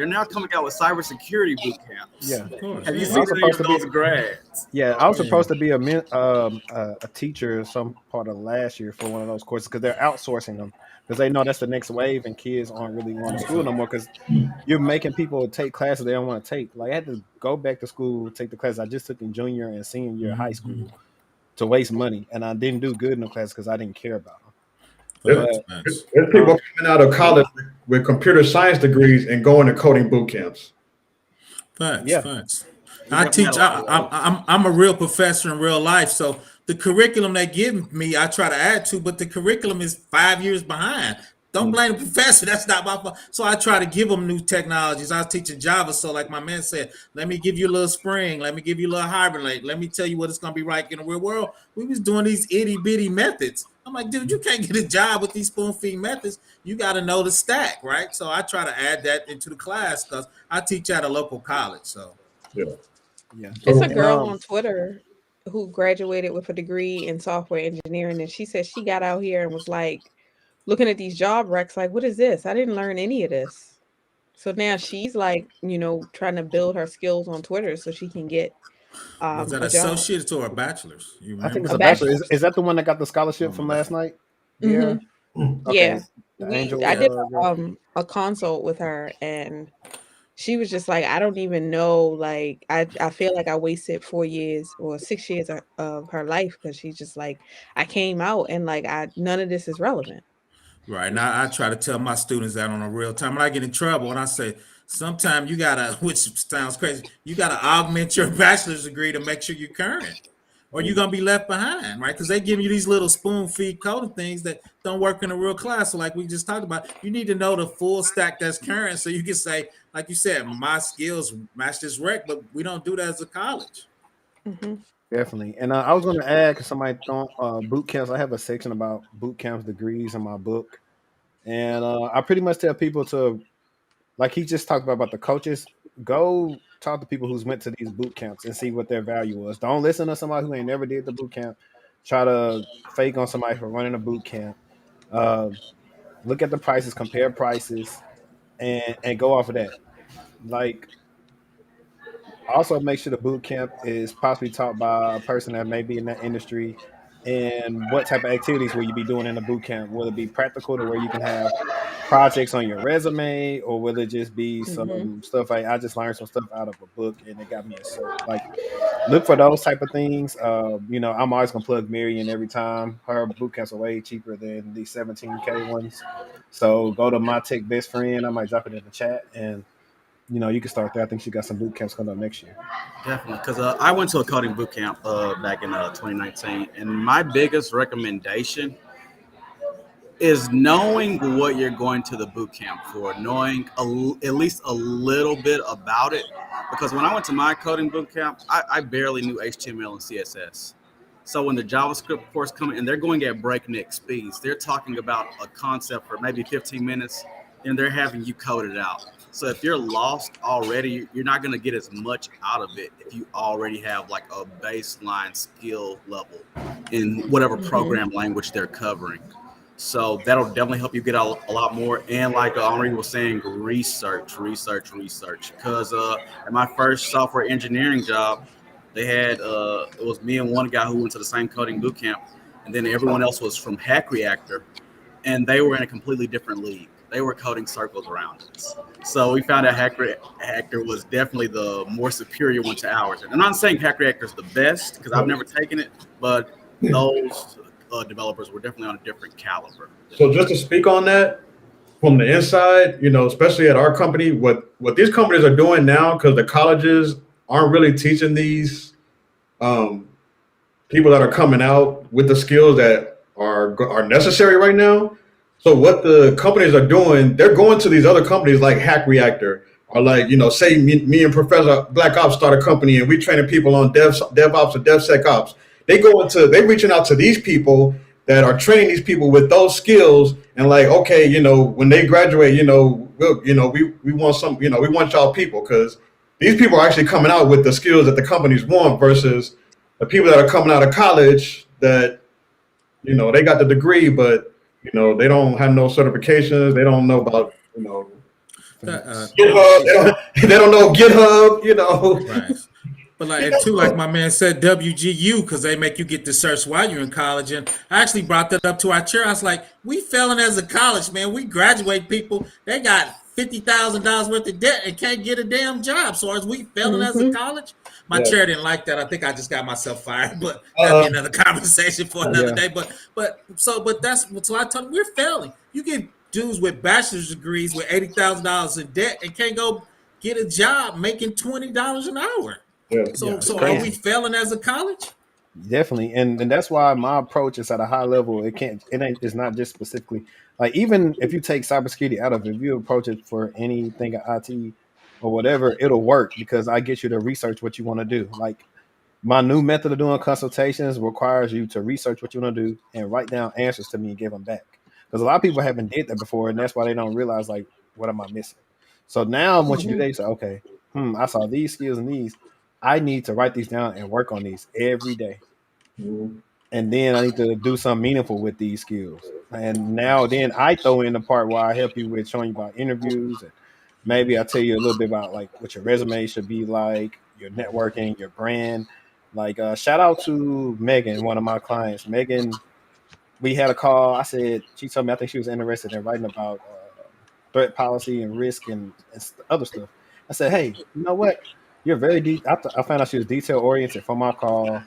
now coming out with cybersecurity boot camps. Yeah. Of course. Have you I Yeah. seen was any supposed of to be those grads? Yeah, I was Yeah. supposed to be a teacher some part of last year for one of those courses because they're outsourcing them because they know that's the next wave and kids aren't really going to school no more because you're making people take classes they don't want to take. Like I had to go back to school, take the classes I just took in junior and senior year of high Mhm. school to waste money, and I didn't do good in the class because I didn't care about them. There- Facts. But Facts. There's people coming out of college with computer science degrees and going to coding boot camps. Facts. yeah, Facts. We I definitely had teach. a lot of those. I'm a real professor in real life, so the curriculum they give me, I try to add to, but the curriculum is 5 years behind. Don't blame the professor. That's not my fault. So I try to give them new technologies. I was teaching Java, so like my man said, let me give you a little Spring, let me give you a little Hibernate, let me tell you what it's gonna be like in the real world. We was doing these itty bitty methods. I'm like, dude, you can't get a job with these spoon feed methods. You got to know the stack, right? So I try to add that into the class because I teach at a local college. So Yeah. yeah, It's a So and girl on Twitter who graduated with a degree in software engineering, and she said she got out here and was like looking at these job recs, like, what is this? I didn't learn any of this. So now she's like, trying to build her skills on Twitter so she can get was that a job, associate's or a bachelor's? You I think it's a remember? a bachelor. bachelor's. Is that the one that got the Oh, scholarship my from last bad. night? Hmm. Yeah. Yeah, Okay. The Angel. I did Girl. a consult with her, and she was just like, I don't even know, like, I feel like I wasted 4 years or 6 years of her life because she's just like, I came out and like I none of this is relevant. Right. Now I try to tell my students that on a real time. When I get in trouble, and I say, sometimes you gotta, which sounds crazy, you gotta augment your bachelor's degree to make sure you're current. Or you're gonna be left behind, right? Because they give you these little spoon feed coding things that don't work in a real class. So, like we just talked about, you need to know the full stack that's current, so you can say, like you said, my skills match this rec, but we don't do that as a college. Hmm. Definitely. And I was going to add because somebody thought boot camps. I have a section about boot camps degrees in my book, and I pretty much tell people to, like he just talked about the coaches, go talk to people who's went to these boot camps and see what their value was. Don't listen to somebody who ain't never did the boot camp. Try to fake on somebody for running a boot camp. Uh, Look at the prices, compare prices, and go off of that. Like also make sure the boot camp is possibly taught by a person that may be in that industry, and what type of activities will you be doing in the boot camp? Will it be practical to where you can have projects on your resume, or will it just be Mm-hmm. some stuff I just learned some stuff out of a book and it got me a cert? Like, look for those type of things. I'm always gonna plug Marion every time. Her boot camps are way cheaper than the 17K ones. So go to my tech best friend. I might drop it in the chat, and you can start there. I think she got some boot camps coming up next year. Definitely, because I went to a coding boot camp back in 2019, and my biggest recommendation is knowing what you're going to the boot camp for, knowing at least a little bit about it. Because when I went to my coding boot camp, I barely knew HTML and CSS. So when the JavaScript course comes and they're going at breakneck speeds, they're talking about a concept for maybe 15 minutes, and they're having you code it out. So if you're lost already, you're not going to get as much out of it if you already have like a baseline skill level in whatever program language they're covering. So that'll definitely help you get out a lot more. And like Henri was saying, research. Because at my first software engineering job, they had it was me and one guy who went to the same coding boot camp, and then everyone else was from Hack Reactor, and they were in a completely different league. They were coding circles around us. So we found out Hack Reactor was definitely the more superior one to ours. And I'm not saying Hack Reactor is the best because I've never taken it, but those developers were definitely on a different caliber. So just to speak on that from the inside, especially at our company, what these companies are doing now, because the colleges aren't really teaching these people that are coming out with the skills that are necessary right now. So what the companies are doing, they're going to these other companies like Hack Reactor, or like, say me and Professor Black Ops start a company and we training people on DevOps or DevSecOps. They're reaching out to these people that are training these people with those skills, and like, okay, when they graduate, we want some, we want y'all people, because these people are actually coming out with the skills that the companies want versus the people that are coming out of college that, they got the degree, but they don't have no certifications. They don't know about, GitHub. They don't know GitHub. Right. But like my man said, WGU, because they make you get the certs while you're in college. And I actually brought that up to our chair. I was like, we failing as a college, man. We graduate people. They got $50,000 worth of debt and can't get a damn job. So as we failing as a college, my chair didn't like that. I think I just got myself fired, but that'd be another conversation for another day. But so I told them we're failing. You get dudes with bachelor's degrees with $80,000 in debt and can't go get a job making $20 an hour. So are we failing as a college? Definitely, and that's why my approach is at a high level. It's not just specifically, like, even if you take cybersecurity out of it, if you approach it for anything IT or whatever, it'll work because I get you to research what you want to do. Like, my new method of doing consultations requires you to research what you want to do and write down answers to me and give them back. Because a lot of people haven't did that before, and that's why they don't realize, like, what am I missing? So now once you do that, you say, okay, I saw these skills and these. I need to write these down and work on these every day. And then I need to do something meaningful with these skills. And now then I throw in the part where I help you with showing you about interviews, and maybe I tell you a little bit about like what your resume should be like, your networking, your brand. Like shout out to Megan, one of my clients. Megan, we had a call. She told me I think she was interested in writing about threat policy and risk and other stuff. I said, hey, you know what? You're very deep. I found out she was detail oriented from our call,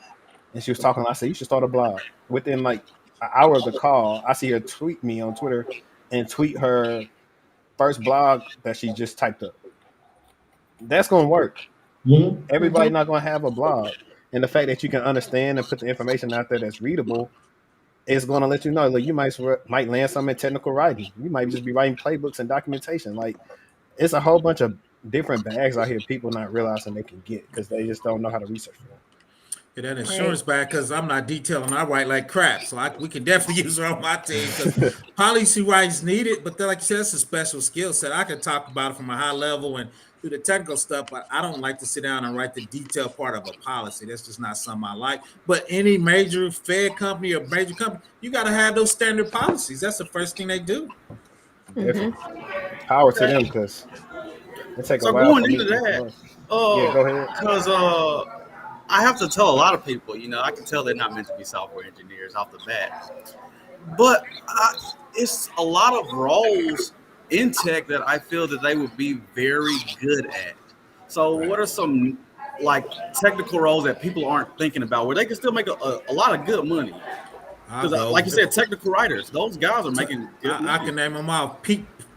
and she was talking. I said, you should start a blog. Within like an hour of the call, I see her tweet me on Twitter and tweet her first blog that she just typed up. That's going to work. Everybody not going to have a blog. And the fact that you can understand and put the information out there that's readable is going to let you know, like, you might land something in technical writing. You might just be writing playbooks and documentation. Like, it's a whole bunch of different bags out here people not realizing they can get because they just don't know how to research for them. Yeah, that insurance bag, because I'm not detailing. I write like crap, so we can definitely use her on my team because policy writing's needed. But like you said, it's a special skill set. I can talk about it from a high level and do the technical stuff, but I don't like to sit down and write the detailed part of a policy. That's just not something I like. But any major Fed company or major company, you got to have those standard policies. That's the first thing they do. Definitely. Power to them because it takes a while. Going into that, yeah, go ahead. Because I have to tell a lot of people, I can tell they're not meant to be software engineers off the bat. But it's a lot of roles in tech that I feel that they would be very good at. So what are some like technical roles that people aren't thinking about where they can still make a lot of good money? Because like you said, technical writers, those guys are making good money. I can name them all.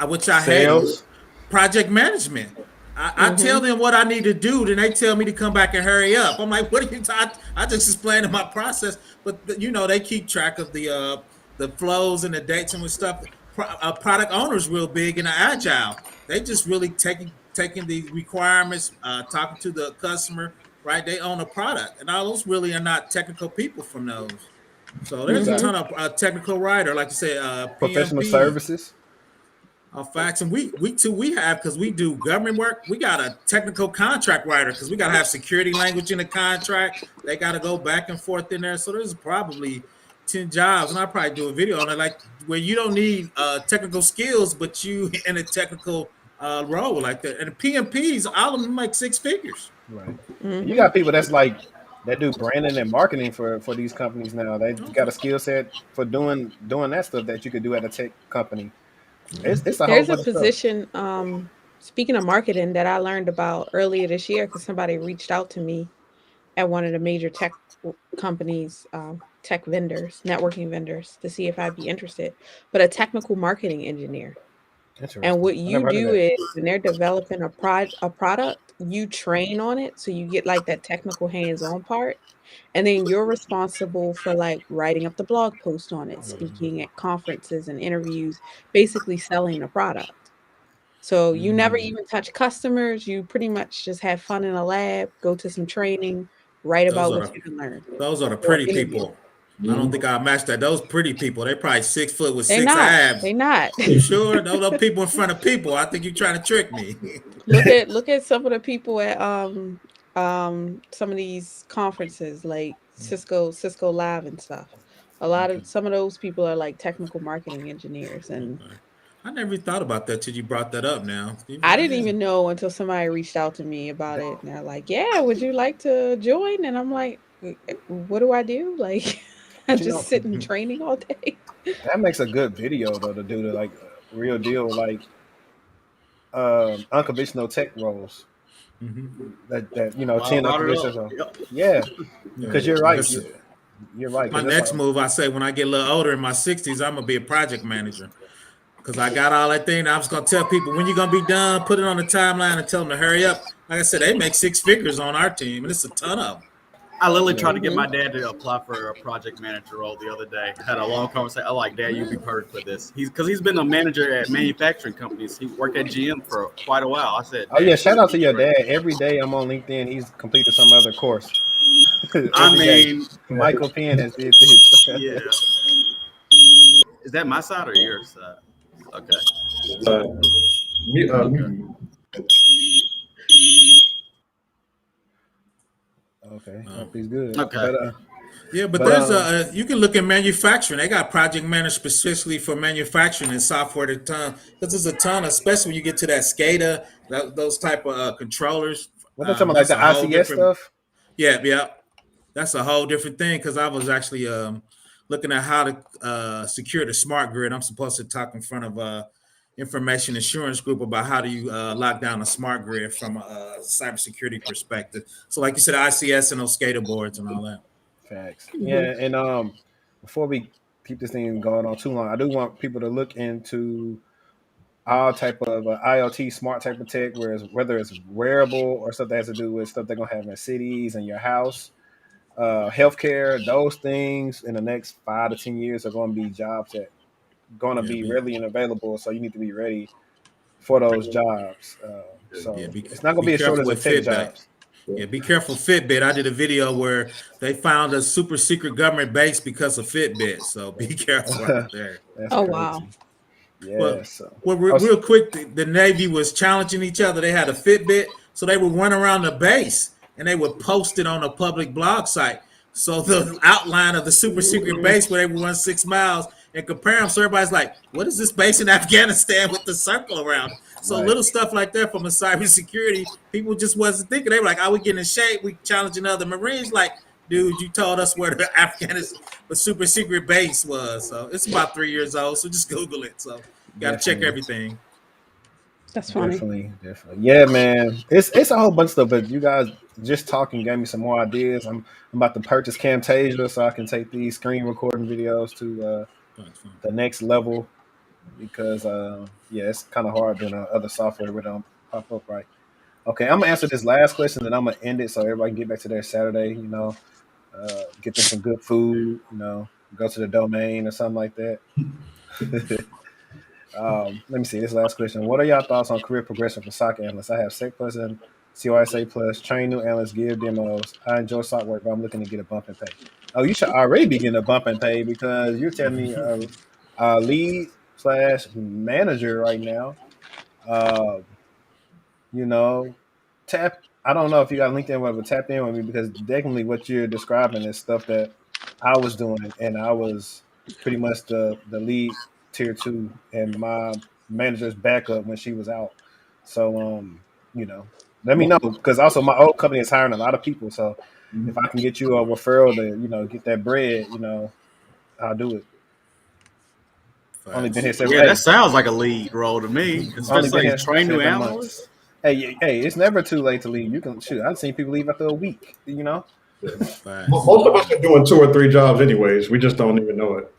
Which I hate. Sales. Project management. I tell them what I need to do, then they tell me to come back and hurry up. I'm like, what are you talking? I just explained my process, but they keep track of the flows and the dates and stuff. Product owners real big in the agile. They just really taking the requirements, talking to the customer, right? They own a product, and all those really are not technical people from those. So there's a ton of technical writer, like you said, Professional PMP, services. facts, and we have, because we do government work. We got a technical contract writer because we got to have security language in the contract. They got to go back and forth in there. So there's probably 10 jobs, and I probably do a video on it, like where you don't need technical skills, but you in a technical role like that. And the PMPs, all of them make six figures. Right. You got people that's like that do branding and marketing for these companies now. They got a skill set for doing that stuff that you could do at a tech company. It's a There's whole a position, speaking of marketing, that I learned about earlier this year because somebody reached out to me at one of the major tech companies, tech vendors, networking vendors, to see if I'd be interested. But a technical marketing engineer. And what you do is when they're developing a product, you train on it. So you get like that technical hands-on part. And then you're responsible for like writing up the blog post on it, speaking at conferences and interviews, basically selling the product. So you never even touch customers. You pretty much just have fun in a lab, go to some training, write about what you can learn. Those are the pretty people. I don't think I'll match that. Those pretty people, they're probably 6 foot with six abs. They're not. You sure? Those people in front of people. I think you're trying to trick me. Look at some of the people at some of these conferences like Cisco Live and stuff. Some of those people are like technical marketing engineers, and I never thought about that till you brought that up now. I didn't even know until somebody reached out to me about it, and they're like, yeah, would you like to join? And I'm like, what do I do? Like, I just sit in training all day. That makes a good video though, to do the like real deal, like unconventional tech roles. That 10 unconventional. Yeah, because you're right. You're right. My next move, I say, when I get a little older in my 60s, I'm gonna be a project manager. Because I got all that thing. I was gonna tell people, when you're gonna be done, put it on the timeline and tell them to hurry up. Like I said, they make 6 figures on our team, and it's a ton of them. I literally tried to get my dad to apply for a project manager role the other day. Had a long conversation. I like, Dad, you'd be perfect for this. He's been a manager at manufacturing companies. He worked at GM for quite a while. I said, oh yeah, shout out to your dad. Every day I'm on LinkedIn, he's completed some other course. I mean, Michael Penn has did this. Yeah. Is that my side or your side? Okay. Okay, hope he's good. Okay. But there's you can look at manufacturing. They got project managers specifically for manufacturing and software to ton. Because there's a ton, especially when you get to that SCADA, those type of controllers. What they're talking about, like the ICS stuff? Yeah. That's a whole different thing, because I was actually looking at how to secure the smart grid. I'm supposed to talk in front of information assurance group about how do you lock down a smart grid from a cybersecurity perspective. So like you said, ICS and those SCADA boards and all that. Facts. Yeah, and before we keep this thing going on too long, I do want people to look into all type of IoT smart type of tech, whether it's wearable or stuff that has to do with stuff they're gonna have in cities and your house, healthcare. Those things in the next 5 to 10 years are going to be jobs that going to be readily and available. So you need to be ready for those jobs. It's not going to be a shortage of tech jobs. Yeah, be careful, Fitbit. I did a video where they found a super secret government base because of Fitbit. So be careful out there. Oh, wow. Yeah. Real quick, the Navy was challenging each other. They had a Fitbit, so they would run around the base and they would post it on a public blog site. So the outline of the super secret base where they would run 6 miles and compare them. So everybody's like, what is this base in Afghanistan with the circle around? So little stuff like that from a cybersecurity, people just wasn't thinking. They were like, we getting in shape. We challenging other Marines. Like, dude, you told us where the Afghanistan, the super secret base was. So it's about 3 years old. So just Google it. So you got to check everything. That's funny. Definitely. Yeah, man. It's a whole bunch of stuff, but you guys just talking gave me some more ideas. I'm about to purchase Camtasia so I can take these screen recording videos to the next level because yeah, it's kind of hard doing other software where it don't pop up right. Okay, I'm gonna answer this last question, then I'm gonna end it so everybody can get back to their Saturday. Get them some good food. Go to the domain or something like that. Let me see this last question. What are y'all thoughts on career progression for SOC analysts? I have SEC Plus and CYSA Plus. Train new analysts, give demos. I enjoy SOC work, but I'm looking to get a bump in pay. Oh, you should already be getting a bump in pay because you're telling me a lead slash manager right now. Uh, you know, tap. I don't know if you got LinkedIn, whatever. Tap in with me because definitely what you're describing is stuff that I was doing, and I was pretty much the lead tier two, and my manager's backup when she was out. So, let me know because also my old company is hiring a lot of people. So, if I can get you a referral to get that bread, I'll do it. Only been here Facts. seven. Yeah, that Hey, sounds like a lead role to me, only been especially here train new 7 months. analysts. Hey, it's never too late to leave. You can shoot. I've seen people leave after a week. Facts. Most of us are doing 2 or 3 jobs anyways. We just don't even know it.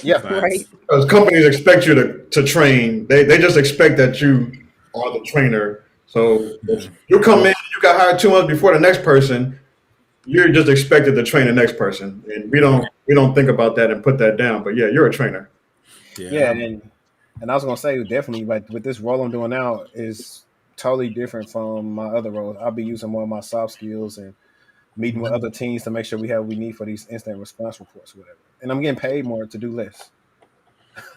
Yeah, Right. Facts. Because companies expect you to train. They just expect that you are the trainer. So if you come in, you got hired 2 months before the next person, you're just expected to train the next person. And we don't think about that and put that down. But yeah, you're a trainer. yeah, Yeah. and I was gonna say definitely, like with this role I'm doing now is totally different from my other roles. I'll be using more of my soft skills and meeting with other teams to make sure we have what we need for these instant response reports, or whatever. And I'm getting paid more to do less,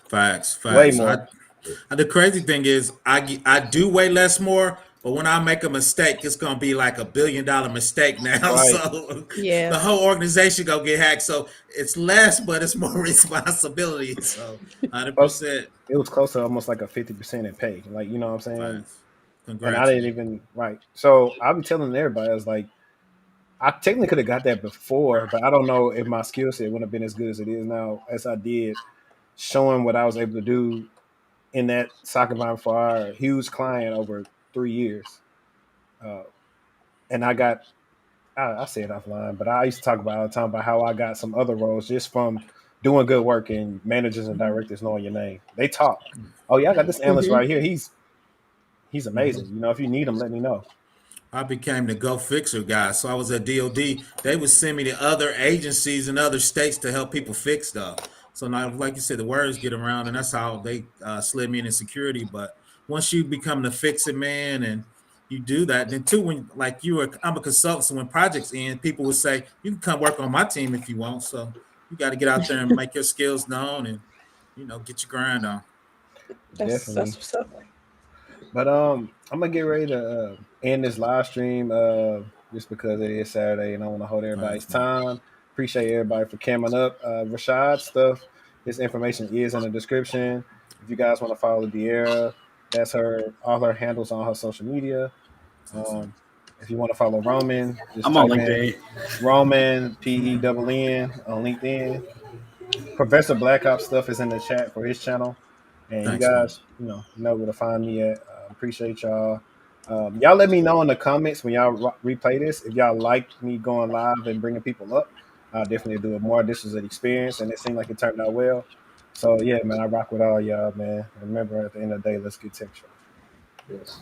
Facts. way Facts. more. The crazy thing is, I do way less more, but when I make a mistake, it's gonna be like $1 billion mistake now. Right. So Yeah. the whole organization gonna get hacked. So it's less, but it's more responsibility. So Close, 100%. it was close to almost like a 50% in pay. Like you know what I'm saying? Facts. And I Congrats, didn't man. even right. So I'll be telling everybody, I was like, I technically could have got that before, but I don't know if my skill set would have been as good as it is now as I did, showing what I was able to do in that soccer environment for our huge client over 3 years. Uh, and I say it offline, but I used to talk about all the time about how I got some other roles just from doing good work and managers and directors knowing your name. They talk. Oh yeah, I got this analyst Hmm. right here. He's amazing. If you need him, let me know. I became the Go Fixer guy. So I was at DOD. They would send me to other agencies in other states to help people fix stuff. So now, like you said, the words get around, and that's how they slid me into security. But once you become the fix it man and you do that, then too, when like I'm a consultant, so when projects end, people would say, you can come work on my team if you want. So you got to get out there and make your skills known and, get your grind on. That's Definitely. what's up. But I'm gonna get ready to end this live stream just because it is Saturday and I want to hold everybody's Facts, man. time. Appreciate everybody for camming up. Rashad stuff. His information is in the description. If you guys want to follow Deirra, that's all her handles on her social media. Um, if you want to follow Roman, just I'm on type in LinkedIn. Roman PENN on LinkedIn. Professor Black Ops stuff is in the chat for his channel. And you Thanks, man. guys, know where to find me at. Appreciate y'all. Y'all let me know in the comments when y'all replay this if y'all like me going live and bringing people up. I'll definitely do it more. This was an experience, and it seemed like it turned out well. So yeah, man, I rock with all y'all, man. And remember, at the end of the day, let's get textual. Yes.